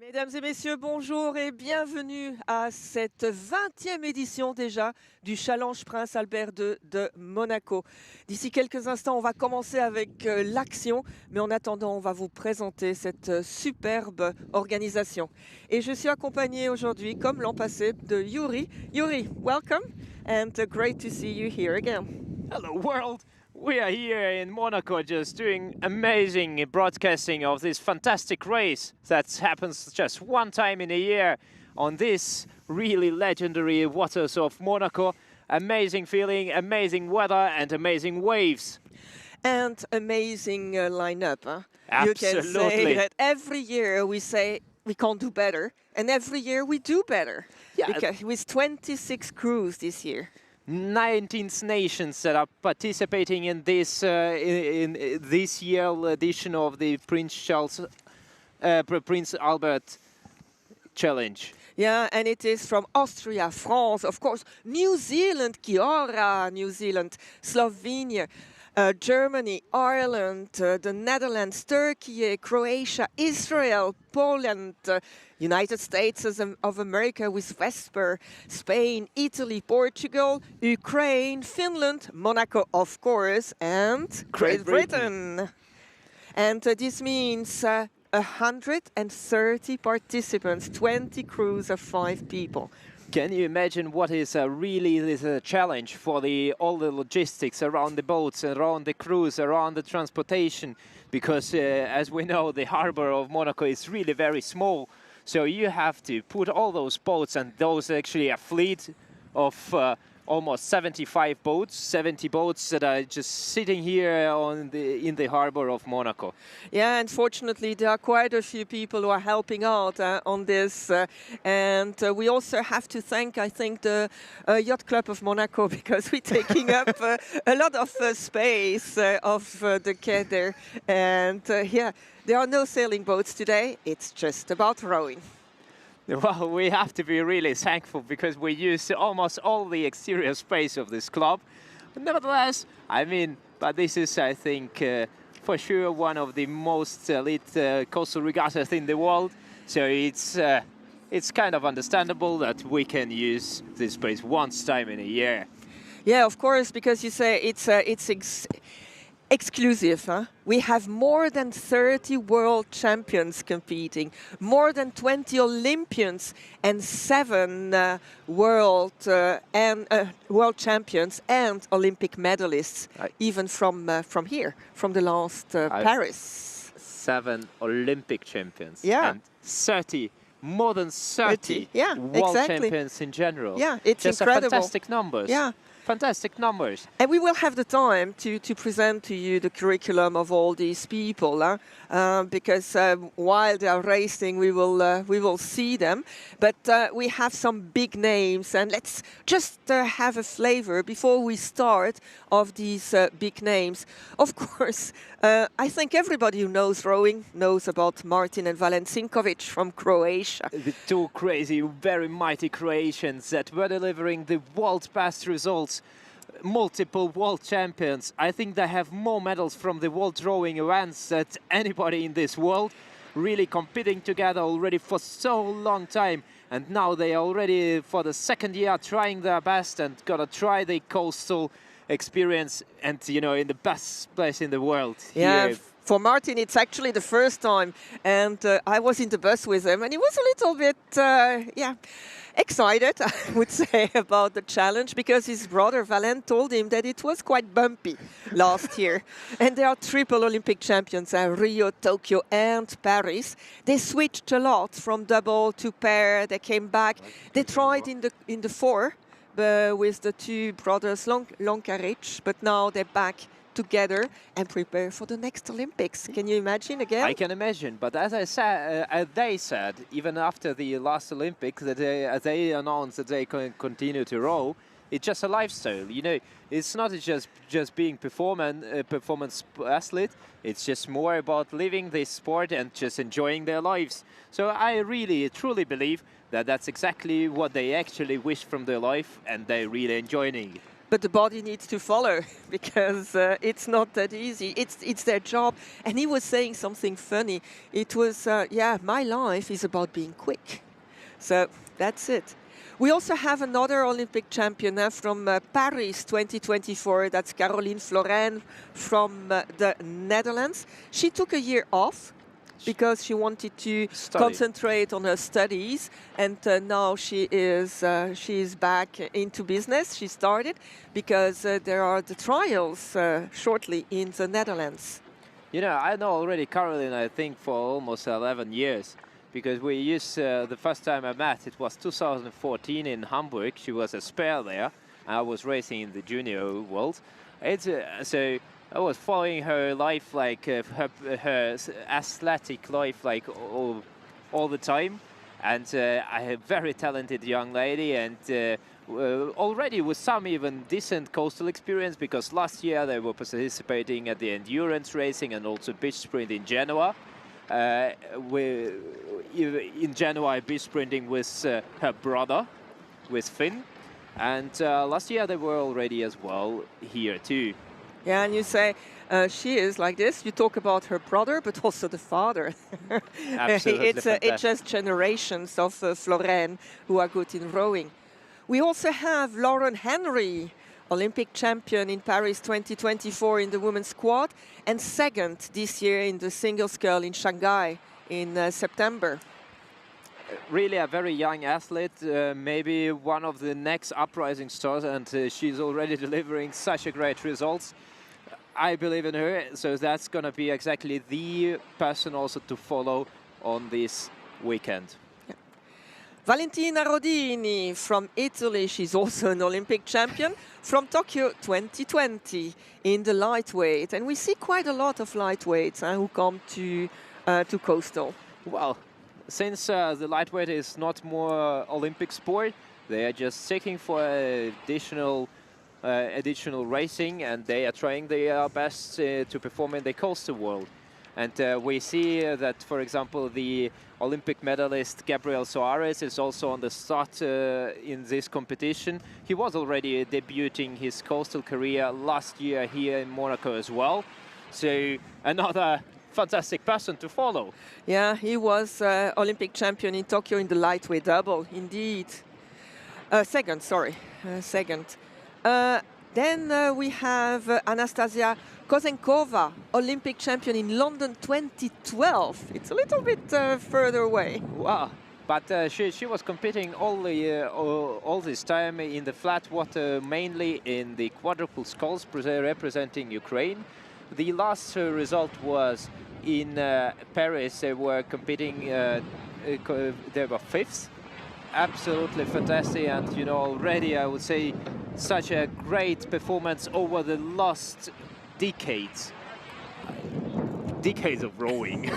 Mesdames et messieurs, bonjour et bienvenue à cette 20e édition déjà du Challenge Prince Albert II de Monaco. D'ici quelques instants, on va commencer avec l'action, mais en attendant, on va vous présenter cette superbe organisation. Et je suis accompagnée aujourd'hui, comme l'an passé, de Yuri. Yuri, welcome and great to see you here again. Hello world! We are here in Monaco just doing amazing broadcasting of this fantastic race that happens just one time in a year on this really legendary waters of Monaco. Amazing feeling, amazing weather and amazing waves. And amazing lineup. Huh? Absolutely. You can say that every year we say we can't do better, and every year we do better. Yeah. Because with 26 crews this year. 19 nations that are participating in this in this year edition of the Prince Albert Challenge. Yeah, and it is from Austria, France, of course, New Zealand, Kiora, New Zealand, Slovenia, Germany, Ireland, the Netherlands, Turkey, Croatia, Israel, Poland, United States of America with Vesper, Spain, Italy, Portugal, Ukraine, Finland, Monaco, of course, and Great Britain. And this means 130 participants, 20 crews of 5 people. Can you imagine what is really a challenge for all the logistics around the boats, around the crews, around the transportation? Because as we know, the harbor of Monaco is really very small. So you have to put all those boats, and those actually a fleet of almost 75 boats, 70 boats that are just sitting here in the harbor of Monaco. Yeah, unfortunately, there are quite a few people who are helping out on this. And we also have to thank, I think, the Yacht Club of Monaco, because we're taking up a lot of space of the quai there. And yeah, there are no sailing boats today. It's just about rowing. Well, we have to be really thankful because we use almost all the exterior space of this club. But nevertheless, I mean, but this is, I think, for sure one of the most elite coastal regattas in the world. So it's kind of understandable that we can use this space once time in a year. Yeah, of course, because you say it's exclusive. Huh? We have more than 30 world champions competing, more than 20 Olympians, and 7 world champions and Olympic medalists, even from here, from the last Paris. 7 Olympic champions. Yeah. And 30. More than 30 yeah, world exactly. champions in general. Yeah, it's just incredible. Fantastic numbers. Yeah. Fantastic numbers. And we will have the time to present to you the curriculum of all these people, because while they are racing, we will see them. But we have some big names, and let's just have a flavor before we start of these big names. Of course, I think everybody who knows rowing knows about Martin and Valen Sinkovic from Croatia. The 2 crazy, very mighty Croatians that were delivering the world's best results. Multiple world champions. I think they have more medals from the world rowing events than anybody in this world. Really competing together already for so long time. And now they are already for the 2nd year trying their best and gonna try the coastal experience and, you know, in the best place in the world. Yeah. Here. For Martin, it's actually the first time, and I was in the bus with him, and he was a little bit, excited, I would say, about the challenge, because his brother Valen told him that it was quite bumpy last year. And they are triple Olympic champions, Rio, Tokyo, and Paris. They switched a lot from double to pair. They came back. They tried in the 4 with the 2 brothers Lonkarich, but now they're back together and prepare for the next Olympics. Can you imagine again? I can imagine, but as I said, they said, even after the last Olympics, that they announced that they can continue to row. It's just a lifestyle, you know. It's not just being performance athlete. It's just more about living this sport and just enjoying their lives. So I really, truly believe that that's exactly what they actually wish from their life, and they're really enjoying it. but the body needs to follow because it's not that easy. It's their job. And he was saying something funny. It was, yeah, my life is about being quick. So that's it. We also have another Olympic champion from Paris 2024. That's Caroline Florijn from the Netherlands. She took a year off because she wanted to concentrate on her studies, and now she is back into business. She started because there are the trials shortly in the Netherlands. You know, I know already Caroline, I think, for almost 11 years, because we used, the first time I met, it was 2014 in Hamburg. She was a spare there. I was racing in the junior world. It's so I was following her life, like her athletic life, like all the time. And a very talented young lady, and already with some even decent coastal experience, because last year they were participating at the endurance racing and also beach sprint in Genoa. In Genoa, beach sprinting with her brother, with Finn. And last year they were already as well here too. Yeah, and you say she is like this. You talk about her brother, but also the father. Absolutely It's just generations of Florijn who are good in rowing. We also have Lauren Henry, Olympic champion in Paris 2024 in the women's squad, and second this year in the singles curl in Shanghai in September. Really a very young athlete, maybe one of the next uprising stars, and she's already delivering such a great results. I believe in her, so that's going to be exactly the person also to follow on this weekend. Yeah. Valentina Rodini from Italy, she's also an Olympic champion from Tokyo 2020 in the lightweight. And we see quite a lot of lightweights who come to coastal. Well, since the lightweight is not more Olympic sport, they are just seeking for additional racing, and they are trying their best to perform in the coastal world. And we see that, for example, the Olympic medalist Gabriel Soares is also on the start in this competition. He was already debuting his coastal career last year here in Monaco as well. So another fantastic person to follow. Yeah, he was Olympic champion in Tokyo in the lightweight double, indeed. Second. Then we have Anastasia Kozenkova, Olympic champion in London 2012. It's a little bit further away. Wow. But she was competing all this time in the flat water, mainly in the quadruple sculls, representing Ukraine. The last result was in Paris. They were competing, they were fifth. Absolutely fantastic, and you know, already I would say such a great performance over the last decades of rowing.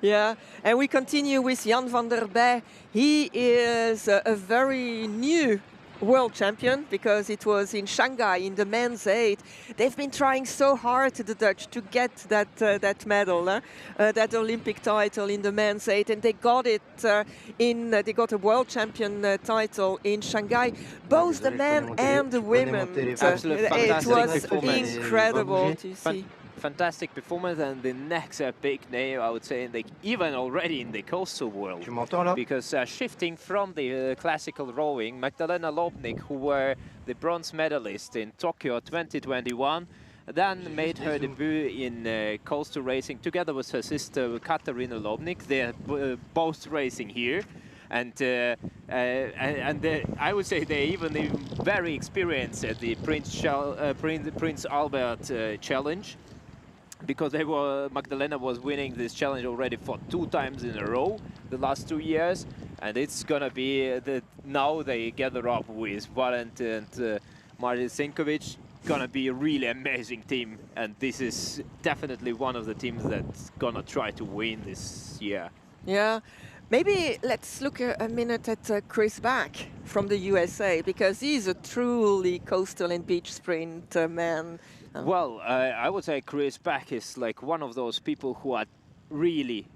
Yeah, and we continue with Jan van der Bae. He is a very new world champion because it was in Shanghai in the men's 8. They've been trying so hard, the Dutch, to get that medal, that Olympic title in the men's 8, and they got it they got a world champion title in Shanghai, both the men and the women. It was incredible to see. Fantastic performance, and the next big name, I would say, even already in the coastal world. Because shifting from the classical rowing, Magdalena Lobnik, who were the bronze medalist in Tokyo 2021, then made her debut in coastal racing together with her sister Katarina Lobnik. They're both racing here. And I would say they're even very experienced at the Prince Albert Challenge, because Magdalena was winning this challenge already for 2 times in a row the last 2 years, and it's gonna be now they gather up with Valent and Martin Sinkovic. Gonna be a really amazing team, and this is definitely one of the teams that's gonna try to win this year. Yeah. Maybe let's look a minute at Chris Back from the USA, because he's a truly coastal and beach sprint man. Well, I would say Chris Back is like one of those people who are really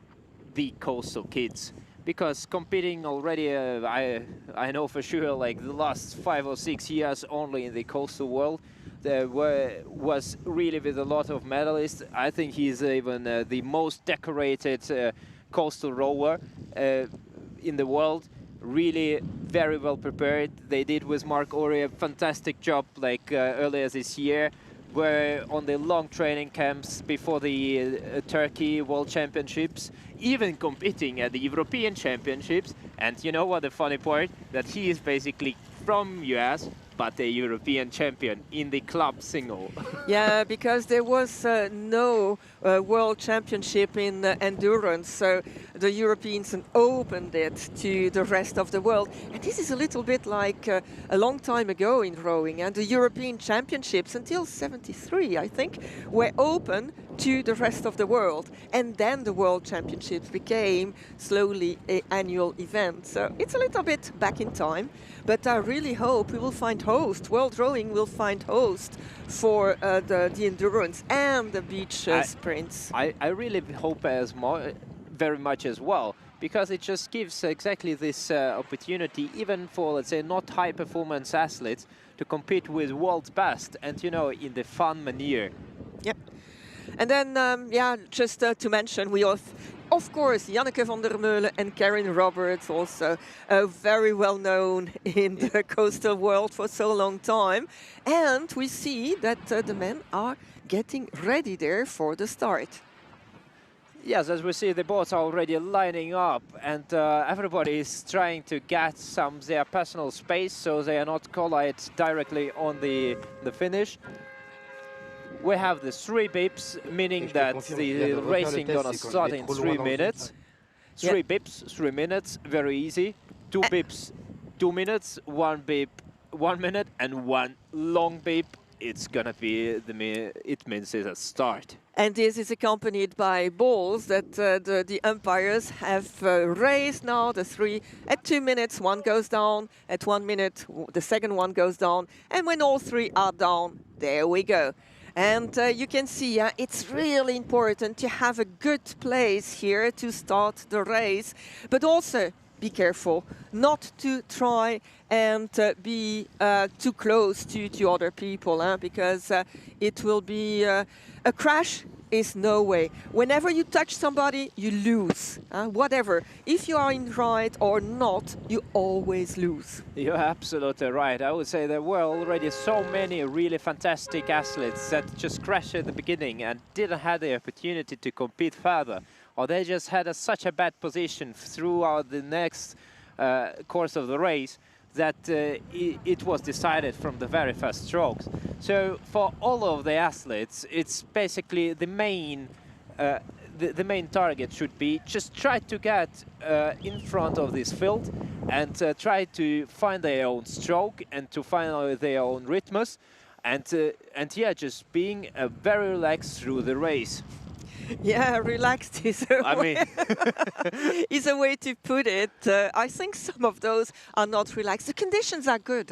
the coastal kids, because competing already, I know for sure, like the last 5 or 6 years only in the coastal world, there was really with a lot of medalists. I think he's even the most decorated coastal rower in the world. Really very well prepared. They did with Mark Ori a fantastic job like earlier this year. Were on the long training camps before the Turkey World Championships, even competing at the European Championships. And you know what the funny part? That he is basically from US, but a European champion in the club single. Yeah, because there was no World Championship in endurance, so the Europeans opened it to the rest of the world. And this is a little bit like a long time ago in rowing, and the European Championships until '73, I think, were open to the rest of the world. And then the World Championships became slowly an annual event. So it's a little bit back in time, but I really hope we will find host. World Rowing will find host for the endurance and the beach sprints. I really hope very much as well, because it just gives exactly this opportunity, even for, let's say, not high performance athletes, to compete with world's best, and you know, in the fun manner. Yep. And then, yeah, just to mention, we have, of course, Janneke van der Meulen and Karen Roberts, also very well known in the coastal world for so long time. And we see that the men are getting ready there for the start. Yes, as we see, the boats are already lining up, and everybody is trying to get their personal space, so they are not collide directly on the finish. We have the 3 bips, meaning that the racing gonna start in 3 minutes. 3 bips, 3 minutes, very easy. 2 bips, 2 minutes, 1 bip, 1 minute, and 1 long bip. It's gonna be it means it's a start. And this is accompanied by balls that the umpires have raised now. The 3 at 2 minutes, 1 goes down. At 1 minute, the second one goes down. And when all 3 are down, there we go. And you can see it's really important to have a good place here to start the race, but also be careful not to try and be too close to other people, because it will be a crash. Is no way. Whenever you touch somebody, you lose. Whatever. If you are in right or not, you always lose. You're absolutely right. I would say there were already so many really fantastic athletes that just crashed at the beginning and didn't have the opportunity to compete further, or they just had such a bad position throughout the next course of the race that it was decided from the very first strokes. So for all of the athletes, it's basically the main target should be just try to get in front of this field and try to find their own stroke and to find their own rhythms, and yeah, just being very relaxed through the race. Yeah, relaxed is is a way to put it. I think some of those are not relaxed. The conditions are good.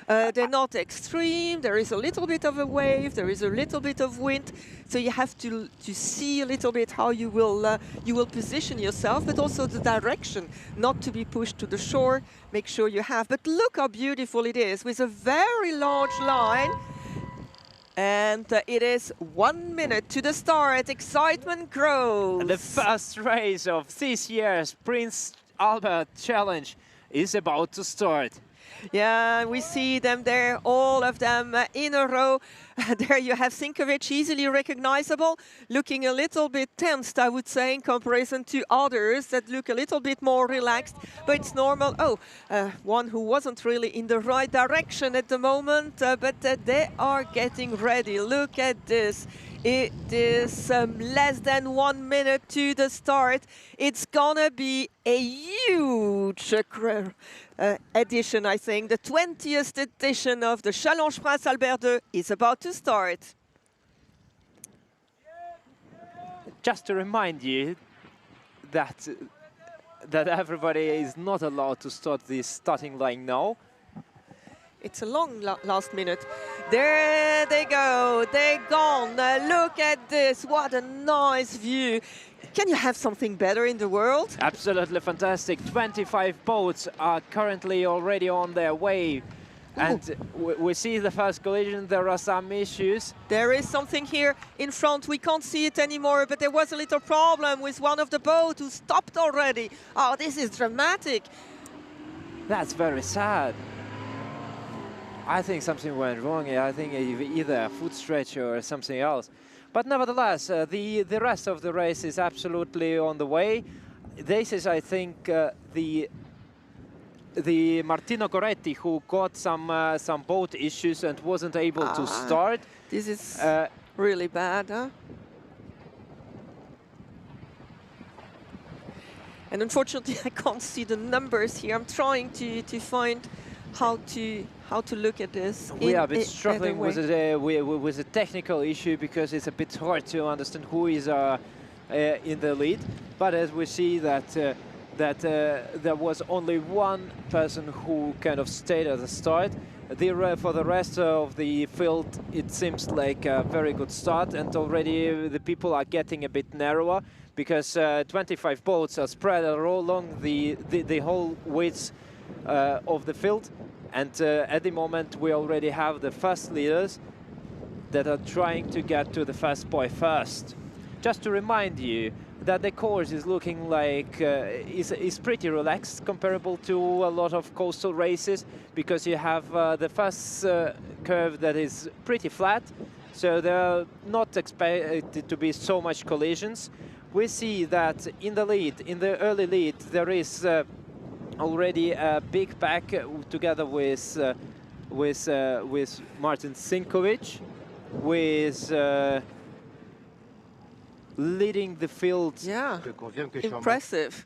They're not extreme. There is a little bit of a wave. There is a little bit of wind. So you have to see a little bit how you will position yourself, but also the direction, not to be pushed to the shore. Make sure you have. But look how beautiful it is with a very large line. And it is 1 minute to the start. Excitement grows. And the first race of this year's Prince Albert Challenge is about to start. Yeah, we see them there, all of them in a row. There you have Sinkovic, easily recognizable, looking a little bit tensed, I would say, in comparison to others that look a little bit more relaxed, but it's normal. Oh, one who wasn't really in the right direction at the moment, but they are getting ready. Look at this. It is less than 1 minute to the start. It's gonna be a huge edition, I think. The 20th edition of the Challenge Prince Albert II is about to start. Just to remind you that everybody is not allowed to start the starting line now. It's a long last minute. There they go. They're gone. Look at this. What a nice view. Can you have something better in the world? Absolutely fantastic. 25 boats are currently already on their way. And we see the first collision. There are some issues. There is something here in front. We can't see it anymore, but there was a little problem with one of the boats who stopped already. Oh, this is dramatic. That's very sad. I think something went wrong. I think either a foot stretch or something else. But nevertheless, the rest of the race is absolutely on the way. This is, I think, the Martino Goretti who got some boat issues and wasn't able to start. This is really bad, huh? And unfortunately, I can't see the numbers here. I'm trying to find how to look at this. We are a bit struggling with a technical issue because it's a bit hard to understand who is in the lead. But as we see that there was only one person who kind of stayed at the start. For the rest of the field, it seems like a very good start, and already the people are getting a bit narrower because 25 boats are spread along the whole width of the field. And at the moment, we already have the first leaders that are trying to get to the first buoy first. Just to remind you that the course is looking like is pretty relaxed, comparable to a lot of coastal races, because you have the first curve that is pretty flat, so there are not expected to be so much collisions. We see that in the lead, in the early lead, there is already a big pack together with Martin Sinkovic, with leading the field. Yeah, impressive.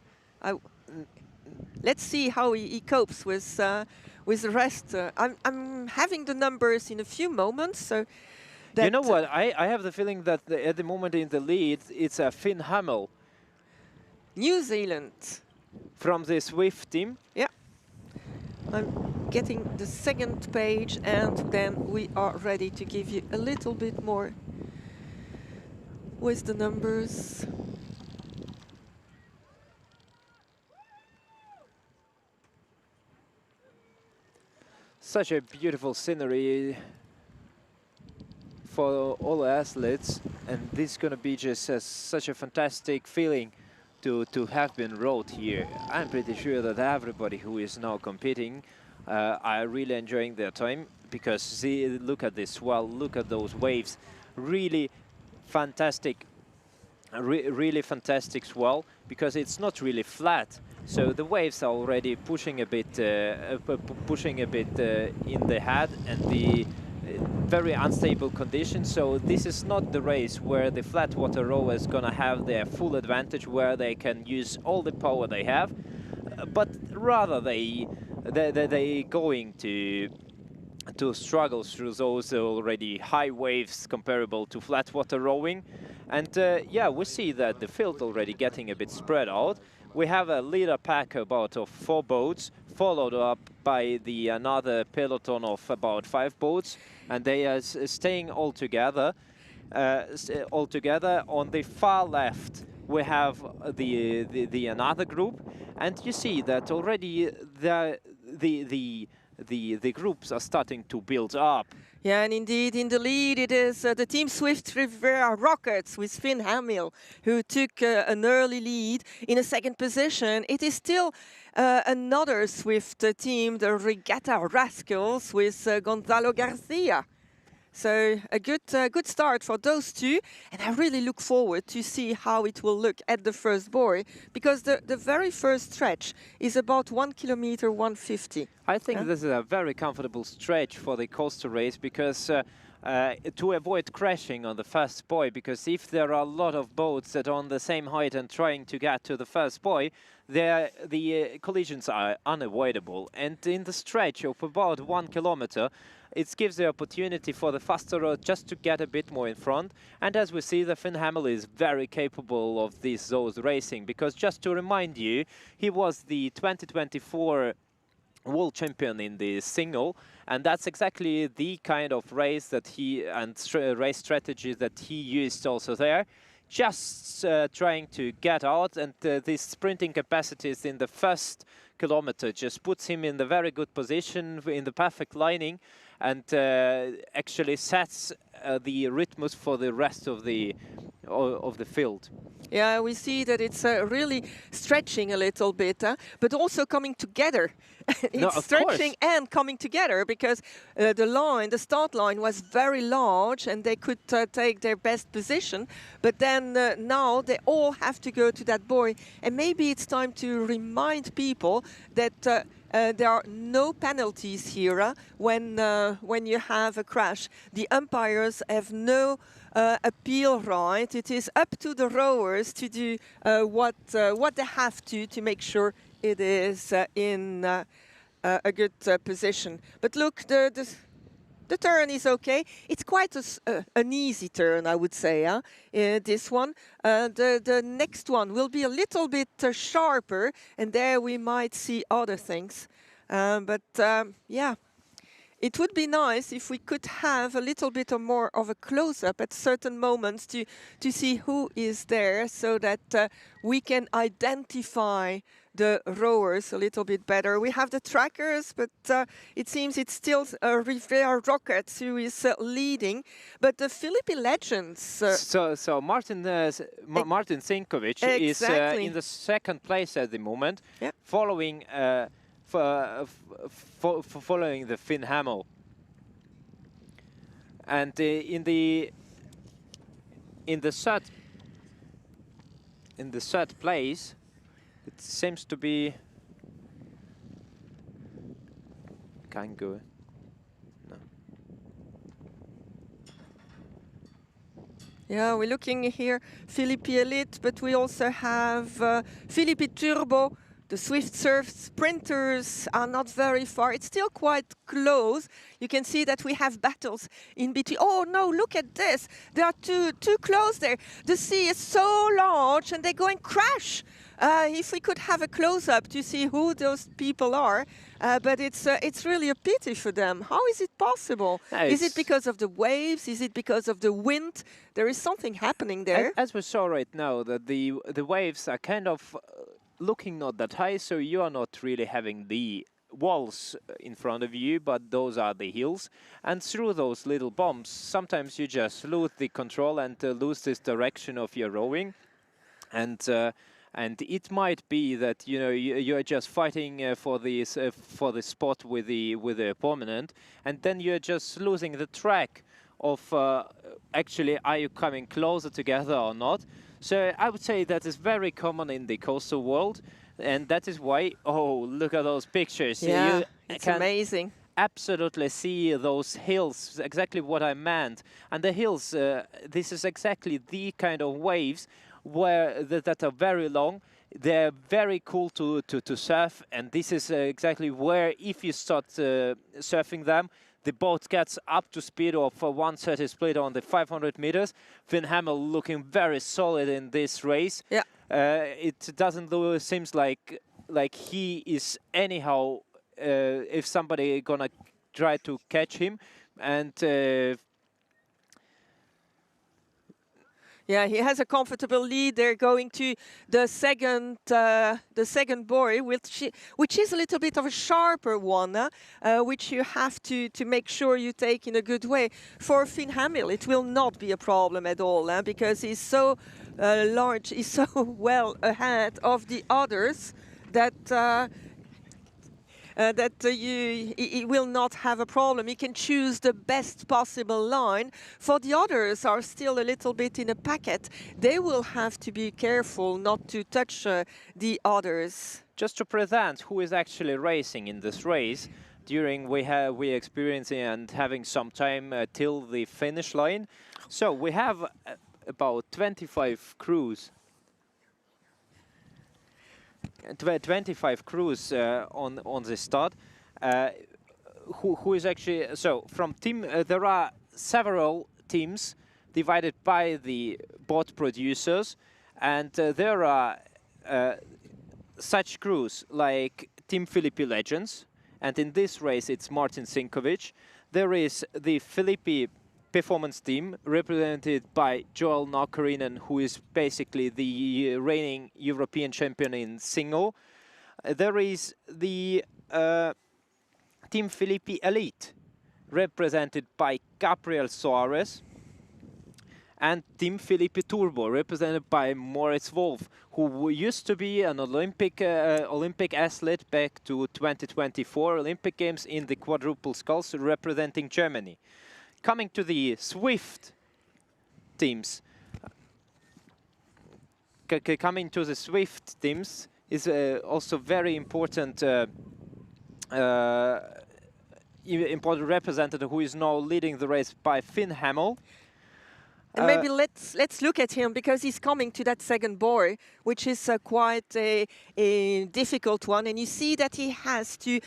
Let's see how he copes with the rest. I'm having the numbers in a few moments. So you know what? I have the feeling that at the moment in the lead, it's a Finn Hamel. New Zealand. From the Swift team. Yeah. I'm getting the second page, and then we are ready to give you a little bit more with the numbers. Such a beautiful scenery for all the athletes, and this is going to be just such a fantastic feeling to have been rowed here. I'm pretty sure that everybody who is now competing are really enjoying their time, because see, look at this swell, look at those waves, really fantastic, really fantastic swell, because it's not really flat. So the waves are already pushing a bit in the head, and the very unstable conditions. So this is not the race where the flat water rower is gonna have their full advantage, where they can use all the power they have, but rather they going to struggle through those already high waves comparable to flat water rowing. And yeah, we see that the field already getting a bit spread out. We have a leader pack about of 4 boats, followed up by another peloton of about 5 boats, and they are staying all together. On the far left, we have the another group, and you see that already the groups are starting to build up. Yeah, and indeed, in the lead, it is the Team Swift Riviera Rockets with Finn Hamel, who took an early lead in a second position. It is still another Swift team, the Regatta Rascals, with Gonzalo Garcia. So a good start for those two, and I really look forward to see how it will look at the first buoy, because the very first stretch is about 1 kilometer 150. I think this is a very comfortable stretch for the coastal race, because to avoid crashing on the first buoy, because if there are a lot of boats that are on the same height and trying to get to the first buoy, the collisions are unavoidable. And in the stretch of about 1 kilometer, it gives the opportunity for the faster road just to get a bit more in front. And as we see, the Finn Hamel is very capable of those racing, because just to remind you, he was the 2024 world champion in the single, and that's exactly the kind of race that race strategy that he used also there. just trying to get out, and these sprinting capacities in the first kilometer just puts him in the very good position, in the perfect lining, and actually sets the rhythms for the rest of the field. Yeah, we see that it's really stretching a little bit, but also coming together. It's stretching and coming together, because the start line was very large and they could take their best position. But then now they all have to go to that buoy. And maybe it's time to remind people that there are no penalties here when you have a crash. The umpires have no appeal right. It is up to the rowers to do what they have to make sure it is in a good position. But look, the turn is okay. It's quite an easy turn, I would say, this one. The next one will be a little bit sharper, and there we might see other things. Yeah. It would be nice if we could have a little bit more of a close-up at certain moments to see who is there, so that we can identify the rowers a little bit better. We have the trackers, but it seems it's still Rivera Rockets who is leading. But the Philippi legends... So Martin Sinkovic is in the second place at the moment, following... following the Finn Hamel, and in the third place, it seems to be Kango. No. Yeah, we're looking here, Philippi Elite, but we also have Philippi Turbo. The Swift Surf sprinters are not very far. It's still quite close. You can see that we have battles in between. Oh no, look at this. They are too close there. The sea is so large and they go and crash. If we could have a close-up to see who those people are. But it's really a pity for them. How is it possible? Is it because of the waves? Is it because of the wind? There is something happening there. As we saw right now, that the waves are kind of looking not that high, so you are not really having the walls in front of you, but those are the hills. And through those little bumps, sometimes you just lose the control and lose this direction of your rowing. And it might be that you are just fighting for the spot with the opponent, and then you're just losing the track of actually, are you coming closer together or not? So I would say that is very common in the coastal world, and that is why, oh, look at those pictures. Yeah, it's amazing. Absolutely see those hills, exactly what I meant. And the hills, this is exactly the kind of waves where that are very long. They're very cool to surf, and this is exactly where, if you start surfing them, the boat gets up to speed of 130 split on the 500 meters. Finn Hamel looking very solid in this race. Yeah. It doesn't seems like he is anyhow. If somebody gonna try to catch him, and yeah, he has a comfortable lead. They're going to the second buoy, which is a little bit of a sharper one, which you have to make sure you take in a good way. For Finn Hamel, it will not be a problem at all, because he's so large, he's so well ahead of the others that he will not have a problem. He can choose the best possible line. For the others are still a little bit in a packet. They will have to be careful not to touch the others. Just to present who is actually racing in this race, during we experiencing and having some time till the finish line. So we have about 25 crews. 25 crews on the start. Who is actually, so from team, there are several teams divided by the boat producers, and there are such crews like Team Philippi Legends, and in this race it's Martin Sinkovic. There is the Philippi performance team represented by Joel Nakarinen, who is basically the reigning European champion in single. There is the Team Filippi Elite, represented by Gabriel Soares, and Team Filippi Turbo, represented by Moritz Wolf, who used to be an Olympic athlete back to 2024 Olympic Games in the quadruple sculls, representing Germany. Coming to the Swift teams, is also very important important representative who is now leading the race by Finn Hamill. And maybe let's look at him, because he's coming to that second buoy, which is quite a difficult one. And you see that he has to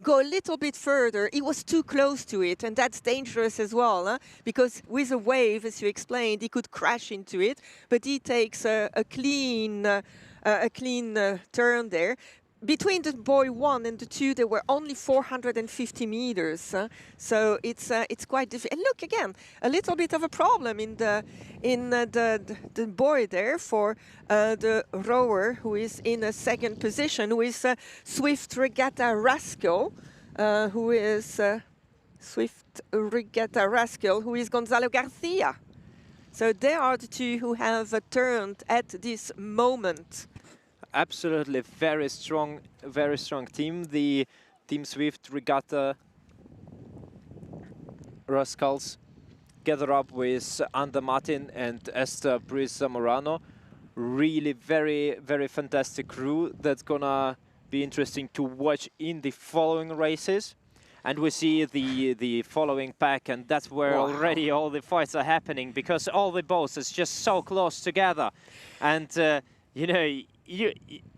go a little bit further. He was too close to it, and that's dangerous as well, huh? Because with a wave, as you explained, he could crash into it. But he takes a clean turn there. Between the buoy 1 and the 2, there were only 450 meters, so it's quite difficult. And look again, a little bit of a problem in the buoy there for the rower who is in a second position, who is Swift Regatta Rascal, who is Gonzalo Garcia. So they are the two who have turned at this moment. Absolutely, very strong team. The Team Swift Regatta Rascals gather up with Anda Martin and Esther Briz Zamorano. Really very fantastic crew that's gonna be interesting to watch in the following races. And we see the following pack, and that's where already all the fights are happening, because all the boats is just so close together. And you know,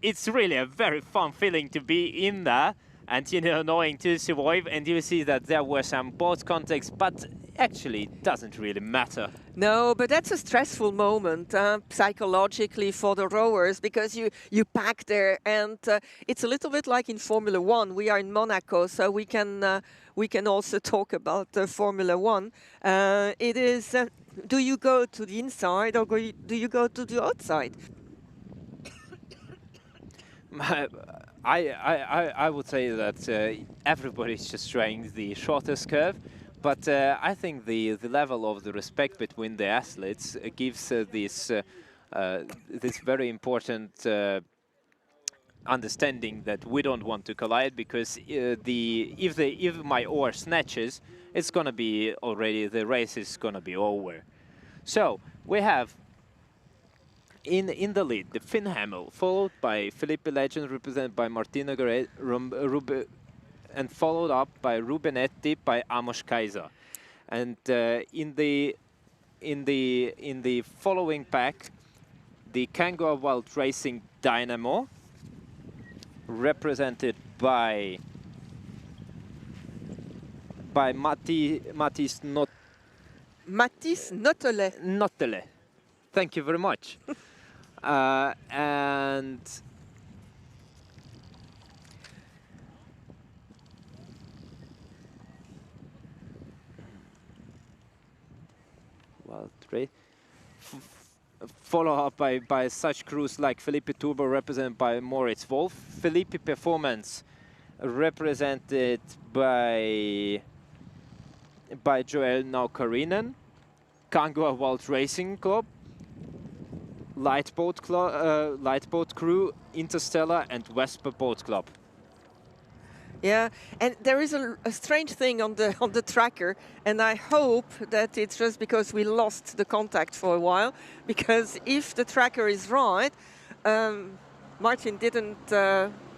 it's really a very fun feeling to be in there and, you know, knowing to survive. And you see that there were some boat contacts, but actually it doesn't really matter. No, but that's a stressful moment psychologically for the rowers, because you pack there, and it's a little bit like in Formula 1. We are in Monaco, so we can also talk about Formula 1. It is, do you go to the inside or do you go to the outside? I would say that everybody's just trying the shortest curve, but I think the level of the respect between the athletes gives this very important understanding that we don't want to collide, because if my oar snatches, it's gonna be already, the race is gonna be over. So we have in the lead, the Finn Hamill, followed by Filippi Legend, represented by Martina Garet, and followed up by Rubenetti by Amos Kaiser. And in the following pack, the Kangoo Wild Racing Dynamo, represented by Mathis Notele. Thank you very much. And Wild Race, follow up by such crews like Filippi Turbo, represented by Moritz Wolf, Filippi Performance, represented by Joel Naukarinen, Kangoo Wild Racing Club, Lightboat Crew, Interstellar, and Vesper Boat Club. Yeah, and there is a strange thing on the tracker, and I hope that it's just because we lost the contact for a while, because if the tracker is right, Martin didn't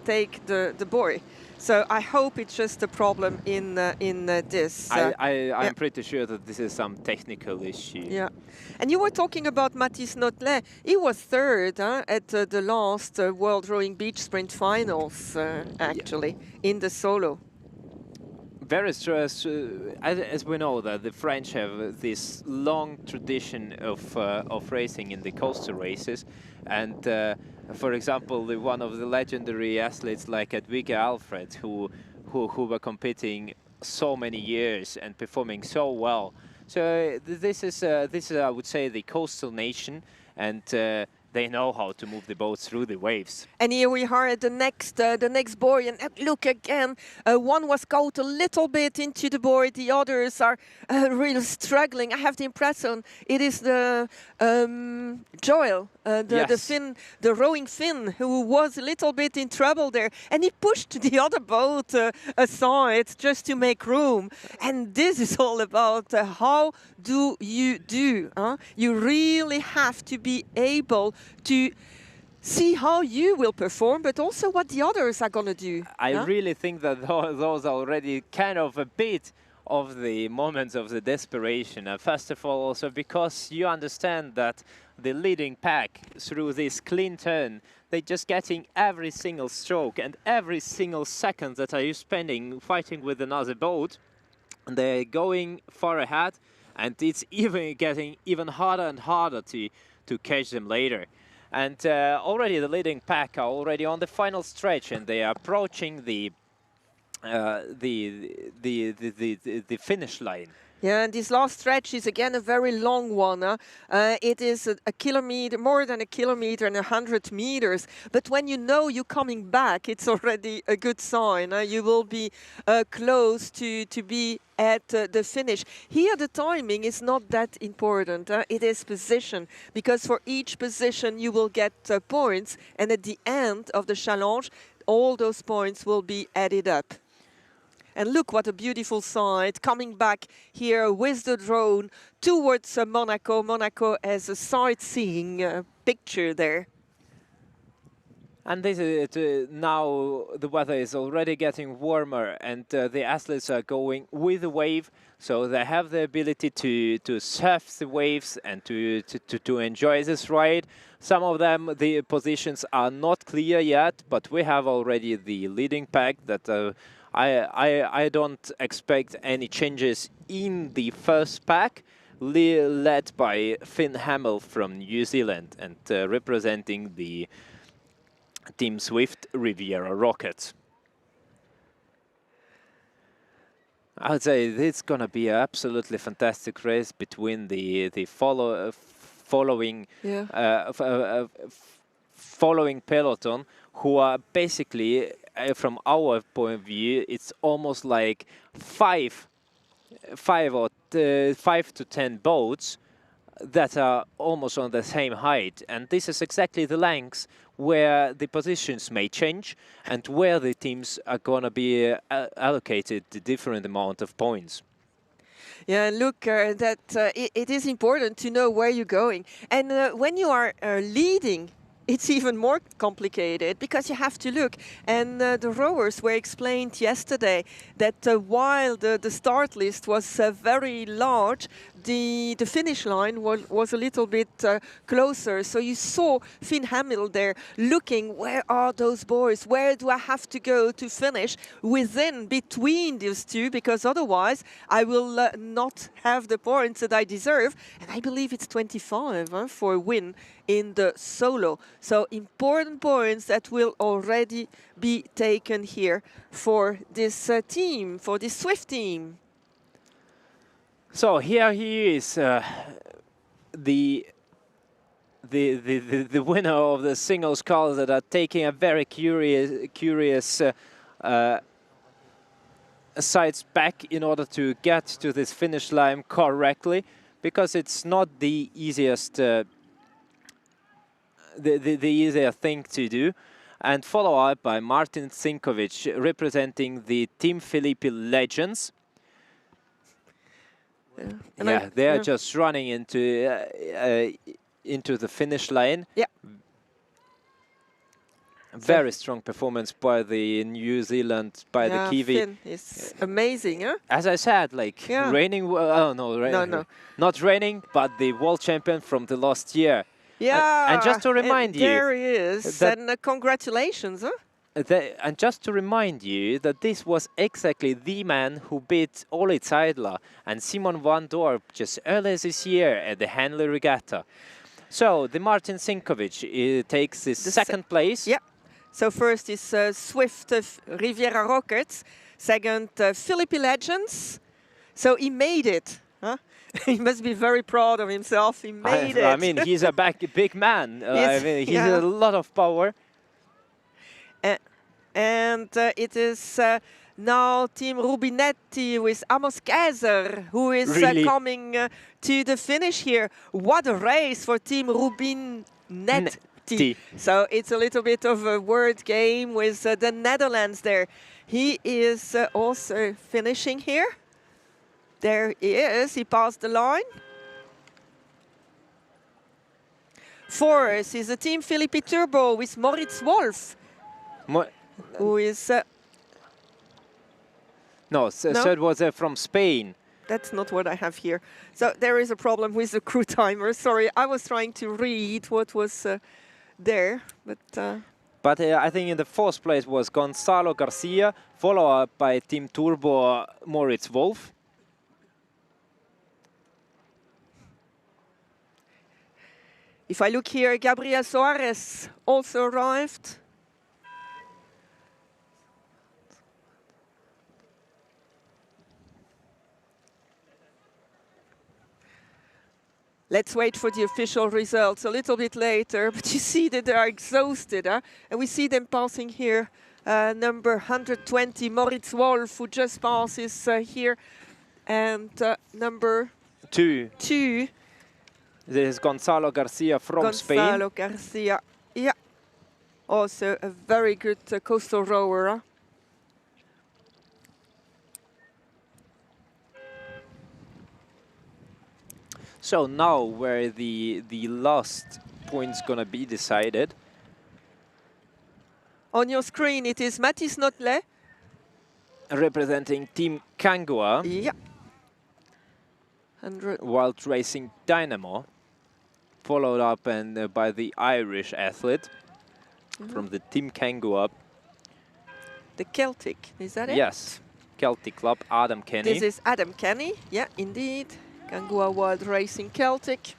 take the buoy. So I hope it's just a problem in this. I'm pretty sure that this is some technical issue. Yeah, and you were talking about Mathis Notlet. He was third at the last World Rowing Beach Sprint Finals, actually, in the solo. Very stressed, as we know that the French have this long tradition of racing in the coastal races, and for example, one of the legendary athletes like Edwige Alfred, who were competing so many years and performing so well, So this is I would say the coastal nation, and they know how to move the boats through the waves. And here we are at the next buoy, and look again. One was caught a little bit into the buoy. The others are really struggling. I have the impression it is the Joel, the rowing Finn, who was a little bit in trouble there, and he pushed the other boat aside just to make room. And this is all about how do you do? You really have to be able to see how you will perform, but also what the others are going to do. I really think that those are already kind of a bit of the moments of the desperation. First of all, also because you understand that the leading pack through this clean turn, they're just getting every single stroke and every single second that are you spending fighting with another boat. They're going far ahead, and it's even getting even harder and harder to catch them later. And already the leading pack are already on the final stretch, and they are approaching the finish line. Yeah, and this last stretch is again a very long one. It is a kilometer, more than a kilometer and 100 meters. But when you know you're coming back, it's already a good sign. You will be close to be at the finish. Here the timing is not that important. It is position, because for each position you will get points, and at the end of the challenge all those points will be added up. And look what a beautiful sight, coming back here with the drone towards Monaco. Monaco as a sightseeing picture there. And this is now the weather is already getting warmer, and the athletes are going with the wave, so they have the ability to surf the waves and to enjoy this ride. Some of them, the positions are not clear yet, but we have already the leading pack that I don't expect any changes in the first pack, led by Finn Hamill from New Zealand and representing the Team Swift Riviera Rockets. I would say it's going to be an absolutely fantastic race between the following peloton, who are basically, from our point of view, it's almost like five to 10 boats that are almost on the same height, and this is exactly the lengths where the positions may change and where the teams are going to be allocated a different amount of points. Yeah, look, it is important to know where you're going, and when you are leading, it's even more complicated, because you have to look. And the rowers were explained yesterday that while the start list was very large, the finish line was a little bit closer. So you saw Finn Hamill there looking, where are those boys? Where do I have to go to finish between these two? Because otherwise I will not have the points that I deserve. And I believe it's 25 for a win in the solo. So important points that will already be taken here for this team, for this Swift team. So here he is, the winner of the singles call, that are taking a very curious sides back in order to get to this finish line correctly, because it's not the easiest the easier thing to do. And follow up by Martin Sinkovic, representing the Team Filippi legends. Yeah, they are just running into the finish line. Yeah. Very strong performance by the New Zealand, by the Kiwi. Finn is amazing, huh? As I said, like raining. Oh no, not raining, but the world champion from the last year. Yeah, and just to remind you, there he is, and congratulations, huh? And just to remind you that this was exactly the man who beat Ole Zeidler and Simon van Dorp just earlier this year at the Hanley Regatta. So the Martin Sinkovic takes the second place. Yeah. So first is Swift Riviera Rockets, second Filippi Legends. So he made it. Huh? He must be very proud of himself. He made it. I mean, he's a big man. I mean, he's a lot of power. And it is now Team Rubinetti with Amos Kaiser, who is coming to the finish here. What a race for Team Rubinetti. So it's a little bit of a word game with the Netherlands there. He is also finishing here. There he is. He passed the line. Fourth is the Team Philippi Turbo with Moritz Wolf. Who is... No, third was from Spain. That's not what I have here. So there is a problem with the crew timer. Sorry, I was trying to read what was there. But I think in the fourth place was Gonzalo Garcia, followed up by Team Turbo Moritz Wolf. If I look here, Gabriel Soares also arrived. Let's wait for the official results a little bit later, but you see that they are exhausted, huh? And we see them passing here. Number 120, Moritz Wolf, who just passes here, and number 2. This is Gonzalo Garcia from Spain. Gonzalo Garcia, yeah. Also a very good coastal rower, huh? So now where the last point's gonna be decided. On your screen it is Mathis Notelet. Representing Team Kangua. Yeah. Wild Racing Dynamo. Followed up by the Irish athlete from the Team Kangua. The Celtic, is that it? Yes. Celtic Club, Adam Kenny. This is Adam Kenny, yeah, indeed. Kangua Wild Racing Celtic.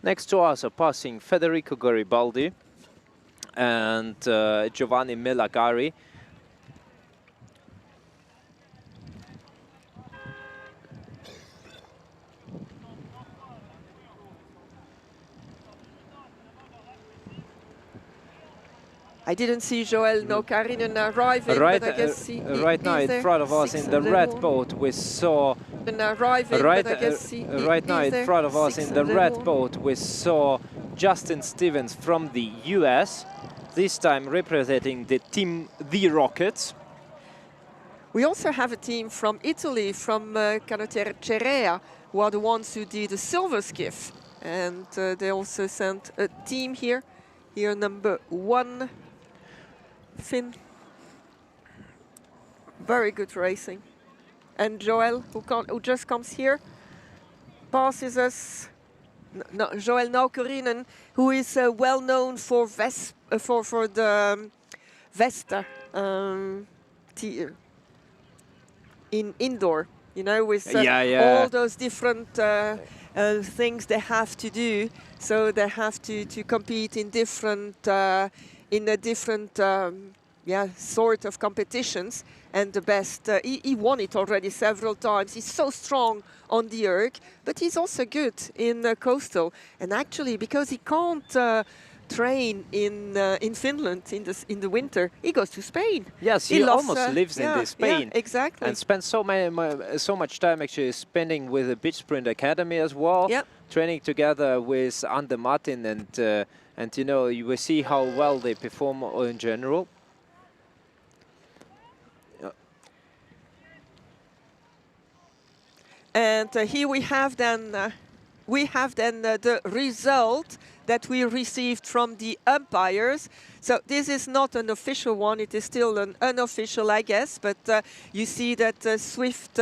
Next to us are passing Federico Garibaldi and Giovanni Milagari. I didn't see Joel Nokarinen arriving, right, but I guess he right now in front of us in the red boat we saw Justin Stevens from the US, this time representing the team The Rockets. We also have a team from Italy, from Canottiere Cerea, who are the ones who did the silver skiff, and they also sent a team here. Here number 1. Finn, very good racing, and Joel, who just comes here, passes us. No, Joel Naukerinen, who is well known for the Vesta in indoor. You know, with all those different things they have to do. So they have to compete in different. In a different sort of competitions, and the best, he won it already several times. He's so strong on the erg, but he's also good in coastal. And actually, because he can't train in Finland in the winter, he goes to Spain. Yes, he almost lives in Spain. Yeah, exactly. And spends so much time actually spending with the Beach Sprint Academy as well, training together with Ander Martin and you know, you will see how well they perform in general. And here we have then the result that we received from the umpires. So this is not an official one; it is still an unofficial, I guess. But you see that Swift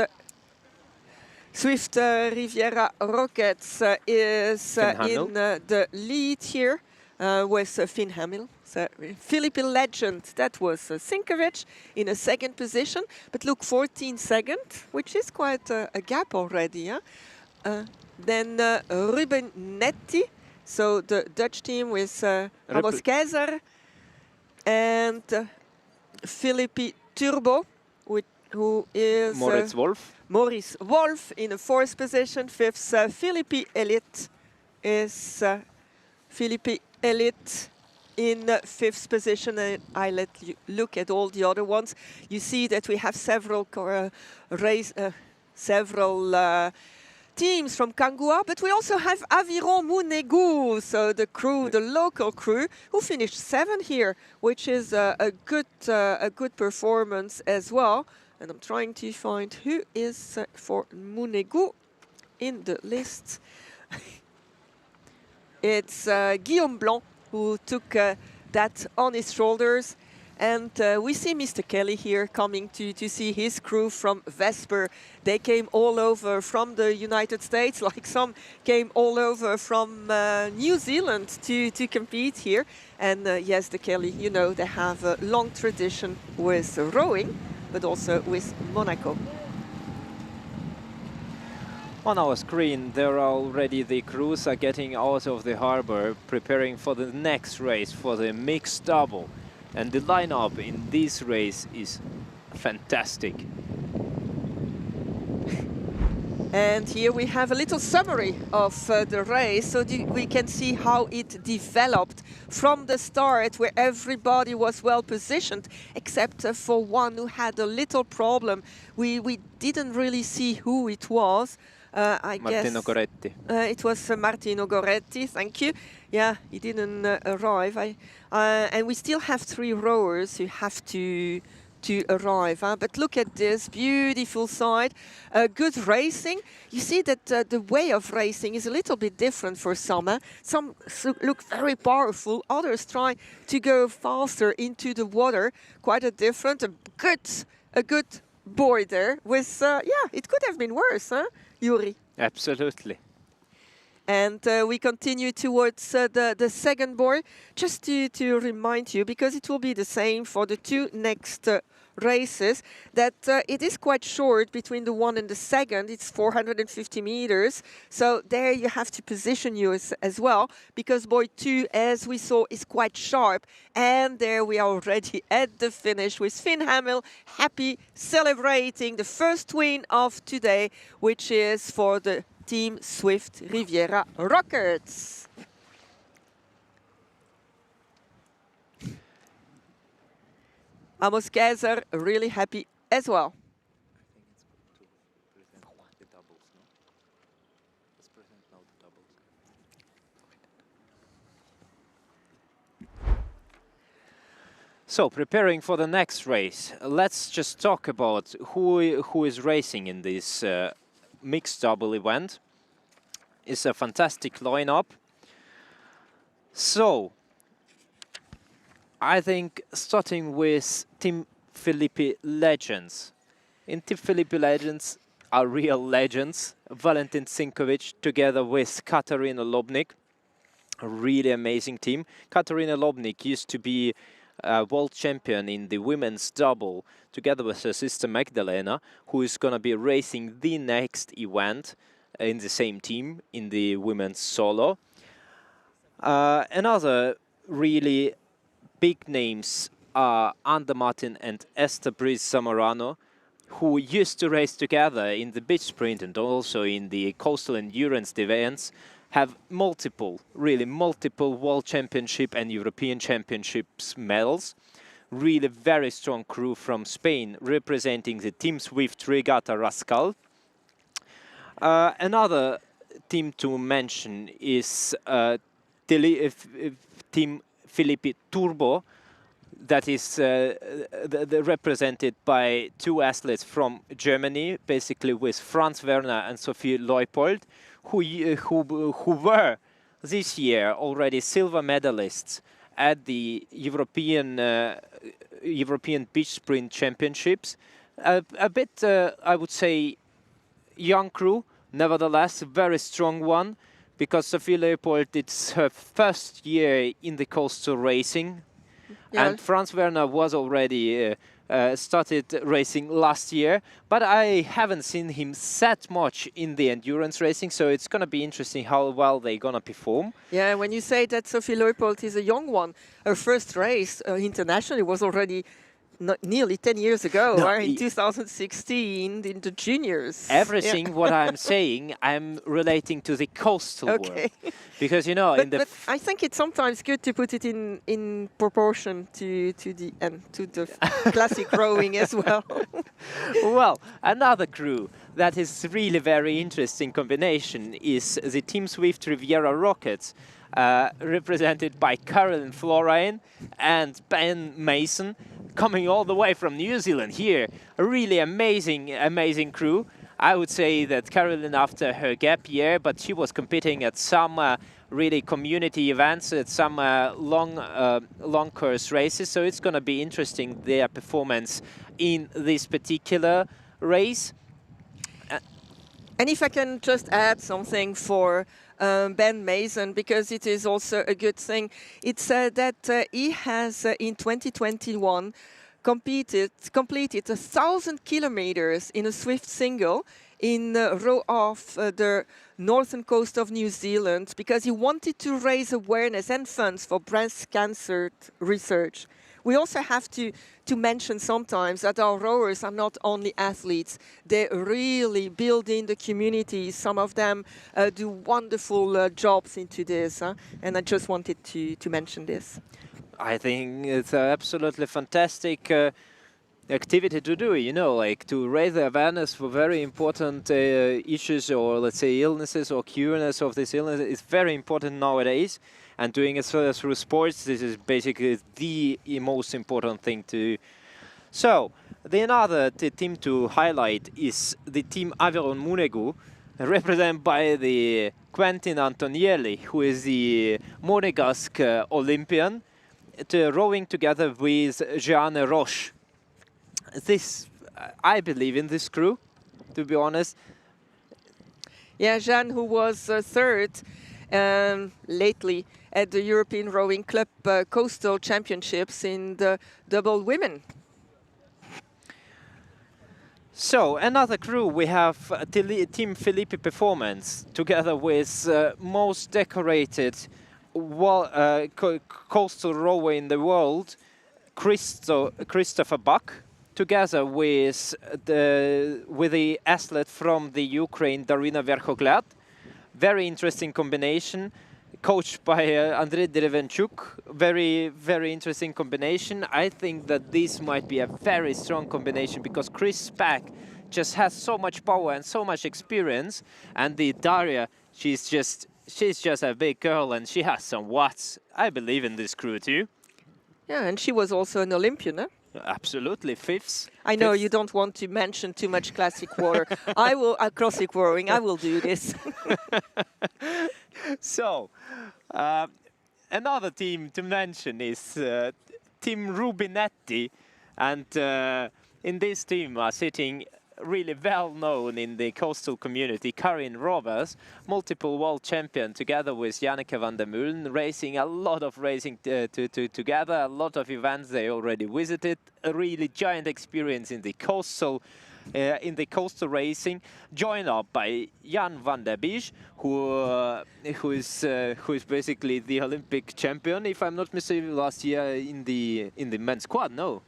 Riviera Rockets is in the lead here. With Finn Hamill. So, Philippine legend, that was Sinkovic in a second position. But look, 14 seconds, which is quite a gap already. Then Rubinetti, so the Dutch team with Amos Kaiser and Philippi Turbo, who is Moritz Wolf. Maurice Wolf in the 4th position. 5th, Philippe Elite is Philippe Elite in 5th position. And I let you look at all the other ones. You see that we have several teams from Kangua, but we also have Aviron Monaco, so the crew, the local crew, who finished 7th here, which is a good performance as well. And I'm trying to find who is for Monaco in the list. It's Guillaume Blanc who took that on his shoulders. And we see Mr. Kelly here coming to see his crew from Vesper. They came all over from the United States, like some came all over from New Zealand to compete here. And yes, the Kelly, you know, they have a long tradition with rowing, but also with Monaco. On our screen, there are already the crews are getting out of the harbor, preparing for the next race, for the mixed double. And the lineup in this race is fantastic. And here we have a little summary of the race, so we can see how it developed from the start, where everybody was well positioned, except for one who had a little problem. We didn't really see who it was. I Martino guess Goretti. It was Martino Goretti, thank you. Yeah, he didn't arrive. And we still have 3 rowers who have to arrive. But look at this beautiful side. Good racing. You see that the way of racing is a little bit different for some. Some look very powerful. Others try to go faster into the water. Quite a different, a good board there. With yeah, it could have been worse, huh, Yuri? Absolutely. And we continue towards the second board, just to remind you, because it will be the same for the 2 next races, that it is quite short between the 1 and the second. It's 450 meters. So there you have to position you as well, because board 2, as we saw, is quite sharp. And there we are already at the finish with Finn Hamill, happy, celebrating the first win of today, which is for the Team Swift Riviera Rockets. Amos Kaiser really happy as well. So, preparing for the next race, let's just talk about who is racing in this mixed double event. It's a fantastic lineup. So, I think starting with Team Filippi Legends. In Team Filippi Legends are real legends. Valentin Sinkovic together with Katarina Lobnik. A really amazing team. Katarina Lobnik used to be a world champion in the women's double together with her sister Magdalena, who is going to be racing the next event in the same team in the women's solo. Another really big names are Anda Martin and Esther Brice Zamorano, who used to race together in the beach sprint and also in the coastal endurance events, have multiple world championship and European championships medals. Really very strong crew from Spain representing the Team Swift Regatta Rascal. Another team to mention is Team Filippi Turbo, that is represented by 2 athletes from Germany, basically with Franz Werner and Sophie Leupold, who were this year already silver medalists at the European Beach Sprint Championships. A bit, I would say, young crew, nevertheless, a very strong one, because Sophie Leopold, it's her first year in the coastal racing. Yeah. And Franz Werner was already started racing last year, but I haven't seen him that much in the endurance racing, so it's going to be interesting how well they're going to perform. Yeah, when you say that Sophie Leopold is a young one, her first race internationally was already nearly 10 years ago, No, in 2016, in the juniors. Everything what I'm saying, I'm relating to the coastal Okay. world. Because, you know, in the But I think it's sometimes good to put it in proportion to the classic rowing as well. well, another crew that is really very interesting combination is the Team Swift Riviera Rockets, represented by Carolyn Florine and Ben Mason, coming all the way from New Zealand here. A really amazing crew. I would say that Carolyn, after her gap year, but she was competing at some really community events, at some long course races. So it's going to be interesting, their performance in this particular race. And if I can just add something for Ben Mason, because it is also a good thing, it's that he has in 2021 completed 1,000 kilometers in a Swift single in row off the northern coast of New Zealand, because he wanted to raise awareness and funds for breast cancer research. We also have to mention sometimes that our rowers are not only athletes, they really build in the community. Some of them do wonderful jobs into this, and I just wanted to mention this. I think it's an absolutely fantastic activity to do, you know, like to raise the awareness for very important issues, or let's say illnesses or cureness of this illness is very important nowadays. And doing it through sports, this is basically the most important thing to do. So, the another team to highlight is the team Aviron Monaco, represented by the Quentin Antonielli, who is the monégasque Olympian, rowing together with Jeanne Roche. This, I believe in this crew, to be honest. Yeah, Jeanne, who was third lately at the European Rowing Club Coastal Championships in the double women. So, another crew, we have Team Filippi Performance, together with most decorated coastal rower in the world, Christopher Buck, together with the athlete from the Ukraine, Darina Verkhoglad. Very interesting combination, coached by Andrei Derevenchuk. Very, very interesting combination. I think that this might be a very strong combination, because Chris Pack just has so much power and so much experience, and the Daria, she's just a big girl and she has some watts. I believe in this crew too. Yeah, and she was also an Olympian, eh? Absolutely, fifth. I know you don't want to mention too much classic water. I will, classic rowing, I will do this. So, another team to mention is Team Rubinetti, and in this team are sitting really well known in the coastal community, Karin Rovers, multiple world champion, together with Janneke van der Meulen, racing a lot of racing together, a lot of events they already visited, a really giant experience in the coastal racing, joined up by Jan van der Bies, who is basically the Olympic champion, if I'm not mistaken, last year in the men's quad. No.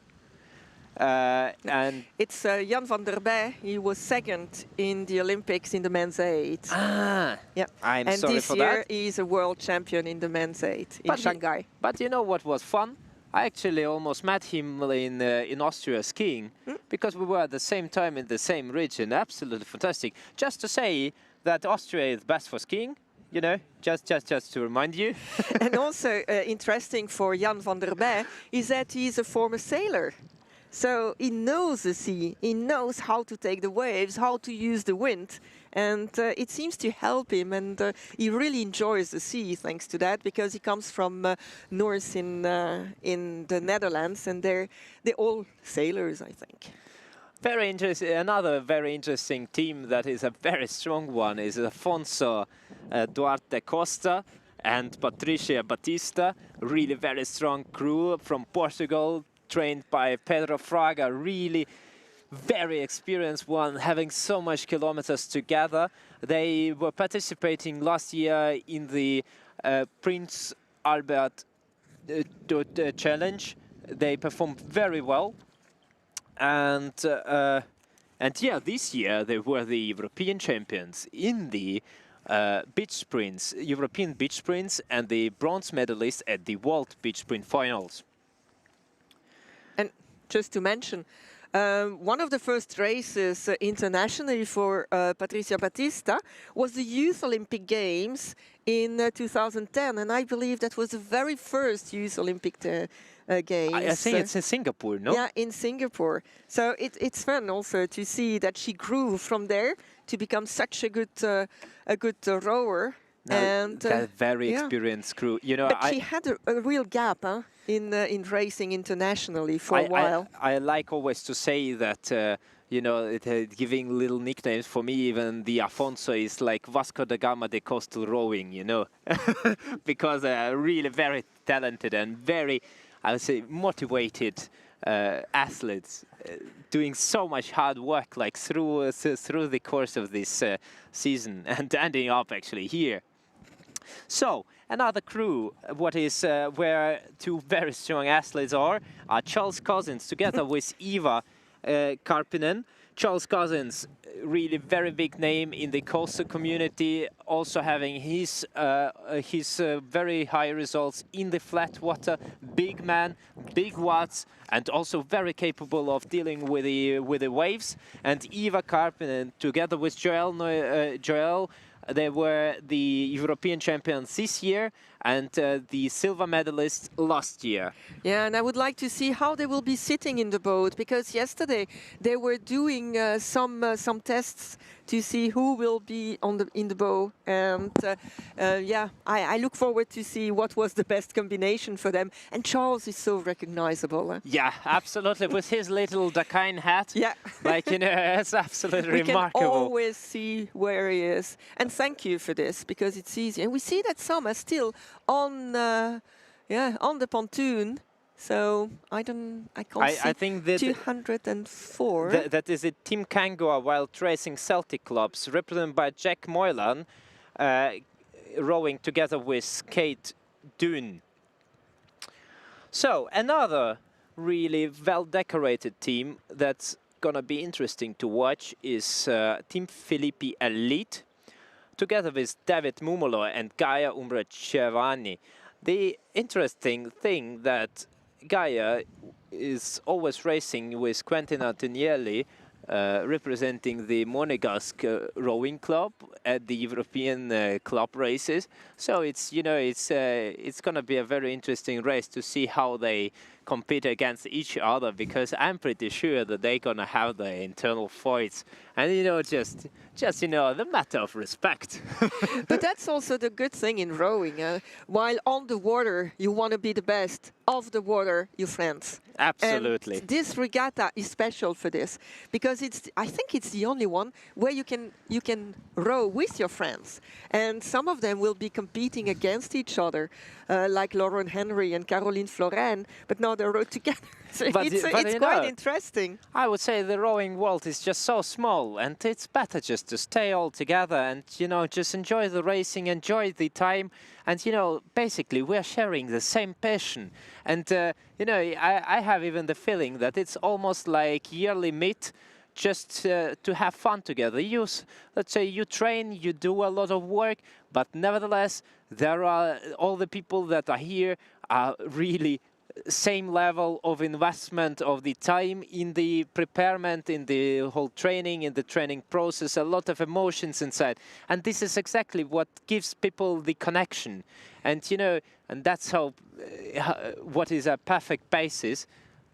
And it's Jan van der Bae. He was second in the Olympics in the men's 8. Ah, yeah. I'm sorry for that. And this year he's a world champion in the men's 8 in Shanghai. But you know what was fun? I actually almost met him in Austria skiing, because we were at the same time in the same region. Absolutely fantastic. Just to say that Austria is best for skiing. You know, just to remind you. And also interesting for Jan van der Bae is that he's a former sailor. So he knows the sea, he knows how to take the waves, how to use the wind, and it seems to help him, and he really enjoys the sea thanks to that, because he comes from North in the Netherlands, and they're all sailors, I think. Very interesting. Another very interesting team that is a very strong one is Afonso Duarte Costa and Patricia Batista. Really very strong crew from Portugal, trained by Pedro Fraga, really very experienced one, having so much kilometers together. They were participating last year in the Prince Albert Challenge. They performed very well. And yeah, this year they were the European champions in the beach sprints, European beach sprints, and the bronze medalist at the World Beach Sprint Finals. And just to mention, one of the first races internationally for Patricia Battista was the Youth Olympic Games in 2010, and I believe that was the very first Youth Olympic Games. I think it's in Singapore, no? Yeah, in Singapore. So it's fun also to see that she grew from there to become such a good rower. And that very experienced crew, you know. But she had a real gap in racing internationally for a while. I like always to say that, you know, giving little nicknames for me, even the Afonso is like Vasco da Gama de coastal rowing, you know, because really very talented and very, I would say, motivated athletes doing so much hard work, like through the course of this season and ending up actually here. So another crew, where two very strong athletes are Charles Cousins together with Eva Karppinen. Charles Cousins, really very big name in the coastal community, also having his very high results in the flat water. Big man, big watts, and also very capable of dealing with the waves. And Eva Karppinen, together with Joel, they were the European champions this year and the silver medalists last year. Yeah, and I would like to see how they will be sitting in the boat, because yesterday they were doing some tests to see who will be in the bow. And yeah, I look forward to see what was the best combination for them. And Charles is so recognizable. Yeah, absolutely, with his little Dakine hat. Yeah, like, you know, it's absolutely remarkable. We can always see where he is. And thank you for this, because it's easy. And we see that some are still on the pontoon. So I can't see. I think that 204. That is a Team Kangua Wild Racing Celtic Clubs, represented by Jack Moylan, rowing together with Kate Dunn. So another really well-decorated team that's gonna be interesting to watch is Team Filippi Elite, together with David Mumolo and Gaia Umbracevani. The interesting thing that Gaia is always racing with Quentin Antonielli, representing the Monégasque rowing club at the European club races. So it's, you know, it's going to be a very interesting race to see how they compete against each other, because I'm pretty sure that they're going to have their internal fights. And, you know, just you know, the matter of respect. But that's also the good thing in rowing. While on the water, you want to be the best. Off the water, you're friends. Absolutely. And this regatta is special for this, because I think it's the only one where you can row with your friends. And some of them will be competing against each other, like Lauren Henry and Caroline Florin, but now they row together. So it's quite interesting. I would say the rowing world is just so small, and it's better just to stay all together and, you know, just enjoy the racing, enjoy the time. And, you know, basically we're sharing the same passion. And, you know, I have even the feeling that it's almost like yearly meet, just to have fun together. Let's say you train, you do a lot of work, but nevertheless, there are all the people that are here are really same level of investment of the time in the preparement, in the whole training, in the training process, a lot of emotions inside. And this is exactly what gives people the connection. And, you know, and that's how what is a perfect basis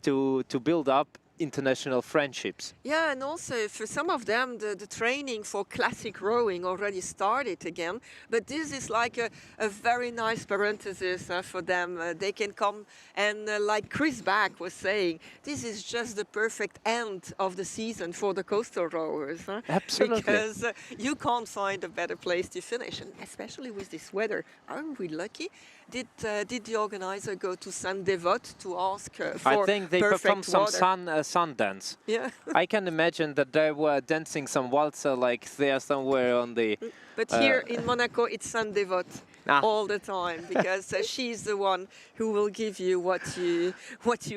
to build up international friendships. Yeah, and also for some of them, the training for classic rowing already started again. But this is like a very nice parenthesis for them. They can come and, like Chris Back was saying, this is just the perfect end of the season for the coastal rowers. Absolutely. Because you can't find a better place to finish, and especially with this weather. Aren't we lucky? Did the organizer go to Saint Devote to ask for I think they perfect performed some water? Sundance. Yeah. I can imagine that they were dancing some waltzer like there somewhere on the... But here in Monaco, it's Sainte Devote all the time, because she's the one who will give you what you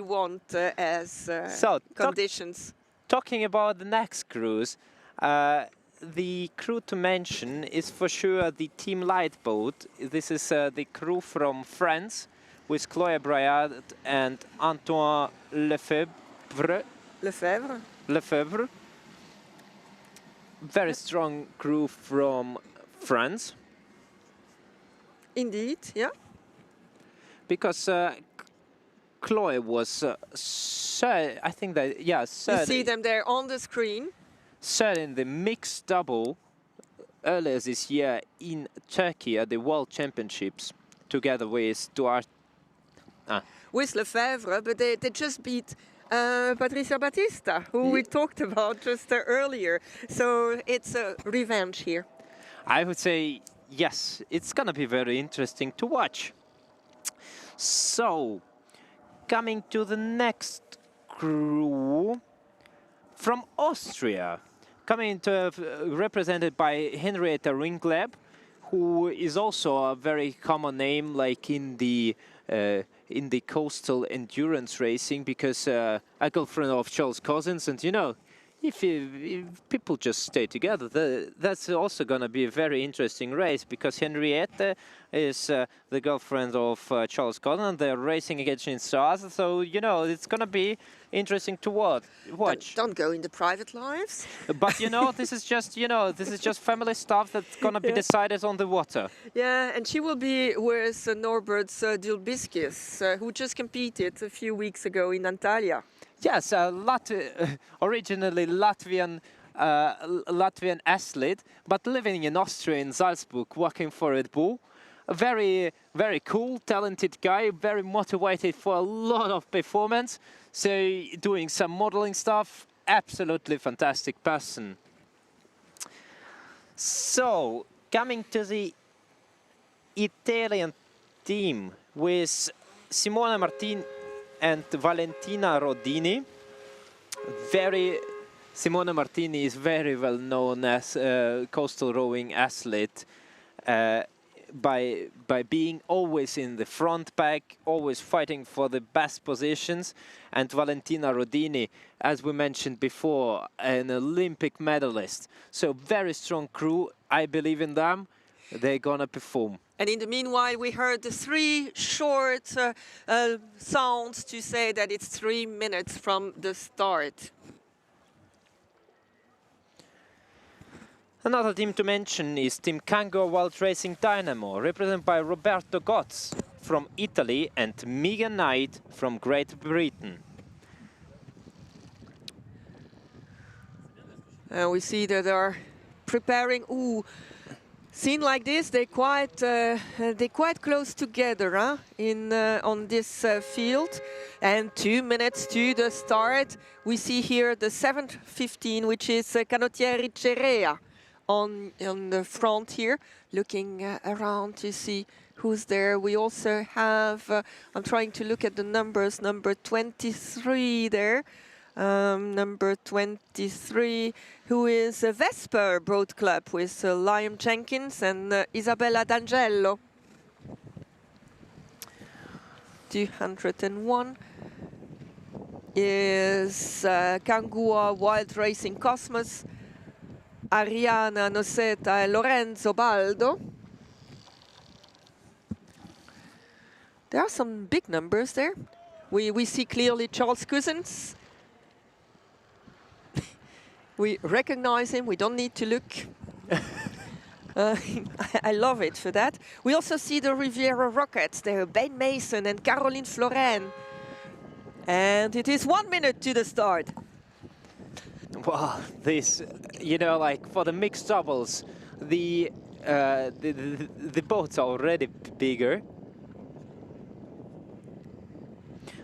want as conditions. Talking about the next cruise, the crew to mention is for sure the Team Lightboat. This is the crew from France with Chloé Briard and Antoine Lefebvre. Lefebvre. Very strong crew from France. Indeed, yeah. Because Chloé was, I think that, yeah, you see them there on the screen. Third in the mixed double earlier this year in Turkey at the World Championships, together with with Lefebvre, but they just beat Patricia Battista, who we talked about just earlier. So it's a revenge here. I would say, yes, it's going to be very interesting to watch. So, coming to the next crew from Austria, represented by Henrietta Ringleb, who is also a very common name, like in the coastal endurance racing, because a girlfriend of Charles Cousins, and you know, if people just stay together, that's also going to be a very interesting race, because Henrietta is the girlfriend of Charles Cousins, and they're racing against each other, so you know, it's going to be interesting to watch. Don't go into private lives. But you know, this is just, you know, this is just family stuff that's going to be decided on the water. Yeah, and she will be with Norbert's Dulbiskis, who just competed a few weeks ago in Antalya. Yes, originally Latvian athlete, but living in Austria, in Salzburg, working for Red Bull. A very, very cool, talented guy, very motivated for a lot of performance. So doing some modeling stuff, absolutely fantastic person. So coming to the Italian team with Simona Martin and Valentina Rodini. Simona Martini is very well known as a coastal rowing athlete by being always in the front pack, always fighting for the best positions. And Valentina Rodini, as we mentioned before, an Olympic medalist. So very strong crew. I believe in them. They're gonna perform. And in the meanwhile, we heard the 3 short sounds to say that it's 3 minutes from the start. Another team to mention is Team Kango World Racing Dynamo, represented by Roberto Gotz from Italy and Megan Knight from Great Britain. We see that they are preparing. Ooh. Seen like this, they're quite close together, huh? On this field. And 2 minutes to the start. We see here the 7:15, which is Canottieri Cerea on the front here, looking around to see who's there. We also have, I'm trying to look at the numbers, number 23 there. Number 23, who is a Vesper Boat Club with Liam Jenkins and Isabella D'Angelo. 201 is Kangua Wild Racing Cosmos, Ariana Noceta and Lorenzo Baldo. There are some big numbers there. We see clearly Charles Cousins. We recognize him, we don't need to look. I love it for that. We also see the Riviera Rockets there, Ben Mason and Caroline Floren. And it is 1 minute to the start. Well, this, you know, like for the mixed doubles, the boats are already bigger.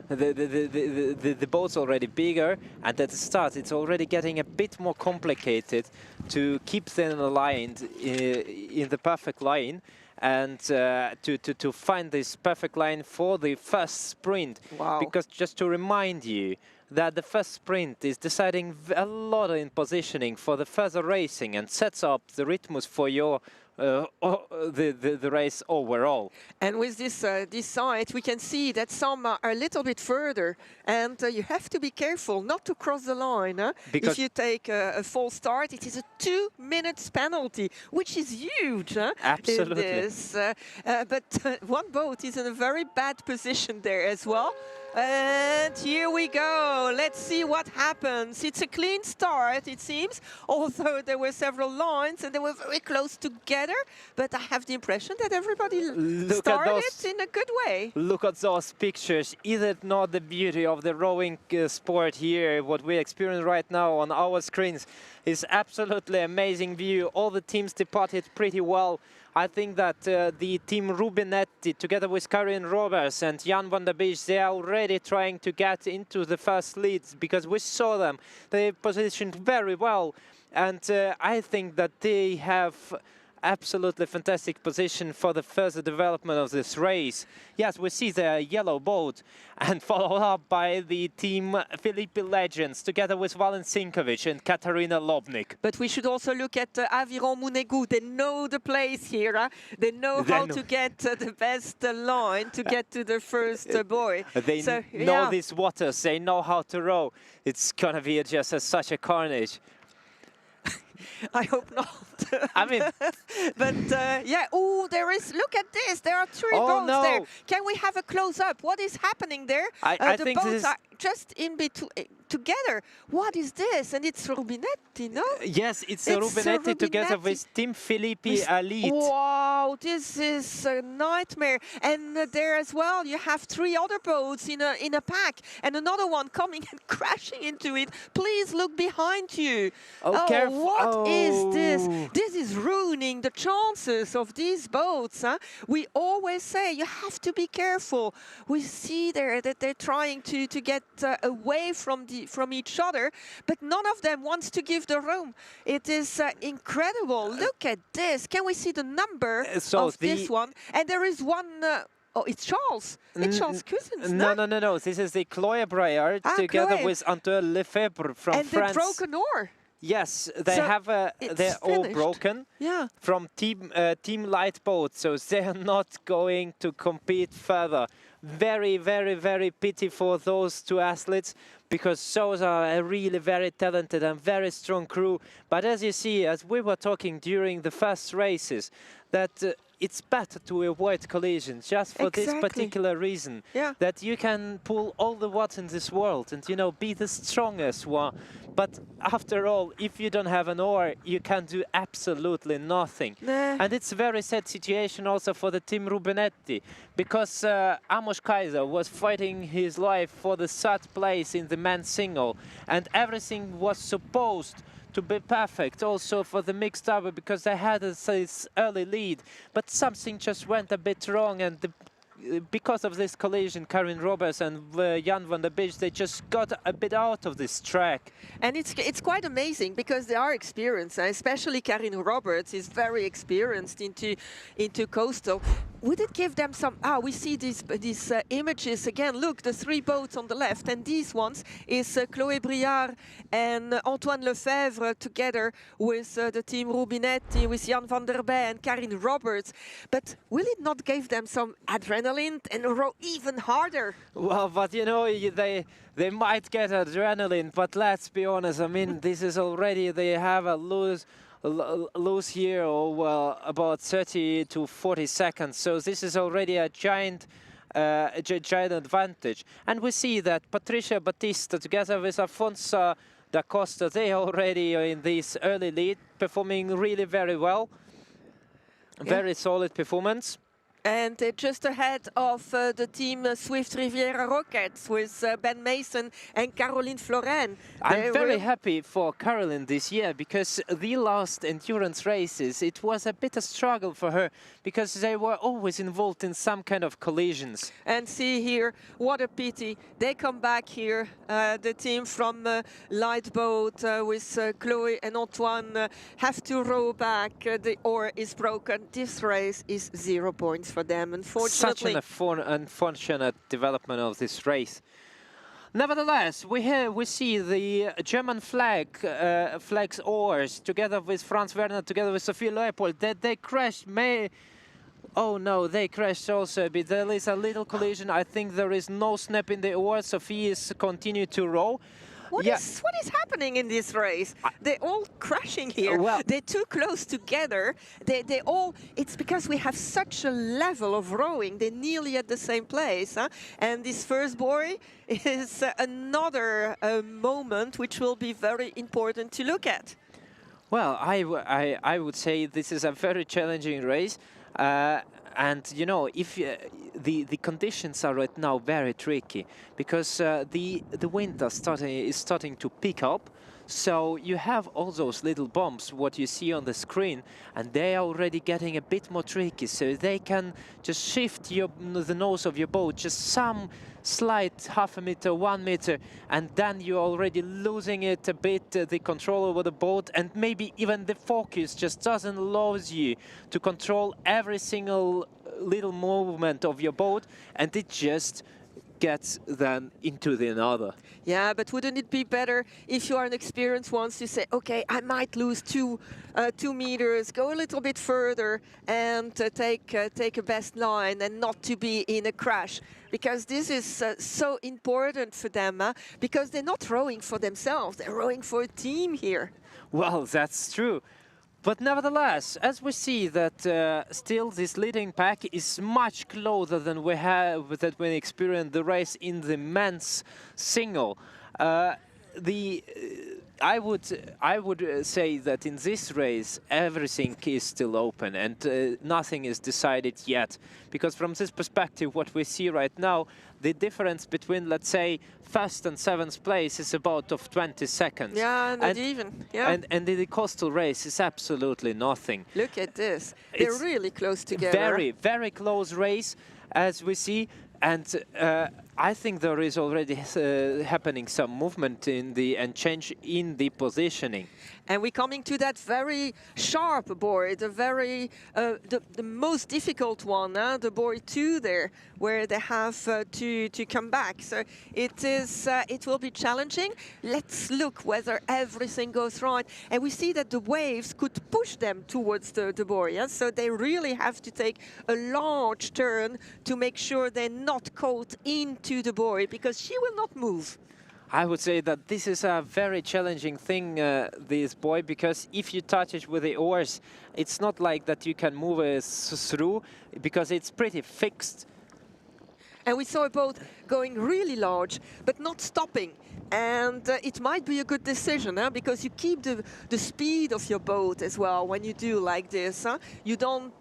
The boat's already bigger, and at the start it's already getting a bit more complicated to keep them aligned in the perfect line, and to find this perfect line for the first sprint. Wow. Because just to remind you, that the first sprint is deciding a lot in positioning for the further racing and sets up the rhythms for your the race overall. And with this site, we can see that some are a little bit further, and you have to be careful not to cross the line. Huh? If you take a false start, it is a 2 minutes penalty, which is huge. Huh? Absolutely. In this. But one boat is in a very bad position there as well. And here we go. Let's see what happens. It's a clean start, it seems, although there were several lines and they were very close together. But I have the impression that everybody started in a good way. Look at those pictures. Is it not the beauty of the rowing sport here? What we experience right now on our screens is absolutely amazing view. All the teams departed pretty well. I think that the team Rubinetti, together with Karin Roberts and Jan van der Beek, they are already trying to get into the first leads because we saw them. They positioned very well, and I think that they have absolutely fantastic position for the further development of this race. Yes, we see the yellow boat and followed up by the team Philippi Legends together with Valen Sinkovic and Katarina Lobnik. But we should also look at Aviron Monaco. They know the place here. Huh? They know how to get the best line to get to the first buoy. They know these waters. They know how to row. It's going to be just such a carnage. I hope not. I mean, but yeah. Oh, there is. Look at this. There are three boats there. Can we have a close up? What is happening there? I the think boats are just in between together. What is this? And it's Rubinetti, no? Yes, it's Rubinetti together with Team Filippi Elite. Wow, this is a nightmare. And there as well, you have 3 other boats in a pack, and another one coming and crashing into it. Please look behind you. Oh, careful. What is this? This is ruining the chances of these boats. Huh? We always say you have to be careful. We see there that they're trying to get away from each other, but none of them wants to give the room. It is incredible. Look at this. Can we see the number of this one? And there is one. Oh, it's Charles. It's Charles Cousins. No. This is the Chloé Breyer together with Antoine Lefebvre from France. And the broken oar. Yes, they they're all broken from team light boat, so they are not going to compete further. Very, very, very pity for those 2 athletes, because those are a really very talented and very strong crew. But as you see, as we were talking during the first races, that it's better to avoid collisions just for this particular reason. Yeah. That you can pull all the watts in this world and, you know, be the strongest one. But after all, if you don't have an oar, you can do absolutely nothing. Nah. And it's a very sad situation also for the team Rubinetti, because Amos Kaiser was fighting his life for the 3rd place in the men's single, and everything was supposed to be perfect also for the mixed double, because they had this early lead, but something just went a bit wrong, and because of this collision, Karin Roberts and Jan van der Beek, they just got a bit out of this track. And it's quite amazing because they are experienced, especially Karin Roberts is very experienced into coastal. Would it give them some... we see these images again. Look, the 3 boats on the left, and these ones is Chloé Briard and Antoine Lefebvre together with the team Rubinetti, with Jan van der Beek and Karin Roberts. But will it not give them some adrenaline and row even harder? Well, but you know, they might get adrenaline, but let's be honest, I mean, this is already, they have a lose here about 30 to 40 seconds, so this is already a giant advantage. And we see that Patricia Batista together with Afonso da Costa, they already are in this early lead, performing really very well. Very solid performance. And just ahead of the team Swift Riviera Rockets with Ben Mason and Caroline Florin. I'm very happy for Caroline this year, because the last endurance races, it was a bit of struggle for her, because they were always involved in some kind of collisions. And see here, what a pity. They come back here, the team from light boat with Chloé and Antoine have to row back. The oar is broken. This race is 0 points for them, unfortunately. Such an unfortunate development of this race. Nevertheless, we see the German flag's oars together with Franz Werner, together with Sophie Leopold. They crashed. Oh no, they crashed also a bit. There is a little collision. I think there is no snap in the oars. Sophie is continue to row. What is happening in this race? They're all crashing here. Well, they're too close together. They all. It's because we have such a level of rowing. They're nearly at the same place. Huh? And this first buoy is another moment which will be very important to look at. Well, I would say this is a very challenging race. And you know, if the conditions are right now very tricky because the wind is starting to pick up, so you have all those little bumps what you see on the screen, and they are already getting a bit more tricky. So they can just shift the nose of your boat just some slight half a meter, 1 meter, and then you're already losing it a bit, the control over the boat, and maybe even the focus just doesn't allow you to control every single little movement of your boat, and it just gets then into the another. Yeah, but wouldn't it be better if you are an experienced one to say, okay, I might lose 2 meters, go a little bit further and take a best line and not to be in a crash? Because this is so important for them, because they're not rowing for themselves, they're rowing for a team here. Well, that's true. But nevertheless, as we see that still this leading pack is much closer than we experienced the race in the men's single. I would say that in this race everything is still open and nothing is decided yet, because from this perspective what we see right now, the difference between, let's say, first and seventh place is about of 20 seconds. Yeah, not even. Yeah. And in the coastal race is absolutely nothing. Look at this. They're really close together. Very, very close race, as we see. And I think there is already happening some movement in and change in the positioning. And we're coming to that very sharp buoy, the most difficult one, the buoy 2 there, where they have to come back. So it will be challenging. Let's look whether everything goes right. And we see that the waves could push them towards the buoy. Yeah? So they really have to take a large turn to make sure they're not caught into the buoy, because she will not move. I would say that this is a very challenging thing, this buoy, because if you touch it with the oars, it's not like that you can move it through, because it's pretty fixed. And we saw a boat going really large, but not stopping. And it might be a good decision, because you keep the speed of your boat as well when you do like this. You don't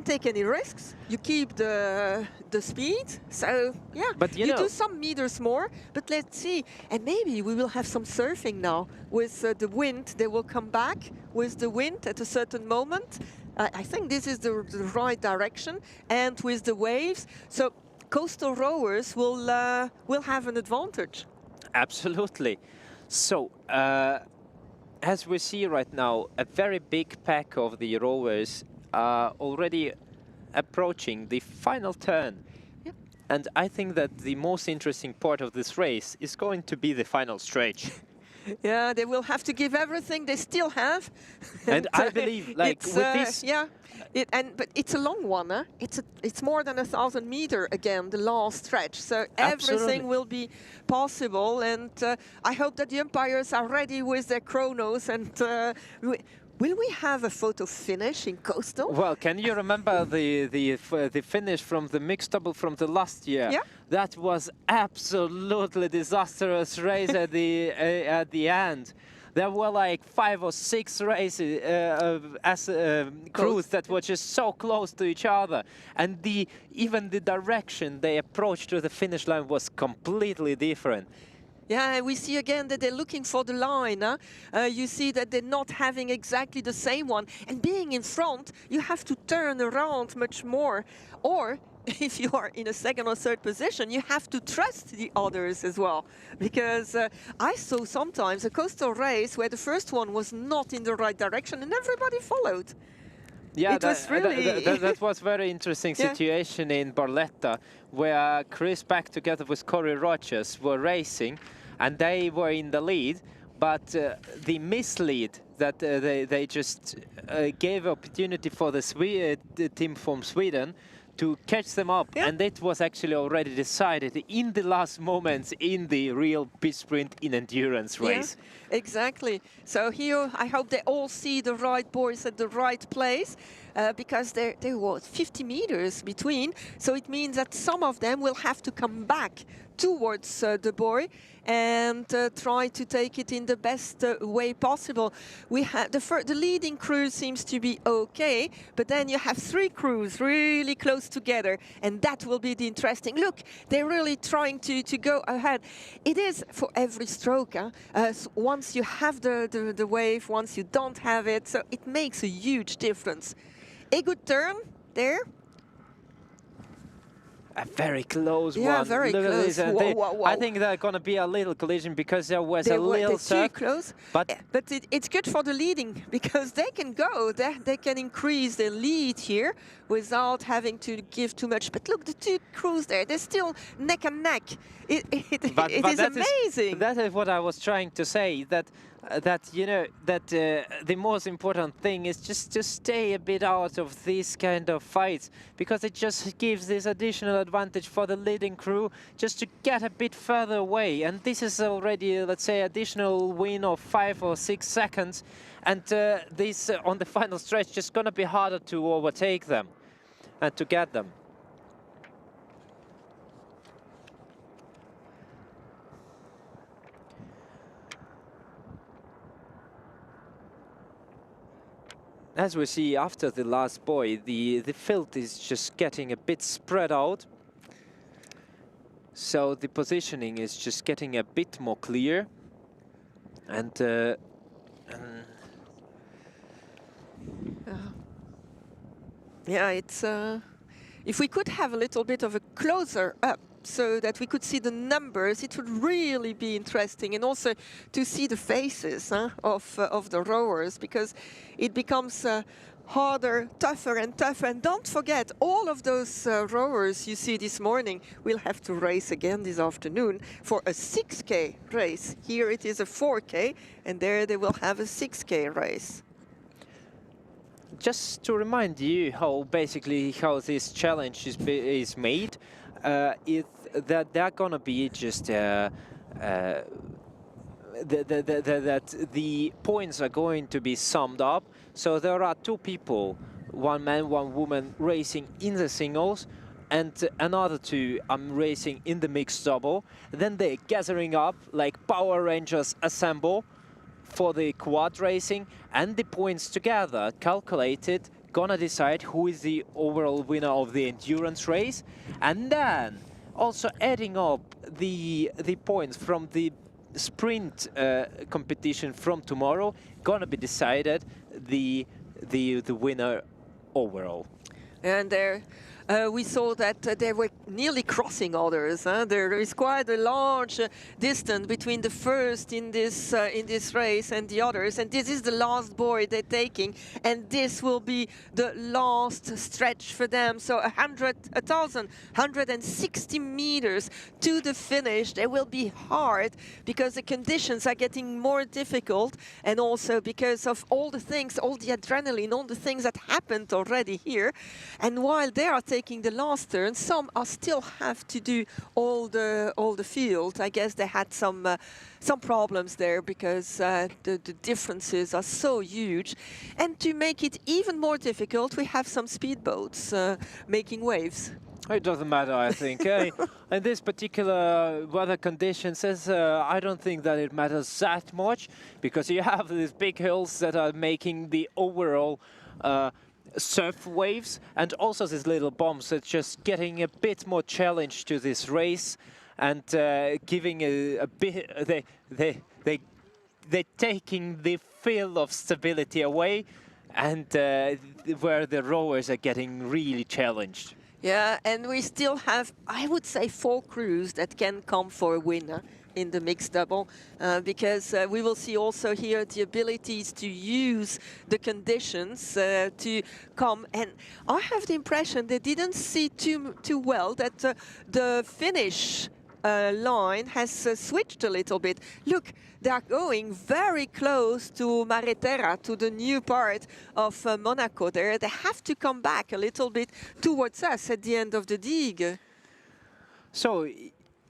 take any risks. You keep the speed. So yeah, but you do some meters more. But let's see, and maybe we will have some surfing now with the wind. They will come back with the wind at a certain moment. I think this is the right direction, and with the waves. So coastal rowers will have an advantage. Absolutely. So, as we see right now, a very big pack of the rowers are already approaching the final turn. Yep. And I think that the most interesting part of this race is going to be the final stretch. Yeah, they will have to give everything they still have. And I believe, like, with this... Yeah, but it's a long one, huh? It's more than 1,000 meters again, the last stretch. So everything will be possible, and I hope that the umpires are ready with their chronos. And will we have a photo finish in coastal? Well, can you remember the finish from the mixed double from the last year? Yeah. That was absolutely disastrous race at the end. There were like 5 or 6 races crews that were just so close to each other, and even the direction they approached to the finish line was completely different. Yeah, and we see again that they're looking for the line. You see that they're not having exactly the same one. And being in front, you have to turn around much more. Or if you are in a second or third position, you have to trust the others as well. Because I saw sometimes a coastal race where the first one was not in the right direction and everybody followed. Yeah, it was really... that was very interesting situation in Barletta, where Chris, back together with Corey Rogers, were racing, and they were in the lead, but the mislead that they just gave opportunity for the team from Sweden to catch them up, and it was actually already decided in the last moments in the real big sprint in endurance race. Yeah, exactly. So here I hope they all see the right boys at the right place, because there was 50 meters between, so it means that some of them will have to come back towards the buoy and try to take it in the best way possible. We had the leading crew seems to be okay, but then you have 3 crews really close together, and that will be the interesting. Look, they're really trying to go ahead. It is for every stroke. Once you have the wave, once you don't have it, so it makes a huge difference. A good turn there. A very close one. Yeah, very close. Whoa. I think there's going to be a little collision because there was a little surf. Too close. But it's good for the leading because they can go. They can increase their lead here without having to give too much. But look, the 2 crews there, they're still neck and neck. It is amazing. That is what I was trying to say. That you know that the most important thing is just to stay a bit out of these kind of fights, because it just gives this additional advantage for the leading crew just to get a bit further away. And this is already, let's say, additional win of 5 or 6 seconds, and this on the final stretch just gonna be harder to overtake them and to get them. As we see after the last buoy, the field is just getting a bit spread out. So the positioning is just getting a bit more clear. And yeah, it's if we could have a little bit of a closer up so that we could see the numbers, it would really be interesting, and also to see the faces of the rowers, because it becomes harder, tougher and tougher. And don't forget, all of those rowers you see this morning will have to race again this afternoon for a 6K race. Here it is a 4K, and there they will have a 6K race. just to remind you how this challenge is made, is that they're gonna be just that the points are going to be summed up. So there are two people, one man, one woman, racing in the singles, and another two racing in the mixed double. Then they're gathering up like Power Rangers assemble for the quad racing, and the points together calculated gonna decide who is the overall winner of the endurance race. And then also adding up the points from the sprint competition from tomorrow, gonna be decided the winner overall. And there we saw that they were nearly crossing others. There is quite a large distance between the first in this race and the others. And this is the last buoy they're taking, and this will be the last stretch for them. So 1,160 meters to the finish. They will be hard because the conditions are getting more difficult, and also because of all the things, all the adrenaline, all the things that happened already here. And while they are taking the last turn, some are still have to do all the field. I guess they had some problems there because the differences are so huge. And to make it even more difficult, we have some speedboats making waves. It doesn't matter, I think. In this particular weather conditions, I don't think that it matters that much, because you have these big hills that are making the overall surf waves, and also these little bumps that's just getting a bit more challenge to this race, and giving a bit. They're taking the feel of stability away, and where the rowers are getting really challenged. Yeah, and we still have, I would say, 4 crews that can come for a winner. in the mixed double because we will see also here the abilities to use the conditions to come. And I have the impression they didn't see too well that the finish line has switched a little bit. Look, they are going very close to Mare Terra, to the new part of Monaco there. They have to come back a little bit towards us at the end of the digue. So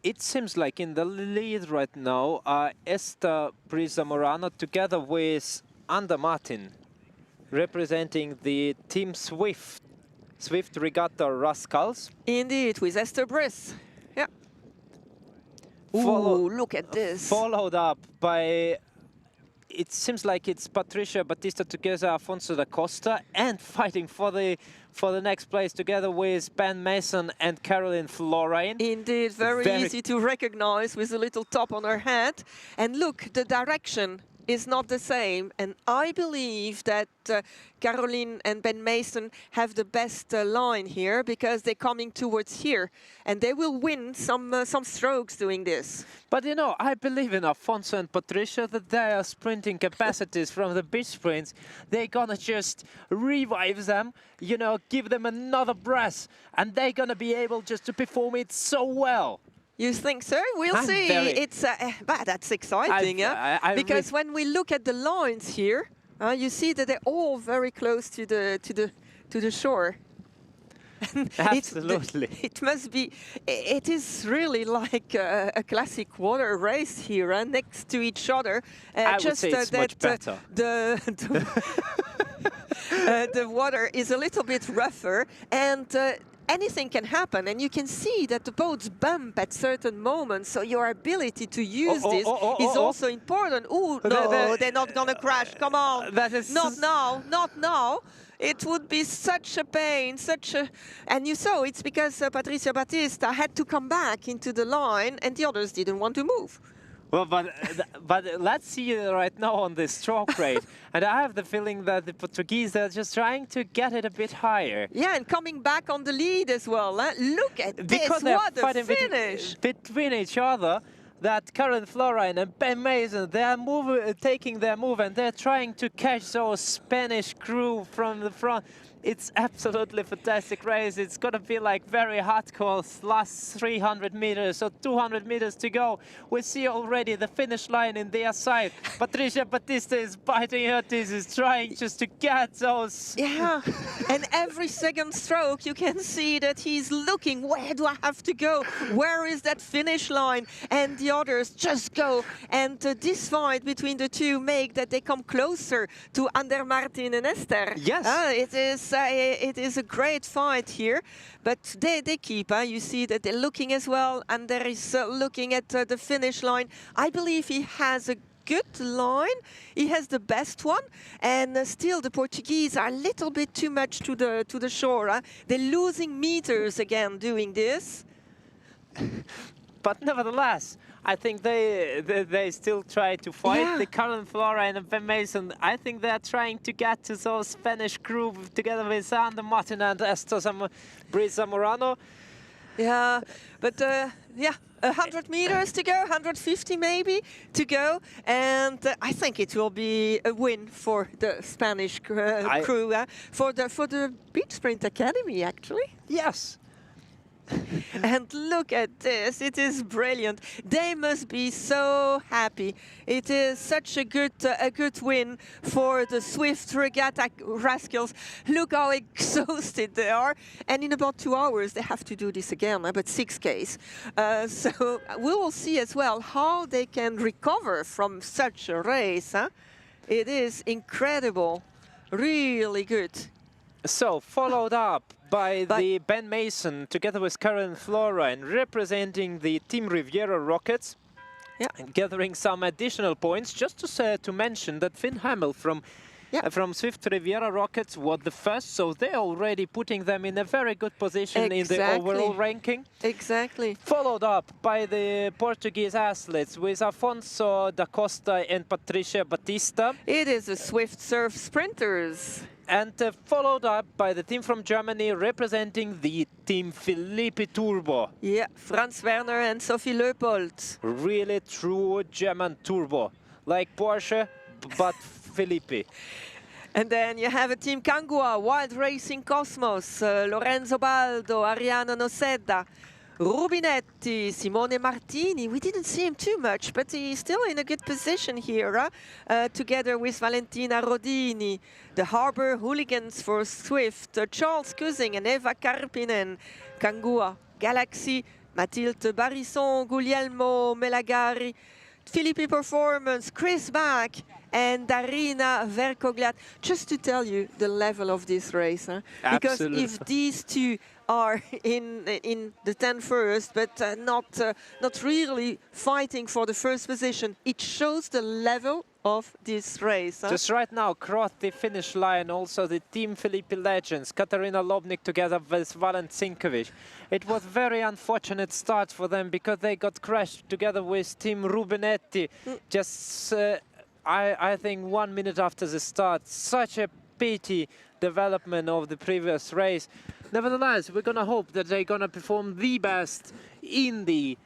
it seems like in the lead right now Esther Brizamorano together with Anda Martin, representing the Team Swift Regatta Rascals. Indeed, with Esther Briz. Yeah. Ooh, look at this. Followed up by, it seems like it's Patricia Batista together Afonso da Costa, and fighting for the next place together with Ben Mason and Caroline Florine. Indeed, very easy to recognize with a little top on her head. And look, the direction is not the same, and I believe that Caroline and Ben Mason have the best line here because they're coming towards here, and they will win some strokes doing this. But you know, I believe in Afonso and Patricia that their sprinting capacities from the beach sprints, they're gonna just revive them, you know, give them another breath, and they're gonna be able just to perform it so well. You think so? We'll see. It's but that's exciting, yeah. Because when we look at the lines here, you see that they're all very close to the shore. Absolutely. It must be. It is really like a classic water race here, next to each other. I would say it's much better. The water is a little bit rougher, and anything can happen, and you can see that the boats bump at certain moments, so your ability to use this is also important. Oh, no, they're not going to crash. Come on. Not now, not now. It would be such a pain, and you saw it's because Patricia Batista had to come back into the line, and the others didn't want to move. Well, but let's see right now on the stroke rate, and I have the feeling that the Portuguese are just trying to get it a bit higher. Yeah, and coming back on the lead as well. Look at this, what a finish! Between each other, that Caroline Florine and Ben Mason, they are taking their move, and they're trying to catch those Spanish crew from the front. It's absolutely fantastic race. It's going to be like very hardcore last 300 meters or 200 meters to go. We see already the finish line in their side. Patricia Batista is biting her teeth, is trying just to get those. Yeah, and every second stroke you can see that he's looking, where do I have to go? Where is that finish line? And the others just go. And this fight between the two make that they come closer to Ander Martin and Esther. Yes. It is a great fight here, but they keep. You see that they're looking as well, and there is looking at the finish line. I believe he has a good line. He has the best one, and still the Portuguese are a little bit too much to the shore. They're losing meters again doing this. But nevertheless, I think they still try to fight. Yeah. The Caroline Florine and Ben Mason, I think they're trying to get to those Spanish crew together with Anda Martin and Esther Brizamorano. Yeah, but yeah, 100 meters to go, 150 maybe to go, and I think it will be a win for the Spanish crew, for the Beach Sprint Academy, actually. Yes. And look at this, it is brilliant. They must be so happy. It is such a good win for the Swift Regatta Rascals. Look how exhausted they are. And in about 2 hours, they have to do this again, but 6Ks. So we will see as well how they can recover from such a race. It is incredible, really good. So, followed up by the Ben Mason, together with Caroline Florine, representing the Team Riviera Rockets, and gathering some additional points. Just to mention that Finn Hamill from Swift Riviera Rockets was the first, so they're already putting them in a very good position in the overall ranking. Exactly. Followed up by the Portuguese athletes with Afonso da Costa and Patricia Batista. It is the Swift Surf Sprinters. And followed up by the team from Germany representing the team Philippi Turbo. Yeah, Franz Werner and Sophie Leupold. Really true German turbo, like Porsche, but Philippi. And then you have a team Kangua, Wild Racing Cosmos, Lorenzo Baldo, Ariano Noceda, Rubinetti, Simone Martini. We didn't see him too much, but he's still in a good position here, together with Valentina Rodini. The Harbour Hooligans for Swift, Charles Cussing and Eva Karpinen, Kangua, Galaxy, Mathilde Barisson, Guglielmo Melagari, Philippi Performance, Chris Bach, and Darina Verkogliat. Just to tell you the level of this race, huh? Because if these two are in the 10 first, but not really fighting for the first position, it shows the level of this race. Huh? Just right now, crossed the finish line, also the Team Philippi legends, Katarina Lobnik together with Valent Sinkovic. It was very unfortunate start for them because they got crashed together with Team Rubinetti. Just, I think 1 minute after the start. Such a pity development of the previous race. Nevertheless, we're gonna hope that they're gonna perform the best in the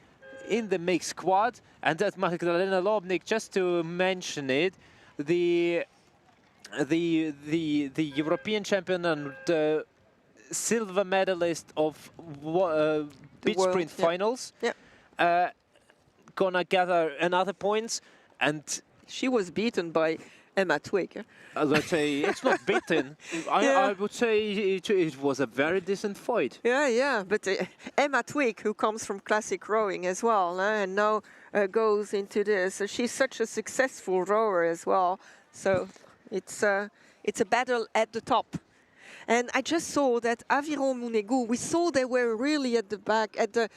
mixed squad, and that Magdalena Lobnik, just to mention it, the European champion and silver medalist of beach sprint finals, gonna gather another points, and she was beaten by Emma Twig. Let's say it's not beaten. I would say it was a very decent fight. Yeah, but Emma Twig, who comes from classic rowing as well, and now goes into this. She's such a successful rower as well. So it's a battle at the top. And I just saw that Aviron Monégasque, we saw they were really at the back, at the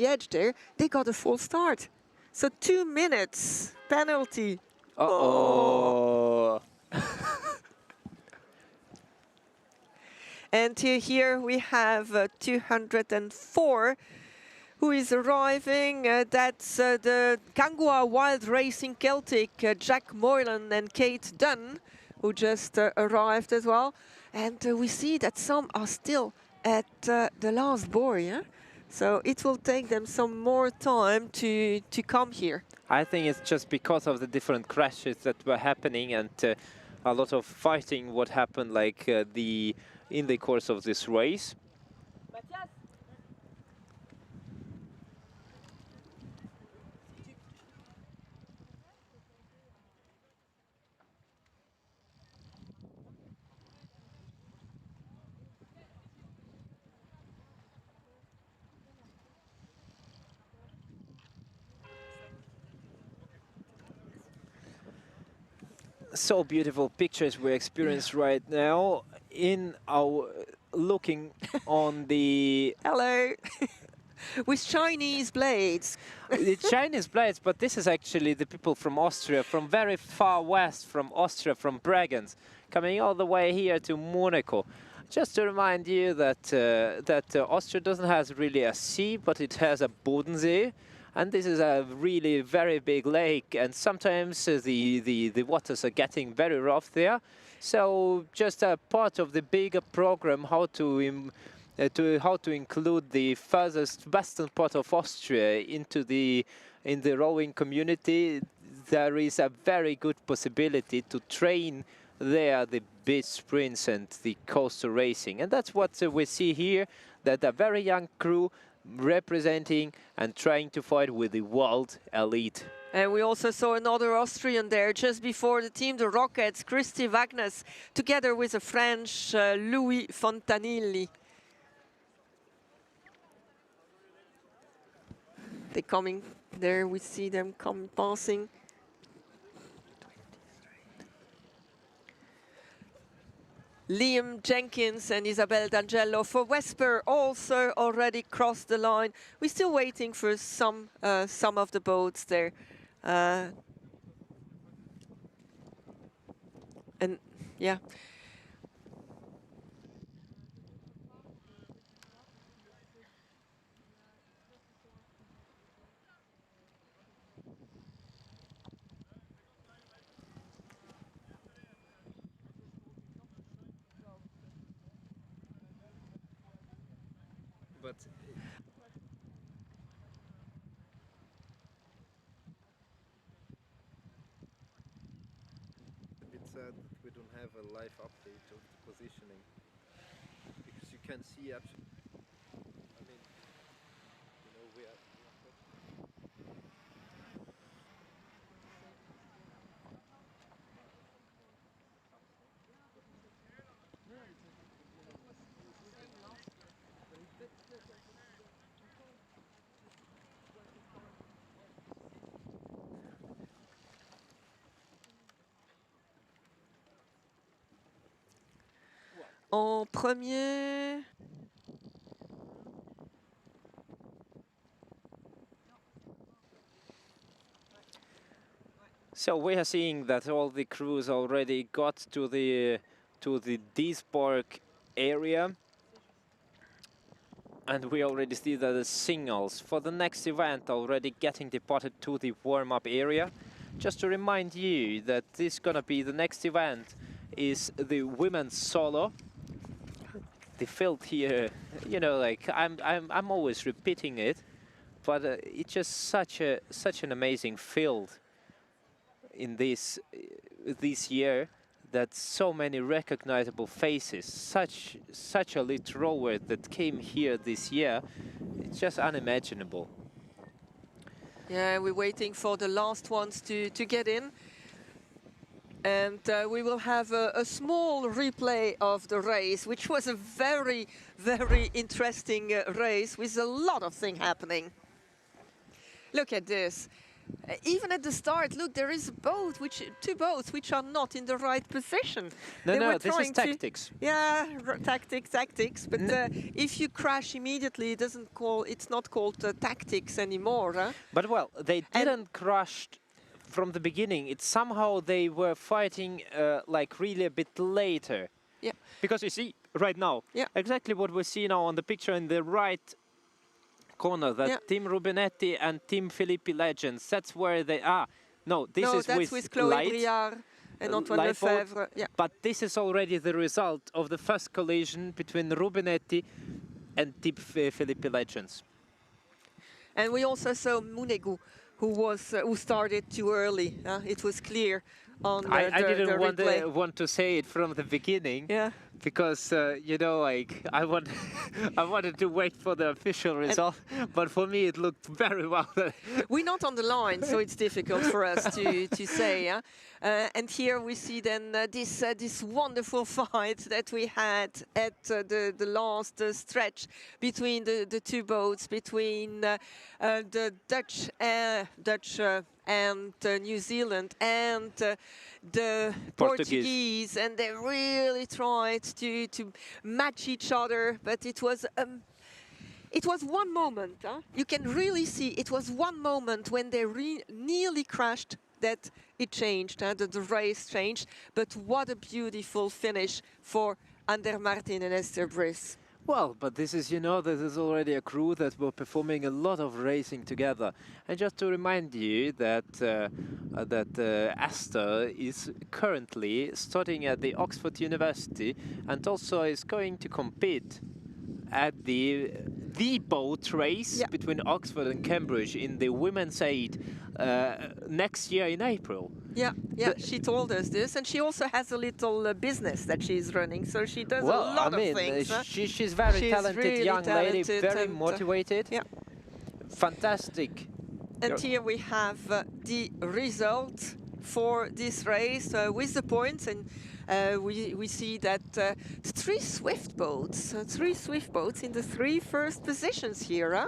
edge there. They got a full start. So 2 minutes penalty. Uh-oh. And here we have 204 who is arriving. That's the Kangua Wild Racing Celtic, Jack Moylan and Kate Dunn, who just arrived as well. And we see that some are still at the last buoy. Yeah? So it will take them some more time to come here. I think it's just because of the different crashes that were happening and a lot of fighting what happened like in the course of this race. So beautiful pictures we experience right now in our looking on the hello with Chinese blades. The Chinese blades, but this is actually the people from Austria, from very far west, from Austria, from Bregenz, coming all the way here to Monaco. Just to remind you that Austria doesn't have really a sea, but it has a Bodensee. And this is a really very big lake, and sometimes the waters are getting very rough there. So just a part of the bigger program, how to include the furthest western part of Austria in the rowing community. There is a very good possibility to train there the beach sprints and the coastal racing, and that's what we see here. That a very young crew representing and trying to fight with the world elite. And we also saw another Austrian there just before the team, the Rockets, Christy Wagnes, together with a French Louis Fontanilli. They're coming there, we see them passing. Liam Jenkins and Isabel D'Angelo for Vesper also already crossed the line. We're still waiting for some of the boats there. And yeah. but a bit sad that we don't have a live update of the positioning, because you can see absolutely. I mean, you know, we are En premier... So we are seeing that all the crews already got to the Duisburg area, and we already see that the signals for the next event already getting departed to the warm-up area. Just to remind you that this is gonna be the next event is the women's solo. The field here, you know, like I'm always repeating it, but it's just such an amazing field in this year, that so many recognizable faces, such a elite rower that came here this year. It's just unimaginable. Yeah, we're waiting for the last ones to get in. And we will have a small replay of the race, which was a very, very interesting race with a lot of things happening. Look at this. Even at the start, look, there is a boat, two boats which are not in the right position. No, this is tactics. Yeah, tactics. But if you crash immediately, it's not called tactics anymore. Huh? But well, they didn't crash from the beginning. It's somehow they were fighting like really a bit later. Yeah. Because you see right now, exactly what we see now on the picture in the right corner, that Team Rubinetti and Team Filippi Legends, that's where they are. No, that's with Chloé light, Briard and Antoine Lefebvre. Yeah. But this is already the result of the first collision between Rubinetti and Team Filippi Legends. And we also saw Monaco, who started too early. It was clear on I didn't want to say it from the beginning. Yeah. Because you know, like I wanted to wait for the official result, but for me it looked very well. We're not on the line, so it's difficult for us to say. And here we see then this wonderful fight that we had at the last stretch between the two boats, between the Dutch and New Zealand and the Portuguese, and they really tried to match each other, but it was one moment. You can really see it was one moment when they nearly crashed that it changed, that the race changed. But what a beautiful finish for Ander Martin and Esther Brice. Well, but this is, you know, this is already a crew that were performing a lot of racing together. And just to remind you that Esther is currently studying at the Oxford University and also is going to compete at the boat race between Oxford and Cambridge in the Women's 8 next year in April. Yeah, she told us this, and she also has a little business that she's running, so she does a lot of things. She's very talented, really young lady, very motivated. Yeah. Fantastic. And here we have the result for this race with the points, and we see that three swift boats in the three first positions here.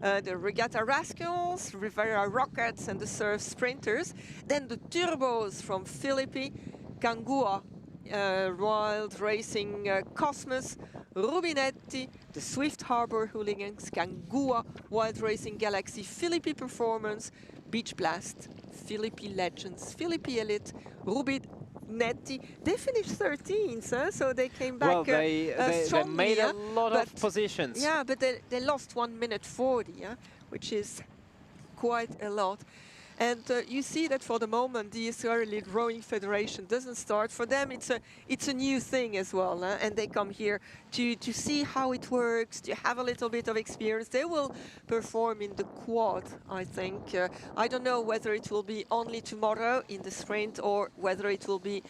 The Regatta Rascals, Rivera Rockets, and the Surf Sprinters. Then the turbos from Filippi, Kangua, Wild Racing Cosmos, Rubinetti, the Swift Harbor Hooligans, Kangua, Wild Racing Galaxy, Filippi Performance, Beach Blast, Filippi Legends, Filippi Elite, Rubinetti. They finished 13th, so they came back well, they made a lot of positions. Yeah, but they lost 1 minute 40, which is quite a lot. And you see that for the moment, the Israeli Rowing Federation doesn't start. For them, it's a new thing as well. Huh? And they come here to see how it works, to have a little bit of experience. They will perform in the quad, I think. I don't know whether it will be only tomorrow in the sprint or whether it will be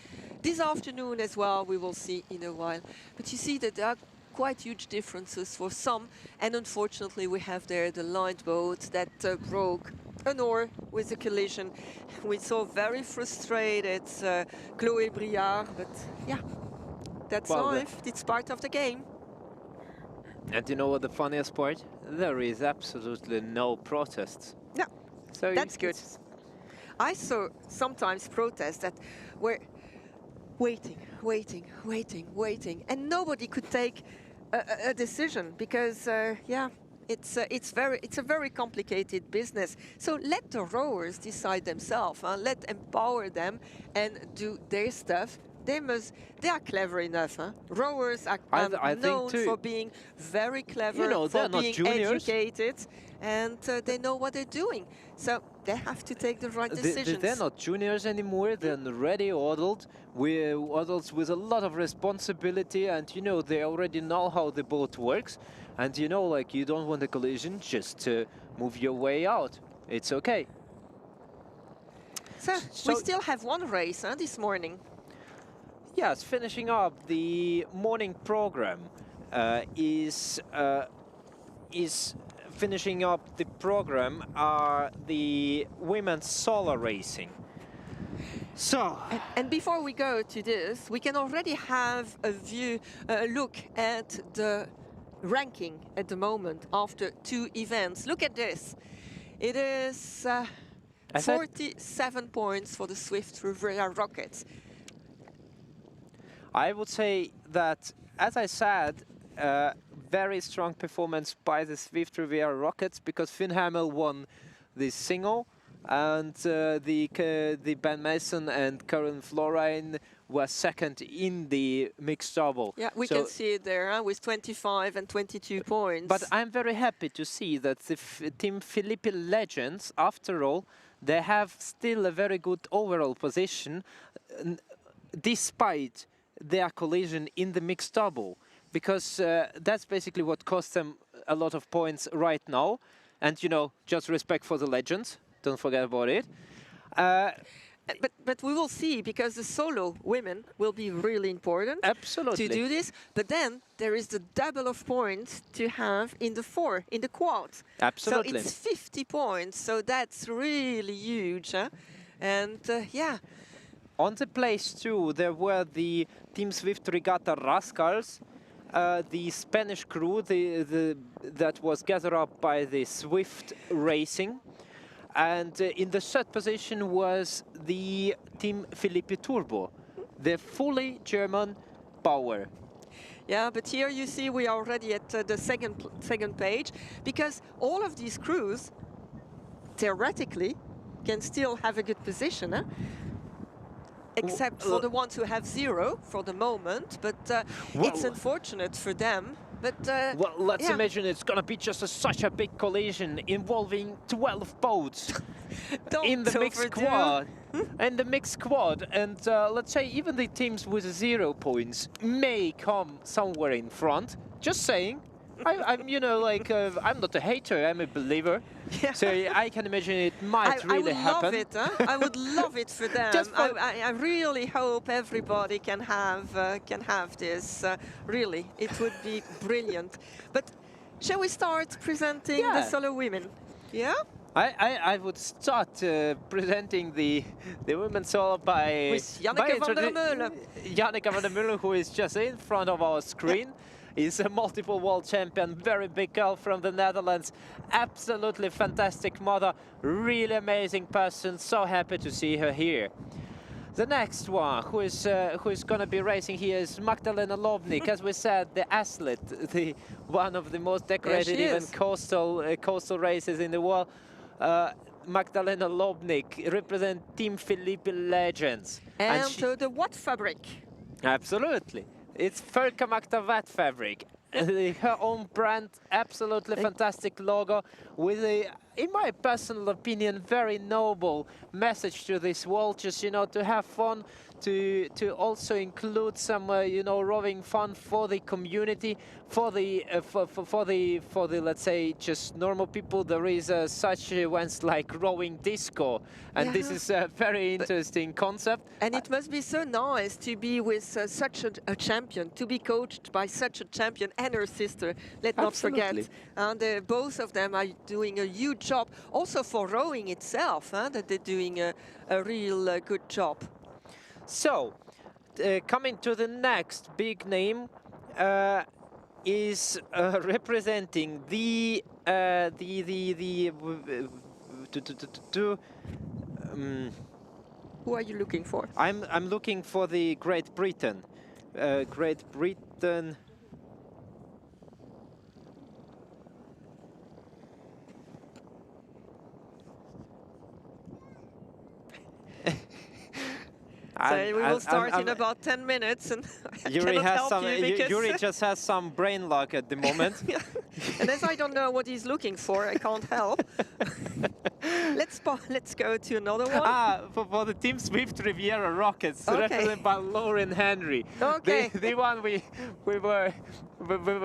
this afternoon as well. We will see in a while. But you see that there are quite huge differences for some. And unfortunately, we have there the lined boat that broke an oar with a collision. We saw very frustrated Chloé Briard, but yeah, that's life. It's part of the game. And you know what the funniest part? There is absolutely no protests. Yeah, so that's good. I saw sometimes protests that were waiting, and nobody could take a decision because, yeah, it's a very complicated business. So let the rowers decide themselves. Let empower them and do their stuff. They are clever enough. Rowers are known for being very clever, for being educated, and they know what they're doing. So they have to take the right decisions. They're not juniors anymore. They're already adults. We're adults with a lot of responsibility, and they already know how the boat works. And like, you don't want a collision, just move your way out. It's okay. So we still have one race this morning. Yes, finishing up the morning program is finishing up the program are the women's solo racing. So, and before we go to this, we can already have a look at the ranking at the moment after 2 events. Look at this. It is 47 points for the Swift Riviera Rockets. I would say that, as I said, very strong performance by the Swift Riviera Rockets, because Finn Hamill won the single, and the Ben Mason and Karen Florine were second in the mixed double. Yeah, we can see it there with 25 and 22 points. But I'm very happy to see that the Team Philippi Legends, after all, they have still a very good overall position, despite their collision in the mixed double, because that's basically what cost them a lot of points right now. And just respect for the legends, don't forget about it. But we will see, because the solo women will be really important. Absolutely. To do this. But then there is the double of points to have in the quad. Absolutely. So it's 50 points, so that's really huge. And yeah. On the place too, there were the Team Swift Regatta Rascals, the Spanish crew that was gathered up by the Swift Racing. And in the third position was the Team Philippi Turbo, the fully German power. Yeah, but here you see we are already at the second page, because all of these crews, theoretically, can still have a good position. Except for the ones who have 0 for the moment, but it's unfortunate for them. But well, let's imagine it's going to be just such a big collision involving 12 boats in the mixed quad. And the mixed quad, and let's say even the teams with 0 points may come somewhere in front. Just saying. I'm I'm not a hater, I'm a believer. Yeah. So I can imagine it might really happen. I would love it. I would love it for them. I really hope everybody can have this. Really, it would be brilliant. But shall we start presenting the solo women? Yeah. I would start presenting the women's solo by Janneke van der Meulen. Janneke van der Meulen, who is just in front of our screen. Yeah. Is a multiple world champion, very big girl from the Netherlands, absolutely fantastic mother, really amazing person, so happy to see her here. The next one who is going to be racing here is Magdalena Lobnik, as we said, the athlete, one of the most decorated even coastal races in the world. Magdalena Lobnik represent Team Philippi Legends. And the what fabric? Absolutely. It's Volkermakter fabric. Her own brand, absolutely fantastic logo with a in my personal opinion, very noble message to this world. Just, you know, to have fun, to also include some, you know, rowing fun for the community, for the let's say just normal people. There is such events like rowing disco, and this is a very interesting concept. And it must be so nice to be with such a champion, to be coached by such a champion and her sister. Let's not forget. And both of them are doing a huge job. Also for rowing itself, that they're doing a real good job. So, coming to the next big name, is representing who are you looking for? I'm looking for the Great Britain. Great Britain. So we will start in about 10 minutes, and Yuri has some. Yuri just has some brain lag at the moment. And as I don't know what he's looking for, I can't help. Let's go to another one. For the Team Swift Riviera Rockets, represented by Lauren Henry. Okay. The one we were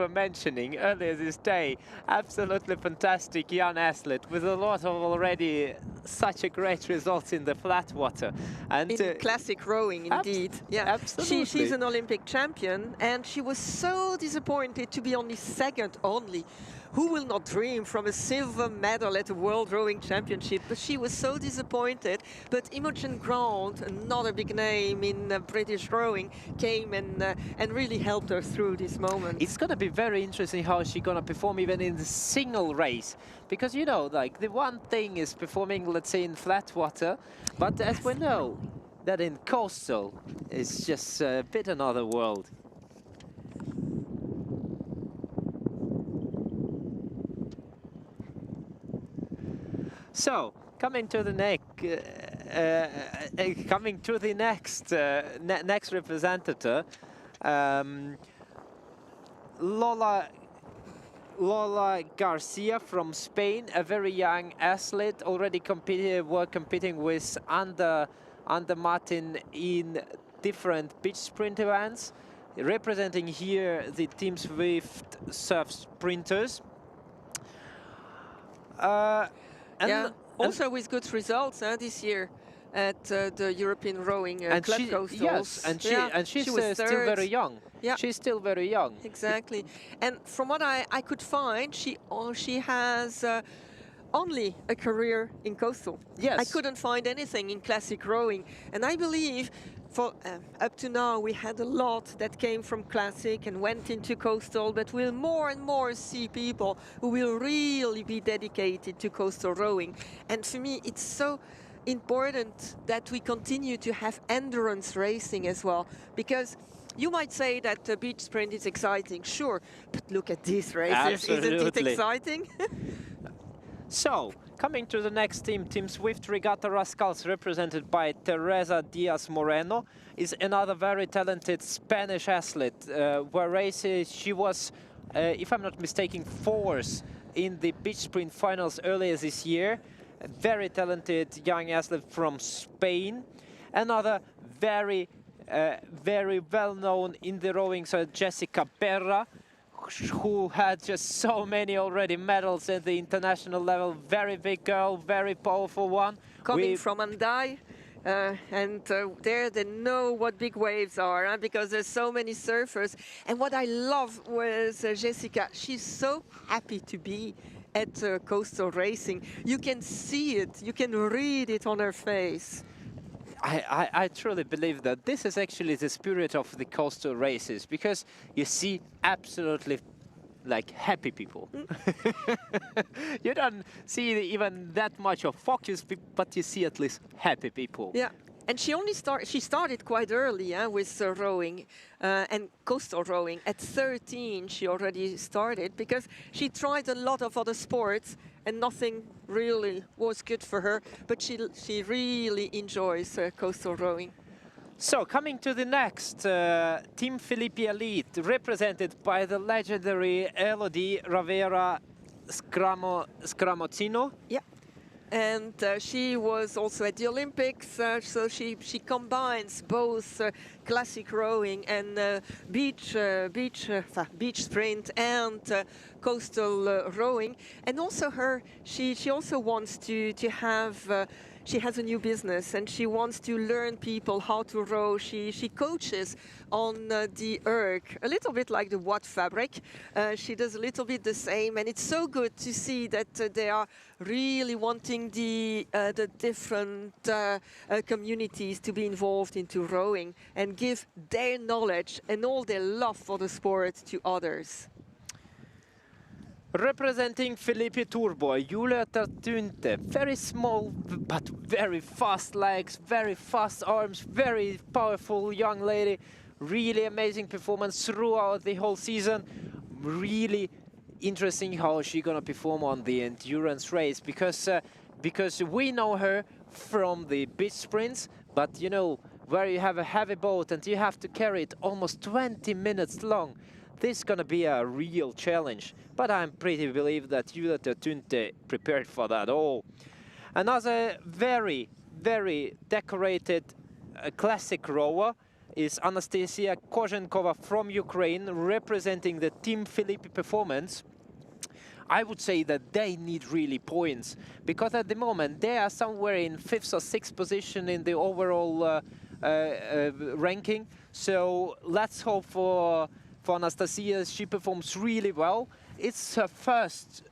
mentioning earlier this day. Absolutely fantastic young athlete with a lot of already such a great results in the flat water. And in classic rowing, indeed. Absolutely. She's an Olympic champion, and she was so disappointed to be only second only. Who will not dream from a silver medal at the World Rowing Championship? But she was so disappointed. But Imogen Grant, another big name in British rowing, came and really helped her through this moment. It's going to be very interesting how she's going to perform even in the single race. Because, you know, like the one thing is performing, let's say, in flat water. But as we know, that in coastal is just a bit another world. So, coming to the next representative, Lola Garcia from Spain, a very young athlete, already competing with Under Martin in different beach sprint events, representing here the Team Swift surf sprinters. And also with good results this year at the European Rowing Club Coastals. Yes, and she's still very young. Yeah. She's still very young. Exactly. And from what I could find, she has only a career in coastal. Yes. I couldn't find anything in classic rowing. And I believe for up to now we had a lot that came from classic and went into coastal, but we'll more and more see people who will really be dedicated to coastal rowing. And for me, it's so important that we continue to have endurance racing as well, because you might say that the beach sprint is exciting, sure, but look at these races. Absolutely. Isn't it exciting? So, coming to the next team, Team Swift Regatta Rascals, represented by Teresa Diaz Moreno, is another very talented Spanish athlete. Where races, she was, if I'm not mistaken, fourth in the beach sprint finals earlier this year. A very talented young athlete from Spain. Another very well known in the rowing, so Jessica Perra, who had just so many already medals at the international level. Very big girl, very powerful one. Coming from Andai, and there they know what big waves are, because there's so many surfers. And what I love was Jessica, she's so happy to be at coastal racing. You can see it, you can read it on her face. I truly believe that this is actually the spirit of the coastal races, because you see absolutely like happy people. You don't see even that much of focus, but you see at least happy people. Yeah. And she started quite early with rowing and coastal rowing. At 13, she already started, because she tried a lot of other sports and nothing really was good for her. But she really enjoys coastal rowing. So, coming to the next, Team Filippi Elite, represented by the legendary Elodie Ravera Scramozino. Yeah. And she was also at the Olympics, so she combines both classic rowing and beach sprint and coastal rowing. And also she also wants to have. She has a new business and she wants to learn people how to row. She coaches on the erg, a little bit like the watt fabric. She does a little bit the same, and it's so good to see that they are really wanting the different communities to be involved into rowing and give their knowledge and all their love for the sport to others. Representing Filippi Turbo, Julia Tartunte, very small but very fast legs, very fast arms, very powerful young lady, really amazing performance throughout the whole season. Really interesting how she's gonna perform on the endurance race, because we know her from the beach sprints, but you know, where you have a heavy boat and you have to carry it almost 20 minutes long. This is gonna be a real challenge, but I'm pretty believe that Julia Tartunte prepared for that all. Another very, very decorated classic rower is Anastasia Kozhenkova from Ukraine, representing the Team Filippi Performance. I would say that they need really points, because at the moment they are somewhere in 5th or 6th position in the overall ranking. So let's hope for Anastasia. She performs really well. It's her first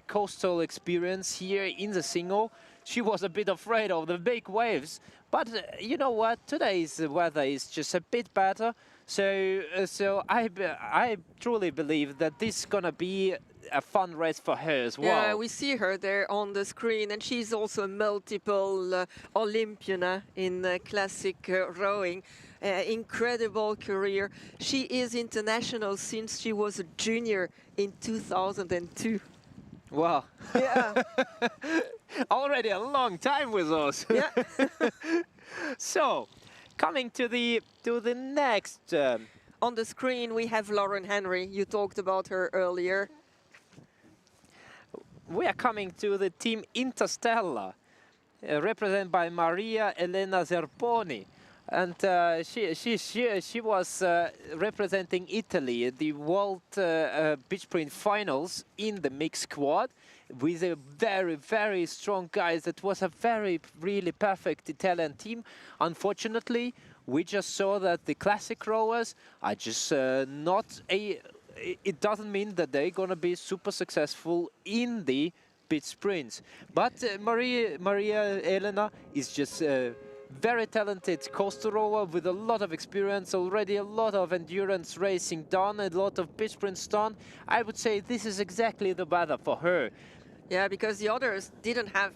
coastal experience here in the single. She was a bit afraid of the big waves, but you know what? Today's weather is just a bit better. So I truly believe that this is gonna be a fun race for her as well. Yeah, we see her there on the screen, and she's also a multiple Olympian in classic rowing. Incredible career. She is international since she was a junior in 2002. Wow. Yeah. Already a long time with us. Yeah. So, coming to the next. On the screen we have Lauren Henry. You talked about her earlier. We are coming to the team Interstellar, represented by Maria Elena Zerponi. And she was representing Italy at the World Beach Sprint Finals in the mixed squad with a very, very strong guys. That was a really perfect Italian team. Unfortunately, we just saw that the classic rowers are just not a... It doesn't mean that they're going to be super successful in the beach sprints. But Maria Elena is just... very talented coastal rower with a lot of experience, already a lot of endurance racing done, a lot of beach sprints done. I would say this is exactly the weather for her. Yeah, because the others didn't have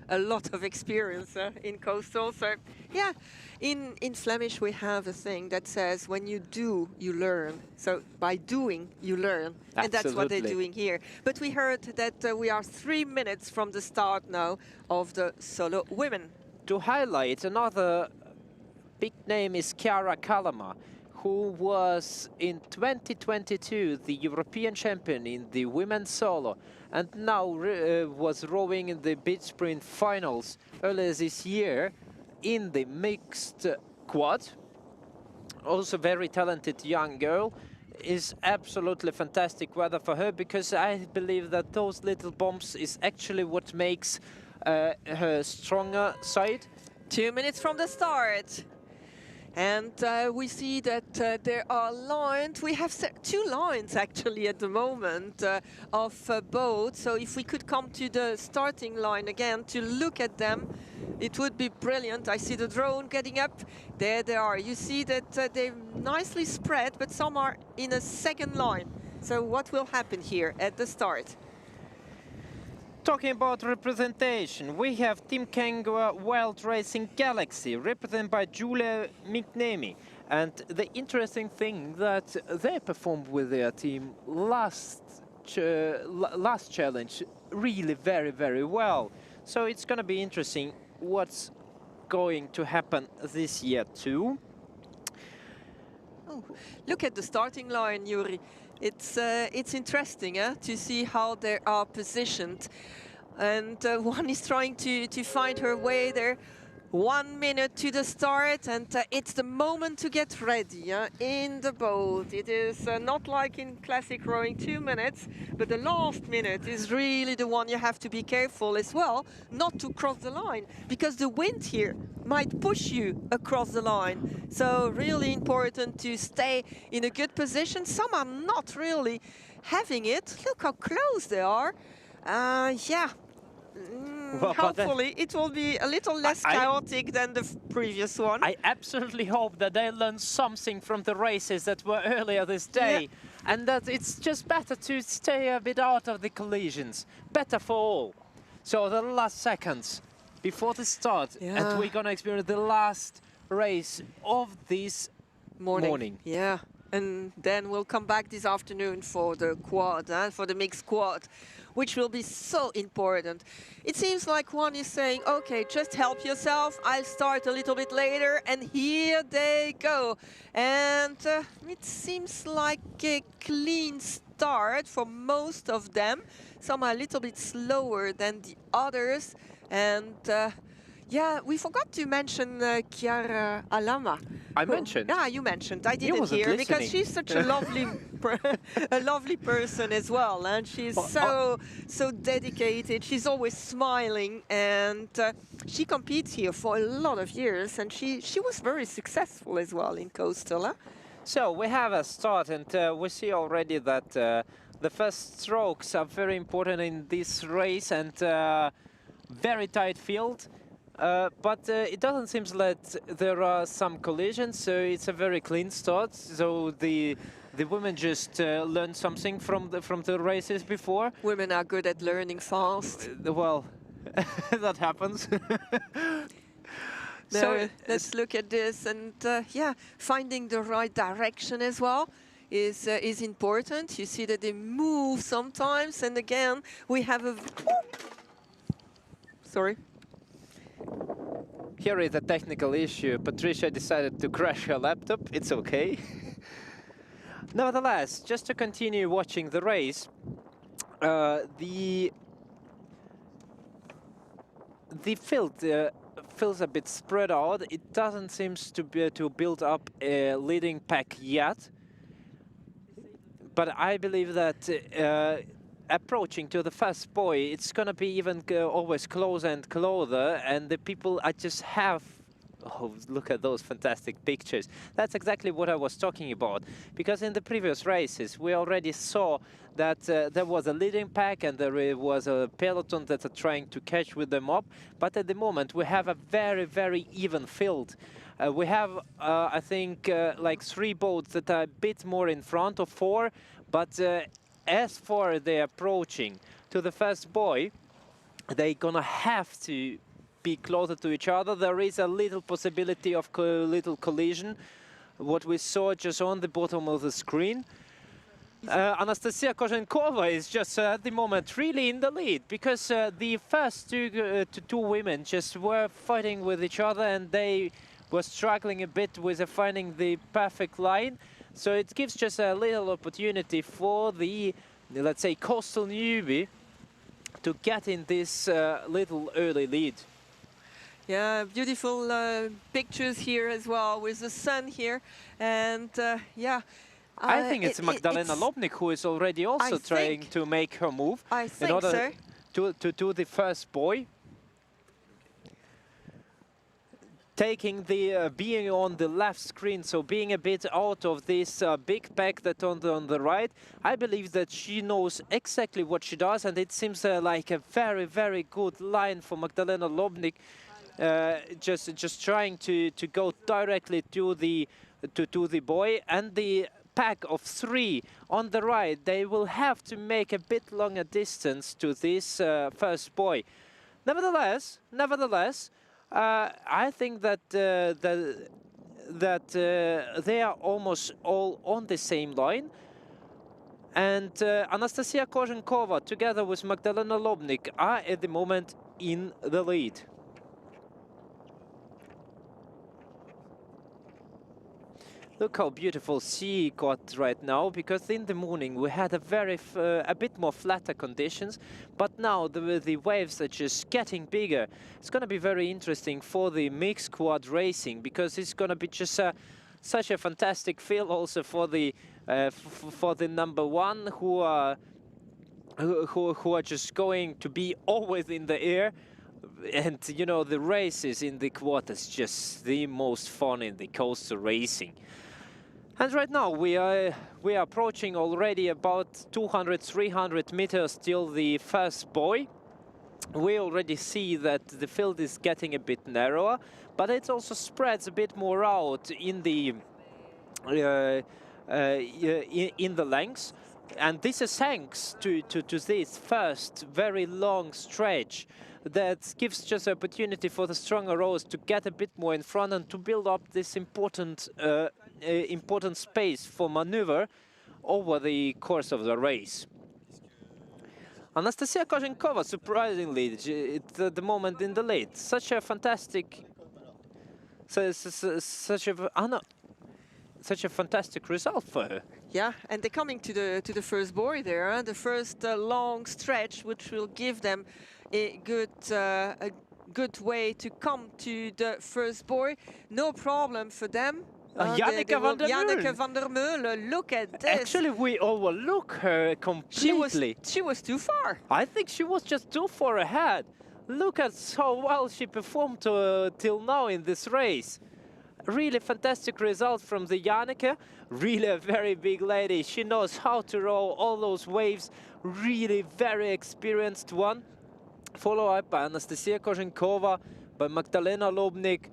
a lot of experience in coastal. So yeah, in Flemish we have a thing that says when you do, you learn. So by doing, you learn. Absolutely. And that's what they're doing here. But we heard that we are 3 minutes from the start now of the solo women. To highlight another big name is Chiara Kalama, who was in 2022 the European champion in the women's solo, and now was rowing in the beach sprint finals earlier this year in the mixed quad. Also very talented young girl. Is absolutely fantastic weather for her, because I believe that those little bumps is actually what makes her stronger side. 2 minutes from the start. And we see that there are lines. We have 2 lines actually at the moment of boats. So if we could come to the starting line again to look at them, it would be brilliant. I see the drone getting up. There they are. You see that they're nicely spread, but some are in a second line. So what will happen here at the start? Talking about representation, we have Team Kangua Wild Racing Galaxy, represented by Julia McNamee. And the interesting thing that they performed with their team last challenge really very, very well. So it's going to be interesting what's going to happen this year too. Oh, look at the starting line, Yuri. It's interesting to see how they are positioned. And one is trying to find her way there. 1 minute to the start, and it's the moment to get ready in the boat. It is not like in classic rowing 2 minutes, but the last minute is really the one you have to be careful as well not to cross the line, because the wind here might push you across the line. So really important to stay in a good position. Some are not really having it. Look how close they are. Yeah. Well, hopefully it will be a little less chaotic than the previous one. I absolutely hope that they learned something from the races that were earlier this day, and that it's just better to stay a bit out of the collisions. Better for all. So the last seconds before the start, and we're gonna experience the last race of this morning. Yeah, and then we'll come back this afternoon for the quad, for the mixed quad, which will be so important. It seems like one is saying, okay, just help yourself, I'll start a little bit later, and here they go. And it seems like a clean start for most of them. Some are a little bit slower than the others. And yeah, we forgot to mention Chiara Alama. I mentioned. Yeah, you mentioned. I didn't hear because she's such a lovely, a lovely person as well, and she's so dedicated. She's always smiling, and she competes here for a lot of years, and she was very successful as well in coastal. So we have a start, and we see already that the first strokes are very important in this race, and very tight field. But it doesn't seem like there are some collisions, so it's a very clean start. So the women just learned something from the races before. Women are good at learning fast. Well, that happens. So let's look at this, and yeah, finding the right direction as well is important. You see that they move sometimes, and again we have a. Sorry. Here is a technical issue. Patricia decided to crash her laptop. It's okay. Nevertheless, just to continue watching the race, the field feels a bit spread out. It doesn't seem to build up a leading pack yet. But I believe that approaching to the first buoy, it's gonna be even always closer and closer, and the people I just have. Oh, look at those fantastic pictures. That's exactly what I was talking about, because in the previous races we already saw that there was a leading pack and there was a peloton that are trying to catch with them up, but at the moment we have a very even field. We have I think like 3 boats that are a bit more in front, or 4, but as far they're approaching to the first buoy, they're gonna have to be closer to each other. There is a little possibility of little collision, what we saw just on the bottom of the screen. Anastasia Kozenkova is just at the moment really in the lead, because the first two women just were fighting with each other, and they were struggling a bit with finding the perfect line. So it gives just a little opportunity for the, let's say, coastal newbie to get in this little early lead. Yeah, beautiful pictures here as well with the sun here, and yeah. I think it's Magdalena Lobnik who is already also trying to make her move in order to do the first buoy. Taking the being on the left screen, so being a bit out of this big pack that on the right, I believe that she knows exactly what she does, and it seems like a very good line for Magdalena Lobnik, just trying to go directly to the buoy, and the pack of 3 on the right, they will have to make a bit longer distance to this first buoy. Nevertheless. I think that they are almost all on the same line, and Anastasia Kozenkova together with Magdalena Lobnik are at the moment in the lead. Look how beautiful she got right now, because in the morning we had a bit more flatter conditions, but now the waves are just getting bigger. It's going to be very interesting for the mixed quad racing, because it's going to be just such a fantastic feel also for the number one who are just going to be always in the air. And you know, the races in the quad is just the most fun in the coastal racing. And right now we are approaching already about 200-300 meters till the first buoy. We already see that the field is getting a bit narrower, but it also spreads a bit more out in the lengths. And this is thanks to this first very long stretch that gives just an opportunity for the stronger rowers to get a bit more in front and to build up this important space for maneuver over the course of the race. Anastasia Kozenkova, surprisingly, at the moment in the lead. Such a fantastic, such a fantastic result for her. Yeah, and they're coming to the first buoy there, the first long stretch, which will give them a good way to come to the first buoy. No problem for them. Janneke van der Meulen, look at this. Actually, we overlook her completely. She was too far. I think she was just too far ahead. Look at how well she performed till now in this race. Really fantastic result from the Janneke. Really a very big lady. She knows how to row all those waves. Really very experienced one. Followed up by Anastasia Kozenkova, by Magdalena Lobnik.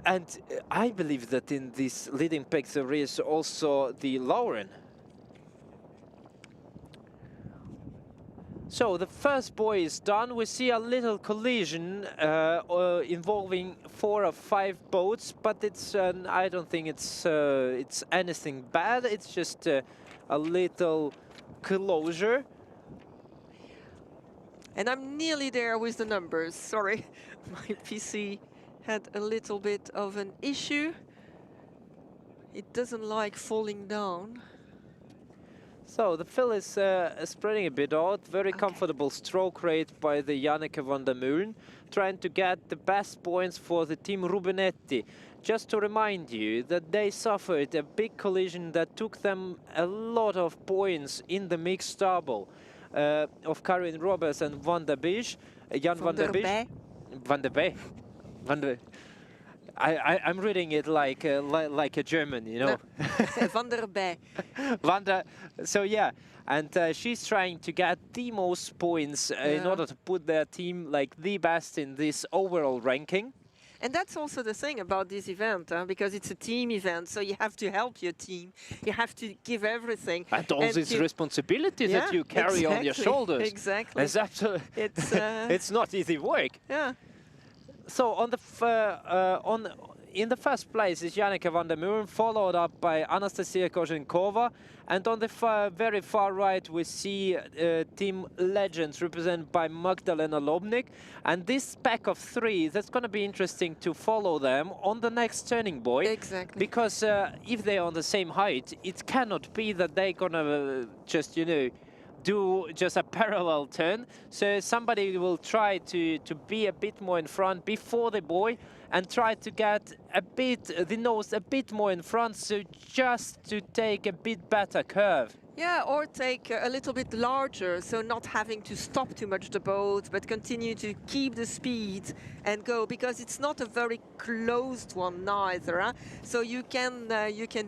And I believe that in this leading pack there is also the Lauren. So the first buoy is done. We see a little collision involving 4 or 5 boats, but it's I don't think it's anything bad. It's just a little closure. And I'm nearly there with the numbers. Sorry, my PC had a little bit of an issue. It doesn't like falling down. So the fill is spreading a bit out. Very comfortable stroke rate by the Janneke van der Meulen, trying to get the best points for the team Rubinetti. Just to remind you that they suffered a big collision that took them a lot of points in the mixed double of Karin Roberts and Van der Beek. Jan van der Beek. Van der Beek. I'm reading it like a German, you know. Van der Beek. So yeah, and she's trying to get the most points in order to put their team like the best in this overall ranking. And that's also the thing about this event, because it's a team event, so you have to help your team. You have to give everything. And all this responsibility that you carry on your shoulders. Exactly. It's absolutely. It's not easy work. Yeah. So on the in the first place is Janneke van der Meulen, followed up by Anastasia Kozenkova, and on the very far right we see Team Legends represented by Magdalena Lobnik, and this pack of 3, that's going to be interesting to follow them on the next turning buoy. Exactly. Because if they're on the same height, it cannot be that they're going to just, you know, do just a parallel turn. So somebody will try to be a bit more in front before the buoy and try to get the nose a bit more in front, so just to take a bit better curve. Yeah, or take a little bit larger, so not having to stop too much the boat, but continue to keep the speed and go, because it's not a very closed one neither. Huh? So you can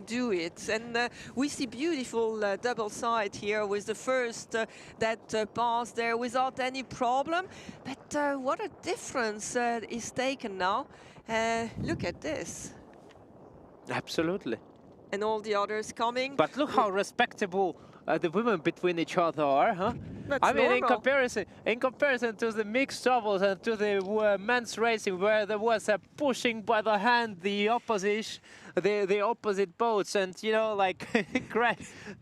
do it. And we see beautiful double side here with the first that passed there without any problem. But what a difference is taken now. Look at this. Absolutely. And all the others coming. But look how respectable the women between each other are, huh? That's I mean, normal. in comparison to the mixed doubles and to the men's racing, where there was a pushing by the hand the the opposite boats, and you know, like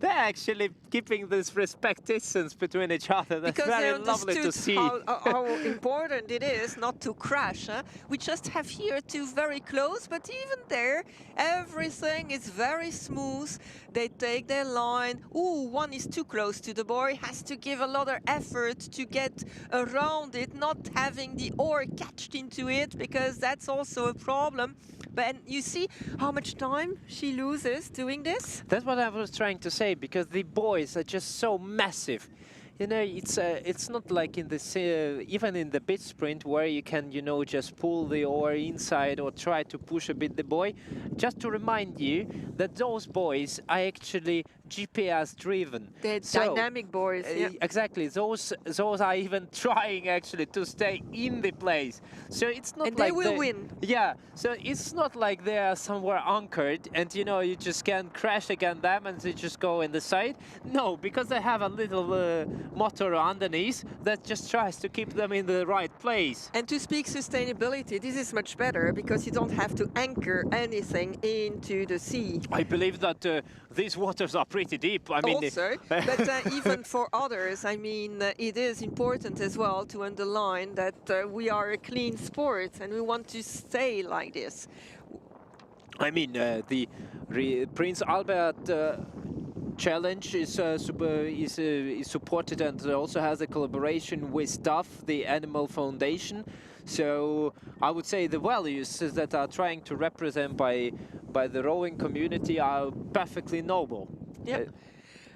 they're actually keeping this respect distance between each other. That's because very they lovely to understood see. how important it is not to crash. Huh? We just have here two very close, but even there, everything is very smooth. They take their line. Ooh, one is too close to the buoy, has to give a lot of effort to get around it, not having the oar catched into it, because that's also a problem. But you see how much time she loses doing this? That's what I was trying to say, because the buoys are just so massive. You know, it's not like in this even in the bit sprint where you can, you know, just pull the oar inside or try to push a bit the buoy. Just to remind you that those buoys are actually GPS driven. They're So, dynamic buoys. Yeah. Exactly. Those are even trying actually to stay in the place. So it's not And like they will win. Yeah. So it's not like they are somewhere anchored and you know you just can crash against them and they just go in the side. No, because they have a little motor underneath that just tries to keep them in the right place. And to speak sustainability, this is much better because you don't have to anchor anything into the sea. I believe that these waters are pretty deep. I mean, Also, but even for others, I mean, it is important as well to underline that we are a clean sport and we want to stay like this. I mean, the Prince Albert challenge is supported and also has a collaboration with DAF, the Animal Foundation. So I would say the values that are trying to represent by the rowing community are perfectly noble. Yeah.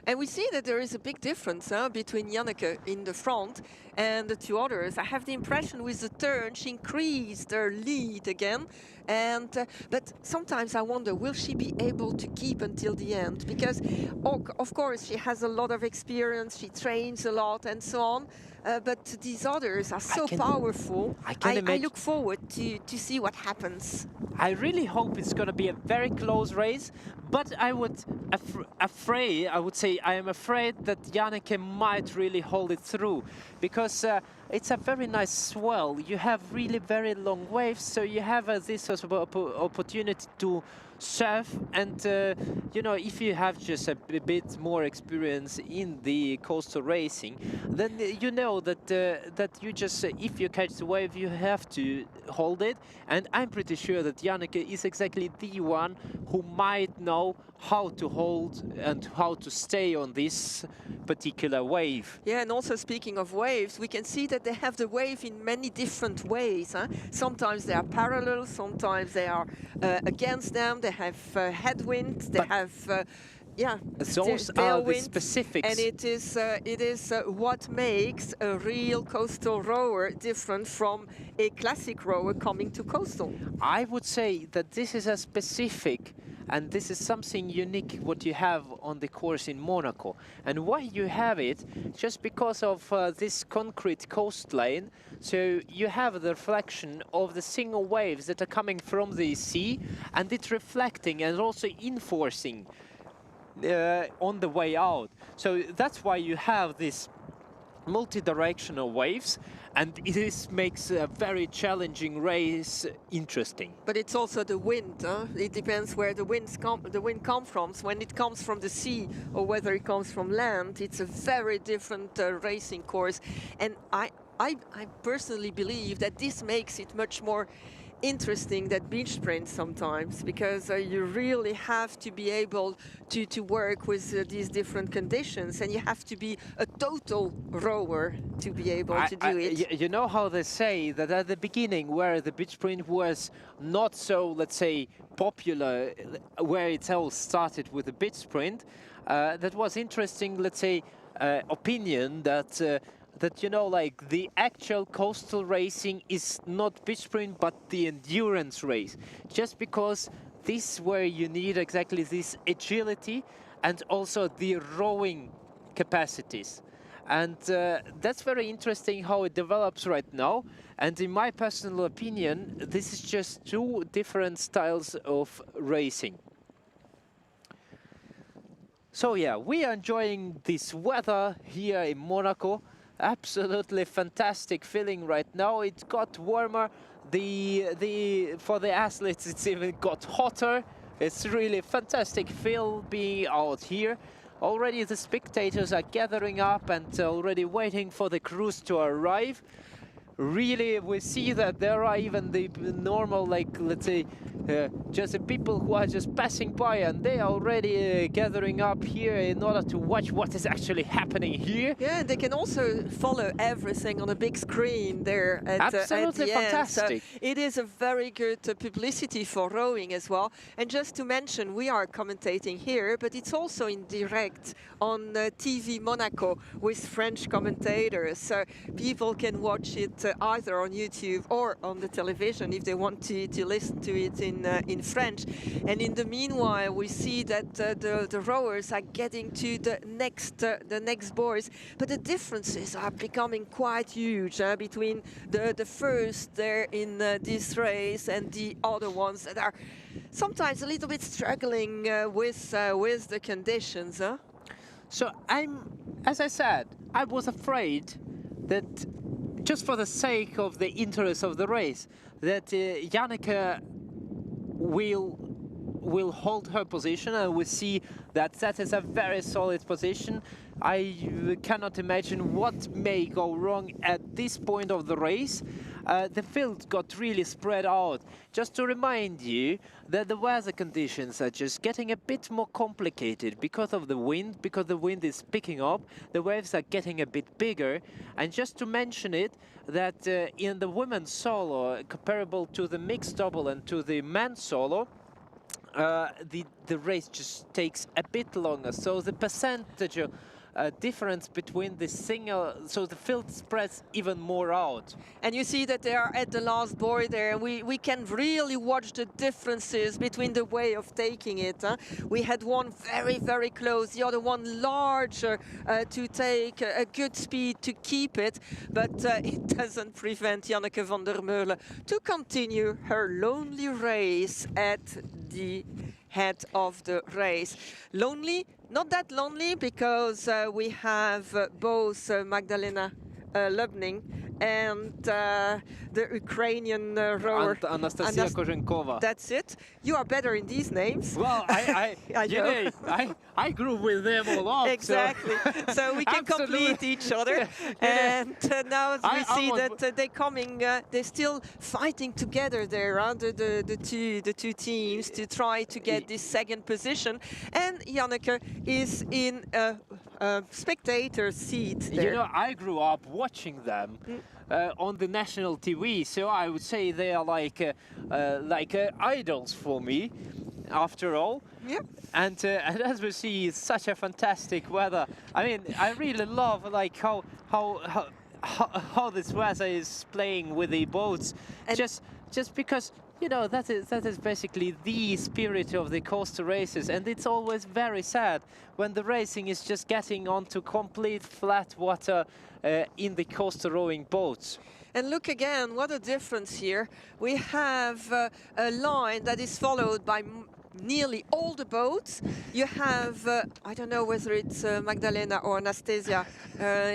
And we see that there is a big difference between Janneke in the front and the two others. I have the impression with the turn she increased her lead again. And but sometimes I wonder, will she be able to keep until the end? Because of course she has a lot of experience, she trains a lot and so on. But these others are so powerful. I look forward to see what happens. I really hope it's going to be a very close race, but I would say I am afraid that Janneke might really hold it through, because it's a very nice swell. You have really very long waves, so you have this opportunity to surf, and you know, if you have just a bit more experience in the coastal racing, then you know that that you just if you catch the wave, you have to hold it. And I'm pretty sure that Janneke is exactly the one who might know how to hold and how to stay on this particular wave. Yeah, and also speaking of waves, we can see that they have the wave in many different ways. Huh? Sometimes they are parallel, sometimes they are against them, they have headwind, they have those are the specifics. And it is what makes a real coastal rower different from a classic rower coming to coastal. I would say that this is a specific, and this is something unique what you have on the course in Monaco. And why you have it? Just because of this concrete coastline. So you have the reflection of the single waves that are coming from the sea, and it's reflecting and also enforcing on the way out. So that's why you have this multi-directional waves, and it makes a very challenging race interesting. But it's also the wind. Huh? It depends where the wind comes from. When it comes from the sea or whether it comes from land, it's a very different racing course. And I personally believe that this makes it much more interesting than beach sprints sometimes, because you really have to be able to work with these different conditions, and you have to be a total rower to be able to do it. You know how they say that at the beginning, where the beach sprint was not so, let's say, popular, where it all started with the beach sprint, that was interesting, let's say, opinion that that, you know, like the actual coastal racing is not beach sprint but the endurance race, just because this is where you need exactly this agility and also the rowing capacities. And that's very interesting how it develops right now. And in my personal opinion, this is just two different styles of racing. So yeah, we are enjoying this weather here in Monaco. Absolutely fantastic feeling right now. It got warmer. For the athletes, it's even got hotter. It's really fantastic feel being out here. Already the spectators are gathering up and already waiting for the cruise to arrive. Really, we see that there are even the normal, like, let's say, just the people who are just passing by, and they are already gathering up here in order to watch what is actually happening here. Yeah, they can also follow everything on a big screen there at the Absolutely fantastic. end. So it is a very good publicity for rowing as well. And just to mention, we are commentating here, but it's also in direct on TV Monaco with French commentators. So people can watch it either on YouTube or on the television if they want to listen to it in French. And in the meanwhile, we see that the rowers are getting to the next boys, but the differences are becoming quite huge between the first there in this race and the other ones that are sometimes a little bit struggling with the conditions. So as I said, I was afraid that just for the sake of the interest of the race, that Janneke will hold her position, and we see that is a very solid position. I cannot imagine what may go wrong at this point of the race. The field got really spread out. Just to remind you that the weather conditions are just getting a bit more complicated because of the wind, because the wind is picking up, the waves are getting a bit bigger. And just to mention it, that in the women's solo, comparable to the mixed double and to the men's solo, the race just takes a bit longer. So the percentage difference between the single, so the field spreads even more out. And you see that they are at the last buoy there, and we can really watch the differences between the way of taking it. We had one very, very close, the other one larger to take a good speed to keep it, but it doesn't prevent Janneke van der Meulen to continue her lonely race at the head of the race. Lonely? Not that lonely, because we have both Magdalena Lubning and the Ukrainian rower Anastasia Kozenkova. That's it. You are better in these names. Well, I grew with them a lot. Exactly. So we can complete each other. And now we see that they're coming. They're still fighting together there under the two teams to try to get this second position. And Janneke is in a spectator seat there. You know, I grew up watching them on the national TV, so I would say they are like idols for me, after all. Yeah. And as we see, it's such a fantastic weather. I mean, I really love like how this weather is playing with the boats, and just because, you know, that is basically the spirit of the coastal races, and it's always very sad when the racing is just getting onto complete flat water in the coastal rowing boats. And look again, what a difference here. We have a line that is followed by nearly all the boats. You have, I don't know whether it's Magdalena or Anastasia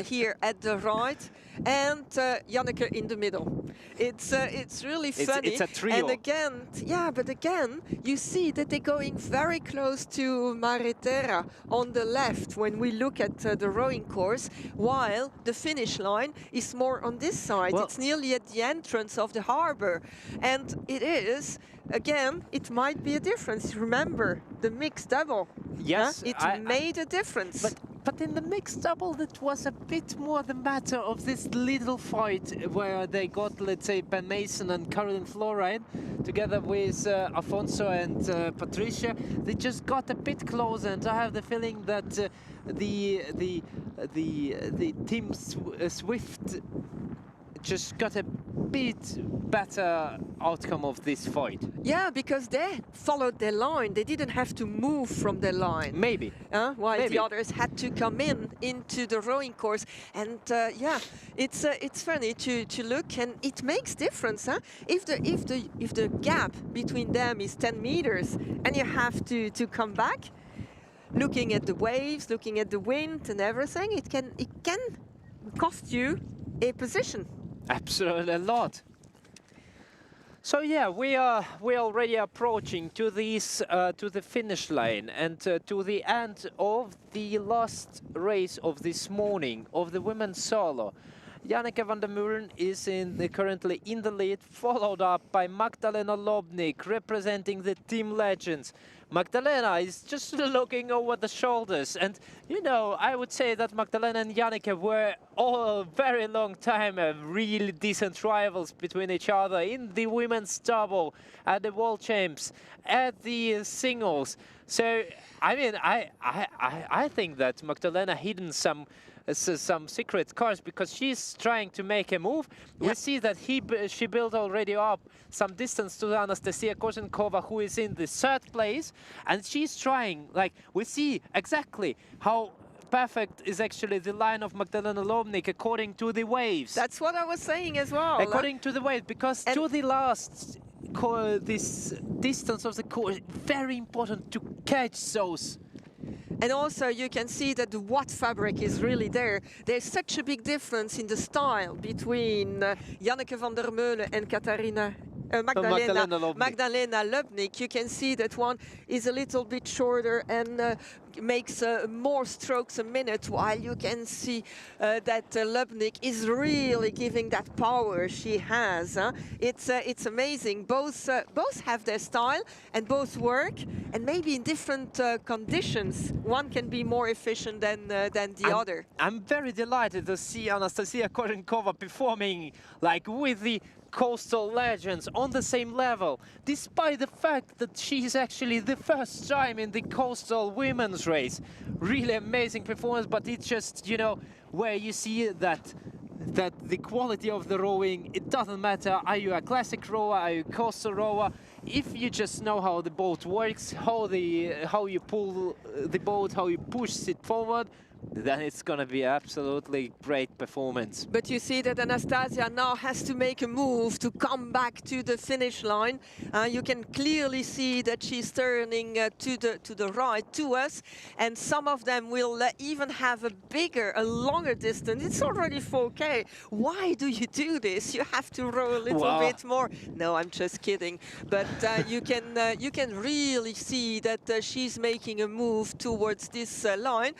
here at the right, and Janneke in the middle. It's really funny. It's a trio. And again, yeah, but again, you see that they're going very close to Mare Terra on the left when we look at the rowing course, while the finish line is more on this side. Well, it's nearly at the entrance of the harbor, and it is. Again, it might be a difference. Remember, the mixed double. Yes, it made a difference. But in the mixed double, that was a bit more the matter of this little fight where they got, let's say, Ben Mason and Caroline Florine, together with Afonso and Patricia. They just got a bit closer, and I have the feeling that the team Swift just got a bit better outcome of this fight. Yeah, because they followed their line. They didn't have to move from their line. Maybe. While the others had to come into the rowing course. And yeah, it's funny to look, and it makes difference. If the gap between them is 10 meters and you have to come back, looking at the waves, looking at the wind and everything, it can cost you a position. Absolutely, a lot. So yeah, we're already approaching to the finish line and to the end of the last race of this morning of the women's solo. Janneke van der Meulen is currently in the lead, followed up by Magdalena Lobnik, representing the team legends. Magdalena is just looking over the shoulders, and you know, I would say that Magdalena and Janneke were all a very long time really decent rivals between each other in the women's double, at the world champs, at the singles. So I mean, I think that Magdalena hidden some secret cards because she's trying to make a move. We see that she built already up some distance to Anastasia Kozenkova, who is in the third place, and she's trying, like, we see exactly how perfect is actually the line of Magdalena Lobnik according to the waves. That's what I was saying as well. According to the waves, because to the last this distance of the course, very important to catch those. And also you can see that the watt fabric is really there. There's such a big difference in the style between Janneke van der Meulen and Magdalena Lobnik. You can see that one is a little bit shorter and makes more strokes a minute, while you can see that Lobnik is really giving that power she has. It's amazing. Both have their style and both work, and maybe in different conditions. One can be more efficient than the other. I'm very delighted to see Anastasia Kozenkova performing like with the coastal legends on the same level, despite the fact that she is actually the first time in the coastal women's race. Really amazing performance, but it's just, you know, where you see that the quality of the rowing, it doesn't matter, are you a classic rower, are you a coastal rower, if you just know how the boat works, how you pull the boat, how you push it forward, then it's gonna be absolutely great performance. But you see that Anastasia now has to make a move to come back to the finish line. You can clearly see that she's turning to the right to us, and some of them will even have a longer distance. It's already 4K. Why do you do this? You have to row a little bit more. No, I'm just kidding. But you can really see that she's making a move towards this line.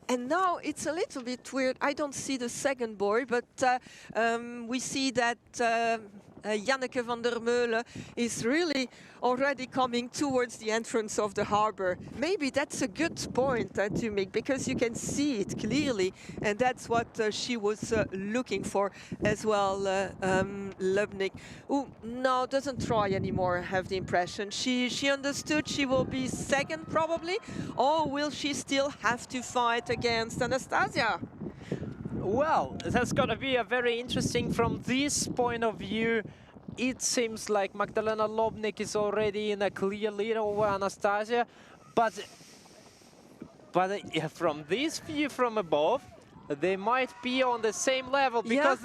And now it's a little bit weird. I don't see the second boy, but we see that Janneke van der Meulen is really already coming towards the entrance of the harbor. Maybe that's a good point to make, because you can see it clearly, and that's what she was looking for as well, Lobnik. Oh, no, doesn't try anymore, I have the impression. She understood she will be second probably, or will she still have to fight against Anastasia? Well, that's gonna be a very interesting from this point of view. It seems like Magdalena Lobnik is already in a clear lead over Anastasia, but from this view from above, they might be on the same level, because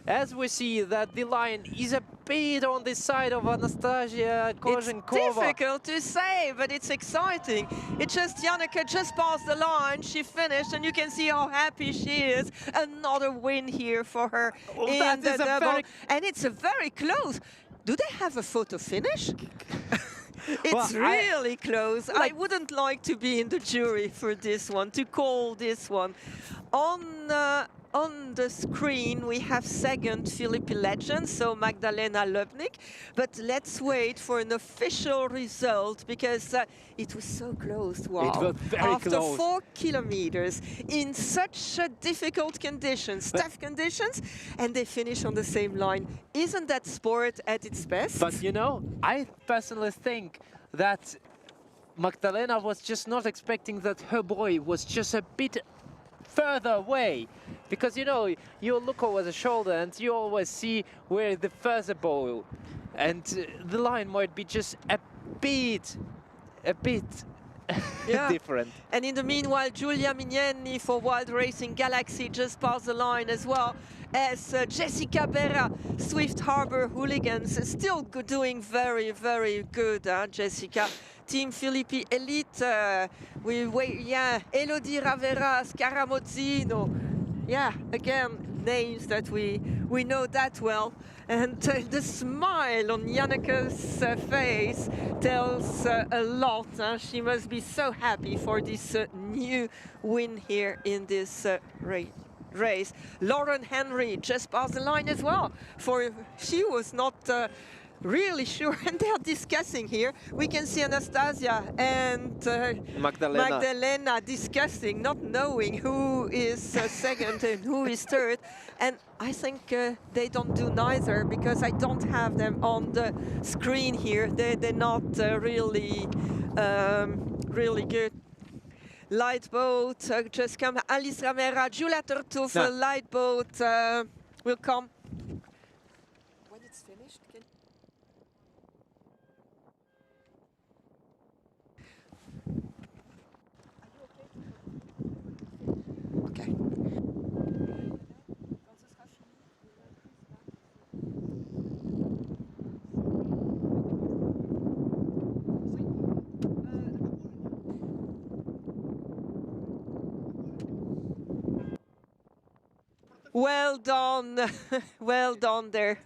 as we see that the line is a bit on the side of Anastasia Kozenkova. It's difficult to say, but it's exciting. It's just Janneke just passed the line, she finished, and you can see how happy she is. Another win here for her in the double. And it's a very close. Do they have a photo finish? It's really close. I wouldn't like to be in the jury for this one, to call this one. On the screen, we have second Philippi legend, so Magdalena Lobnik. But let's wait for an official result, because it was so close. Wow. It was very After close. 4 kilometers in such difficult conditions, tough conditions, and they finish on the same line. Isn't that sport at its best? But you know, I personally think that Magdalena was just not expecting that her boy was just a bit further away, because you know, you look over the shoulder and you always see where the further bow, and the line might be just a bit different. And in the meanwhile, Giulia Mignani for Wild Racing Galaxy just passed the line as well, as Jessica Berra, Swift Harbor Hooligans, is still doing very, very good, Jessica. Team Filippi Elite, we wait, Elodie Ravera, Scaramozzino, again, names that we know that well. And the smile on Janneke's face tells a lot. She must be so happy for this new win here in this race. Lauren Henry just passed the line as well. For she was not really sure, and they are discussing here. We can see Anastasia and Magdalena discussing, not knowing who is second and who is third. And I think they don't do neither, because I don't have them on the screen here. They're not really good. Light boat just come. Alice Ramera, Julia Turtouf, light boat will come. When it's finished, okay. Well done, well done there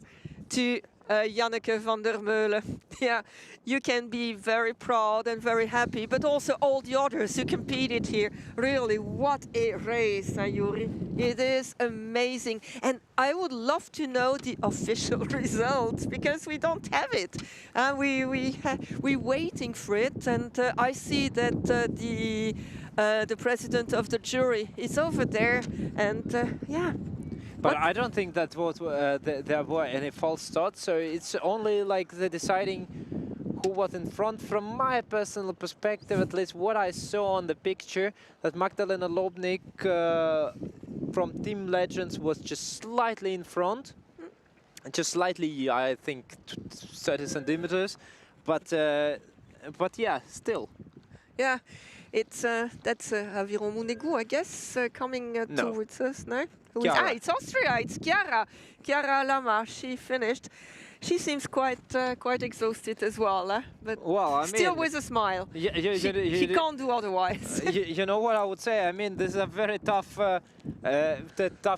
to Janneke van der Meulen. Yeah, you can be very proud and very happy, but also all the others who competed here. Really, what a race, Yuri. It is amazing. And I would love to know the official results, because we don't have it. We're waiting for it, and I see that the president of the jury is over there, and yeah. But I don't think that there were any false starts, so it's only like the deciding who was in front. From my personal perspective, at least what I saw on the picture, that Magdalena Lobnik from Team Legends was just slightly in front. Just slightly, I think, 30 centimeters. But yeah, still. Yeah, it's that's Aviron Monaco, I guess, coming towards us, no? It's Austria, it's Chiara Lama, she finished. She seems quite exhausted as well, but well, I still mean, with a smile. She can't do otherwise. You know what I would say? I mean, these are very tough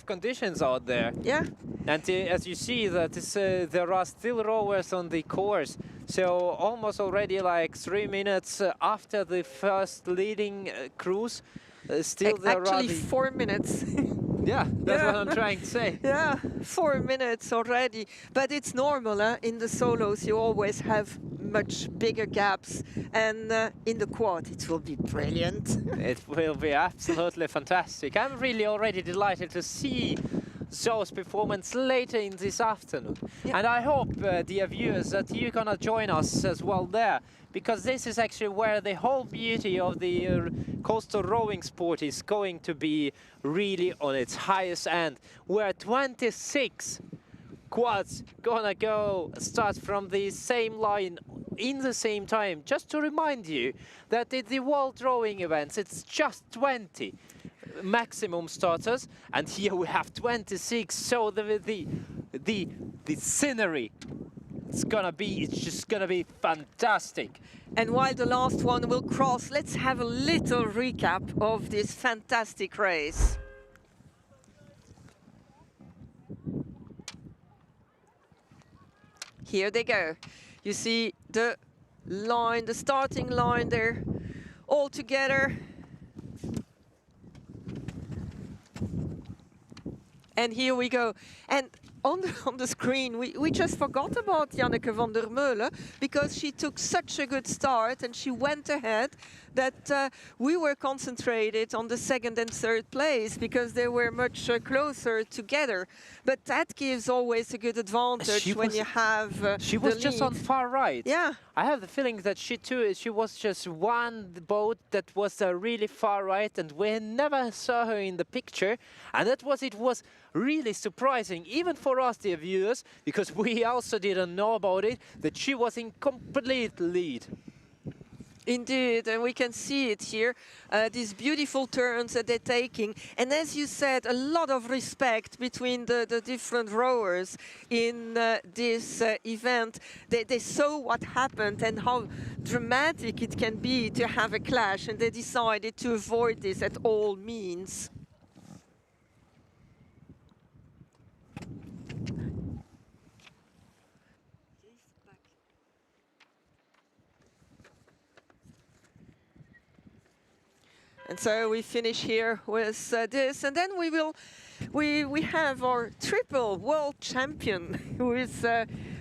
conditions out there. Yeah. And as you see, that there are still rowers on the course. So almost already like 3 minutes after the first leading cruise, still there are actually 4 minutes. Yeah, that's what I'm trying to say. Yeah, 4 minutes already. But it's normal, in the solos you always have much bigger gaps, and in the quad it will be brilliant. It will be absolutely fantastic. I'm really already delighted to see Zoe's performance later in this afternoon. Yeah. And I hope, dear viewers, that you're gonna join us as well there, because this is actually where the whole beauty of the coastal rowing sport is going to be really on its highest end, where 26 quads gonna start from the same line in the same time. Just to remind you that in the world rowing events, it's just 20 maximum starters, and here we have 26. So the scenery, it's just gonna be fantastic. And while the last one will cross, let's have a little recap of this fantastic race. Here they go. You see the line, the starting line there, all together. And here we go. And on the screen, we just forgot about Janneke van der Meulen, because she took such a good start and she went ahead that we were concentrated on the second and third place because they were much closer together. But that gives always a good advantage when you have she was just on far right. Yeah. I have the feeling that she was just one boat that was really far right, and we never saw her in the picture. And it was really surprising, even for us, dear viewers, because we also didn't know about it, that she was in complete lead. Indeed, and we can see it here, these beautiful turns that they're taking. And as you said, a lot of respect between the different rowers in this event. They saw what happened and how dramatic it can be to have a clash, and they decided to avoid this at all means. And so we finish here with this, and then we have our triple world champion who is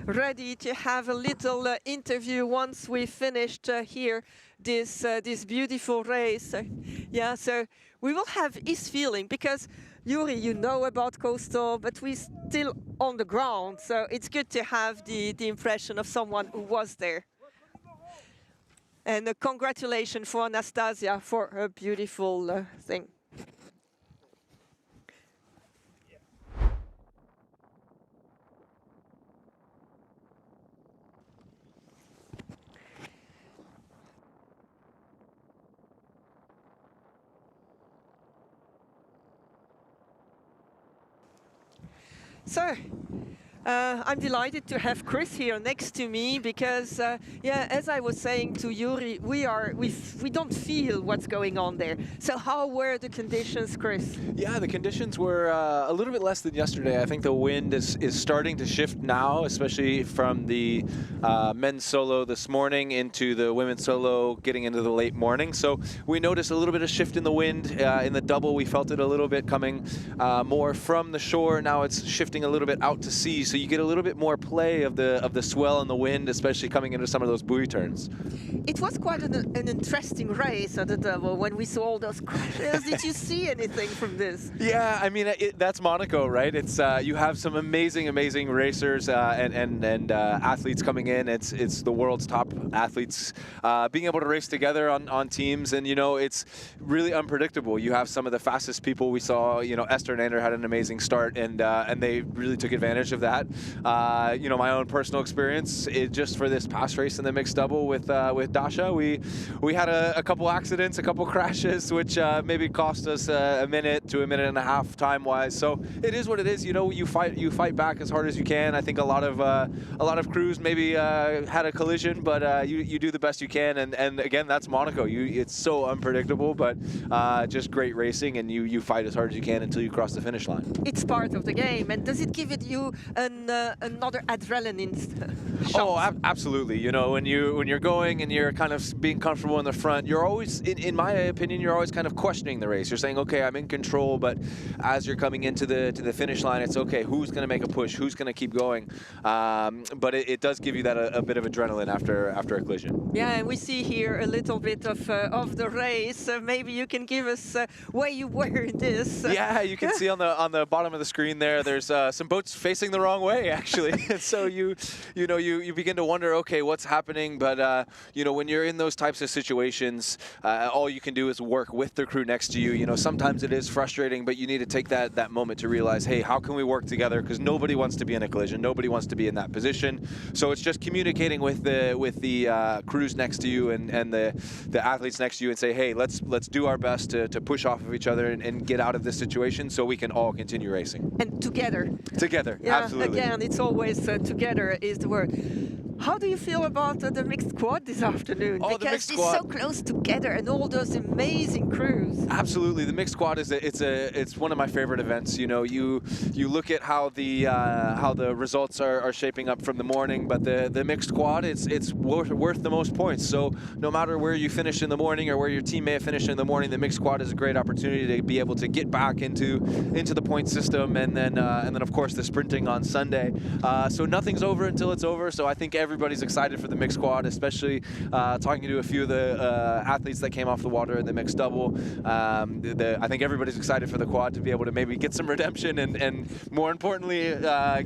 ready to have a little interview once we finished here this beautiful race. Yeah, so we will have his feeling, because Yuri, you know about coastal, but we're still on the ground, so it's good to have the impression of someone who was there. And congratulations for Anastasia for her beautiful thing. So, I'm delighted to have Chris here next to me, because, yeah, as I was saying to Yuri, we don't feel what's going on there. So how were the conditions, Chris? Yeah, the conditions were a little bit less than yesterday. I think the wind is starting to shift now, especially from the men's solo this morning into the women's solo getting into the late morning. So we noticed a little bit of shift in the wind. In the double, we felt it a little bit coming more from the shore. Now it's shifting a little bit out to sea. So you get a little bit more play of the swell and the wind, especially coming into some of those buoy turns. It was quite an interesting race at the double when we saw all those crashes. Did you see anything from this? Yeah, I mean, that's Monaco, right? It's you have some amazing racers and athletes coming in. It's the world's top athletes being able to race together on teams, and you know, it's really unpredictable. You have some of the fastest people we saw. You know, Esther and Ander had an amazing start, and they really took advantage of that. You know, my own personal experience, just for this past race in the mixed double with Dasha, we had a couple accidents, a couple crashes, which maybe cost us a minute to a minute and a half time-wise. So it is what it is. You know, you fight back as hard as you can. I think a lot of crews maybe had a collision, but you do the best you can. And again, that's Monaco. It's so unpredictable, but just great racing, and you fight as hard as you can until you cross the finish line. It's part of the game, and does it give you another adrenaline shot? Oh, absolutely. You know, when you're going and you're kind of being comfortable in the front, you're always, in my opinion, you're always kind of questioning the race. You're saying, okay, I'm in control, but as you're coming into the finish line, it's okay, who's going to make a push, who's going to keep going? But it does give you that a bit of adrenaline after a collision. Yeah, and we see here a little bit of the race. Maybe you can give us where you were in this. Yeah, you can see on the bottom of the screen there's some boats facing the wrong way, actually. And so you begin to wonder, okay, what's happening? But you know, when you're in those types of situations, all you can do is work with the crew next to you. You know, sometimes it is frustrating, but you need to take that moment to realize, hey, how can we work together? Because nobody wants to be in a collision. Nobody wants to be in that position. So it's just communicating with the crews next to you and the athletes next to you and say, hey, let's do our best to push off of each other and get out of this situation so we can all continue racing. And together. Together, yeah, absolutely. Again, it's always together is the word. How do you feel about the mixed quad this afternoon? Oh, because it's so close together and all those amazing crews. Absolutely, the mixed quad it's one of my favorite events. You know, you look at how the results are shaping up from the morning, but the mixed quad it's worth the most points. So no matter where you finish in the morning or where your team may have finished in the morning, the mixed quad is a great opportunity to be able to get back into the point system, and then of course the sprinting on Sunday. So nothing's over until it's over. So I think everybody's excited for the mixed quad, especially talking to a few of the athletes that came off the water in the mixed double. I think everybody's excited for the quad to be able to maybe get some redemption and more importantly,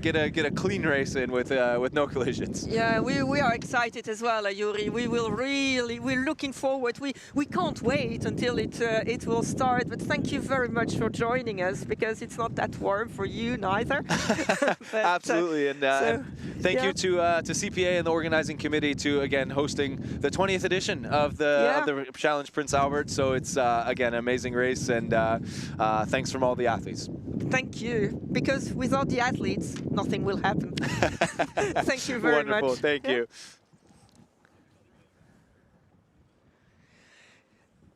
get a clean race in with no collisions. Yeah, we are excited as well, Yuri. We're looking forward. We can't wait until it will start. But thank you very much for joining us, because it's not that warm for you neither. But, absolutely, and thank you to CPA and the organizing committee to again hosting the 20th edition of the Challenge Prince Albert. So it's again an amazing race, and thanks from all the athletes. Thank you, because without the athletes, nothing will happen. Thank you very Wonderful. much. Thank you.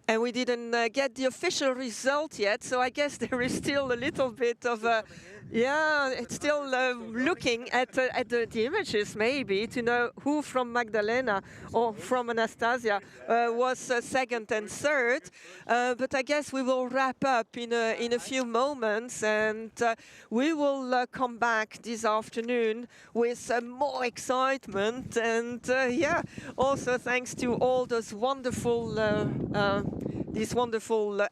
And we didn't get the official result yet, so I guess there is still a little bit of a... Yeah, it's still looking at the images maybe to know who from Magdalena or from Anastasia was second and third. But I guess we will wrap up in a few moments, and we will come back this afternoon with more excitement. And yeah, also thanks to all those wonderful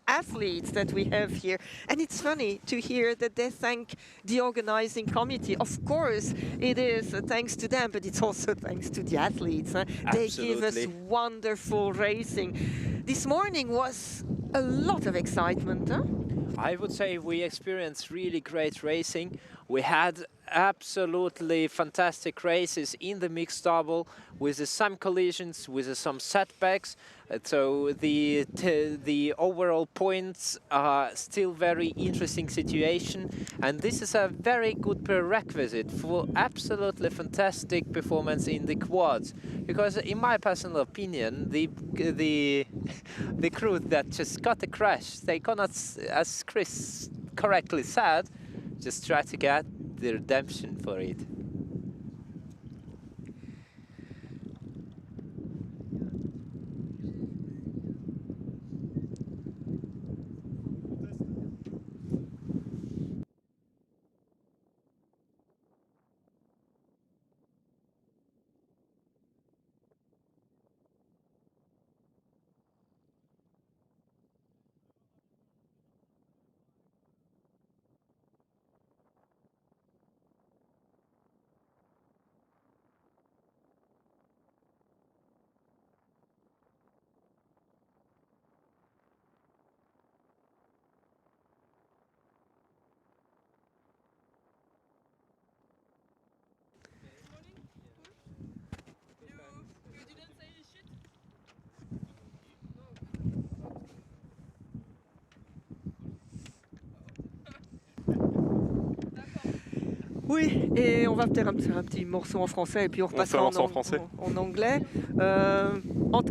athletes that we have here. And it's funny to hear that they thank the organizing committee. Of course, it is thanks to them, but it's also thanks to the athletes. They give us wonderful racing. This morning was a lot of excitement. I would say we experienced really great racing. We had absolutely fantastic races in the mixed double with some collisions, with some setbacks. So the overall points are still very interesting situation, and this is a very good prerequisite for absolutely fantastic performance in the quads. Because in my personal opinion, the crew that just got a crash, they cannot, as Chris correctly said, just try to get the redemption for it. Oui, et on va peut-être faire un petit morceau en français et puis on repassera en anglais.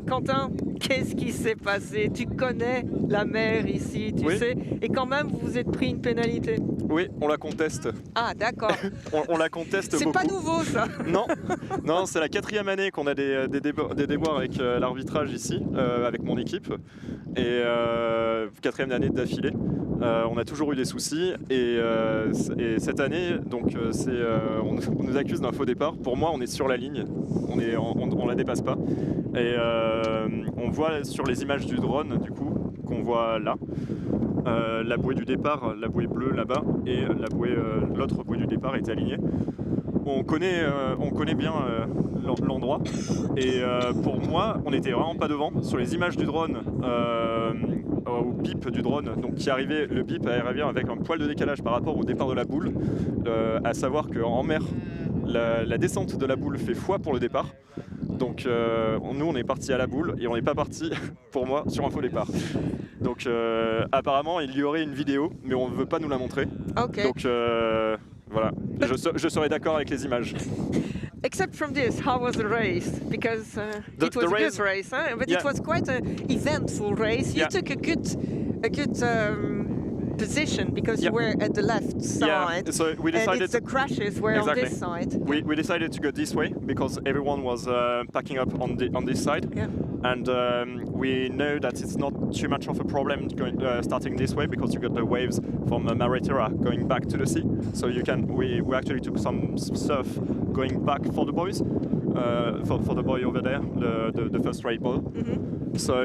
Quentin, qu'est-ce qui s'est passé? Tu connais la mer ici, tu sais, et quand même vous vous êtes pris une pénalité. Oui, on la conteste. Ah, d'accord. on la conteste beaucoup. C'est pas nouveau ça. Non, non, c'est la 4e année qu'on a des déboires avec l'arbitrage ici, avec mon équipe, et 4e année d'affilée. On a toujours eu des soucis, et cette année, donc on nous accuse d'un faux départ. Pour moi, on est sur la ligne, on la dépasse pas, et on voit sur les images du drone, du coup, qu'on voit là, la bouée du départ, la bouée bleue là-bas, et l'autre bouée du départ est alignée. On connaît bien l'endroit, et pour moi, on n'était vraiment pas devant. Sur les images du drone, au bip du drone, donc le bip arrivait avec un poil de décalage par rapport au départ de la boule, à savoir qu'en mer, la descente de la boule fait foi pour le départ. Donc nous on est parti à la boule et on n'est pas parti, pour moi, sur un faux départ. Donc apparemment il y aurait une vidéo, mais on ne veut pas nous la montrer. Okay. Donc voilà, je serai d'accord avec les images. Except from this, how was the race? Because it was a good race, huh? But it was quite an eventful race. You took a good position because you were at the left side. Yeah, so we decided, and the crashes were on this side. We decided to go this way because everyone was packing up on this side. Yeah. And we know that it's not too much of a problem starting this way because you got the waves from Maritera going back to the sea. So we actually took some surf going back for the boys, for the boy over there, the first straight ball. Mm-hmm. So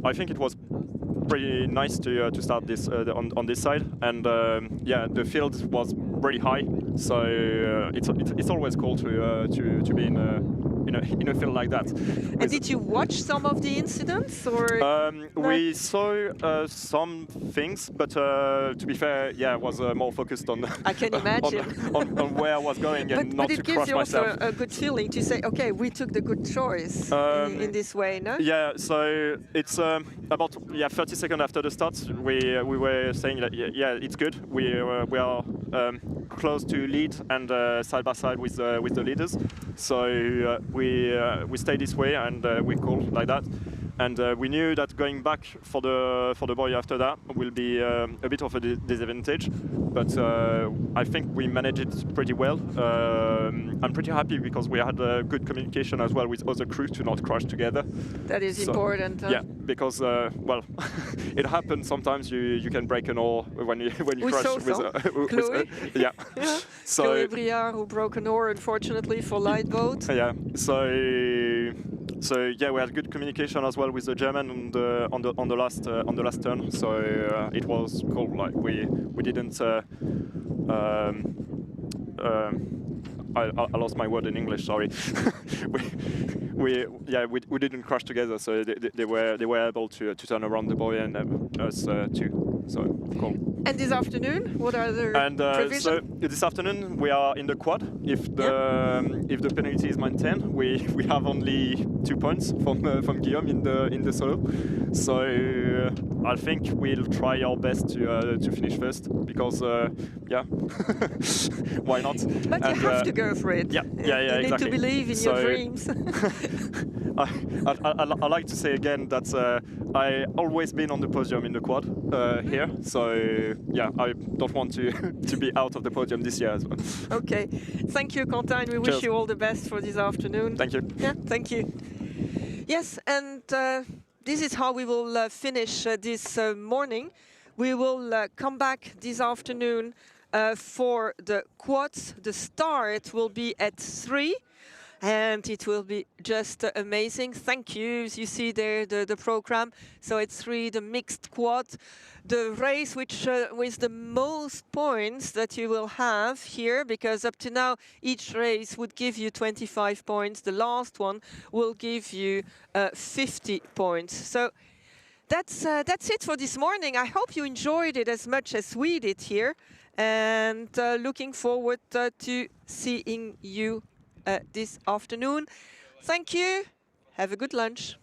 I think it was pretty nice to start this on this side, and yeah, the field was pretty high, so it's always cool to be in a field like that. And did you watch some of the incidents, or? We saw some things, but to be fair, yeah, I was more focused on. I can imagine. on where I was going and not to crush myself. But it gives you also a good feeling to say, okay, we took the good choice in this way, no? Yeah, so it's about 30 seconds after the start, we were saying that yeah, it's good. We are close to lead and side by side with the leaders. So we stay this way and we call like that. And we knew that going back for the boy after that will be a bit of a disadvantage, but I think we managed it pretty well. I'm pretty happy because we had good communication as well with other crews to not crash together. That is important. Yeah, because well, it happens sometimes. You can break an oar when you crash with yeah. So Chloé Briard, who broke an oar, unfortunately, for light boat. Yeah. So yeah, we had good communication as well with the German on the last turn. So it was cool. Like we didn't. I lost my word in English. Sorry. we didn't crash together. So they were able to turn around the buoy and us too. So cool. And this afternoon, what are the provisions? So this afternoon we are in the quad. If the penalty is maintained, we have only 2 points from Guillaume in the solo. So I think we'll try our best to finish first because yeah, why not? But you have to go for it. Yeah, you exactly. need to believe in your dreams. I like to say again that I always been on the podium in the quad here, so yeah, I don't want to be out of the podium this year as well. Okay, thank you, Quentin. We wish you all the best for this afternoon. Thank you. Yeah, thank you. Yes, and this is how we will finish this morning. We will come back this afternoon for the quads. The start will be at 3. And it will be just amazing. Thank you. You see there the program. So it's 3, the mixed quad. The race which with the most points that you will have here, because up to now each race would give you 25 points. The last one will give you 50 points. So that's it for this morning. I hope you enjoyed it as much as we did here. And looking forward to seeing you this afternoon. Thank you. Have a good lunch.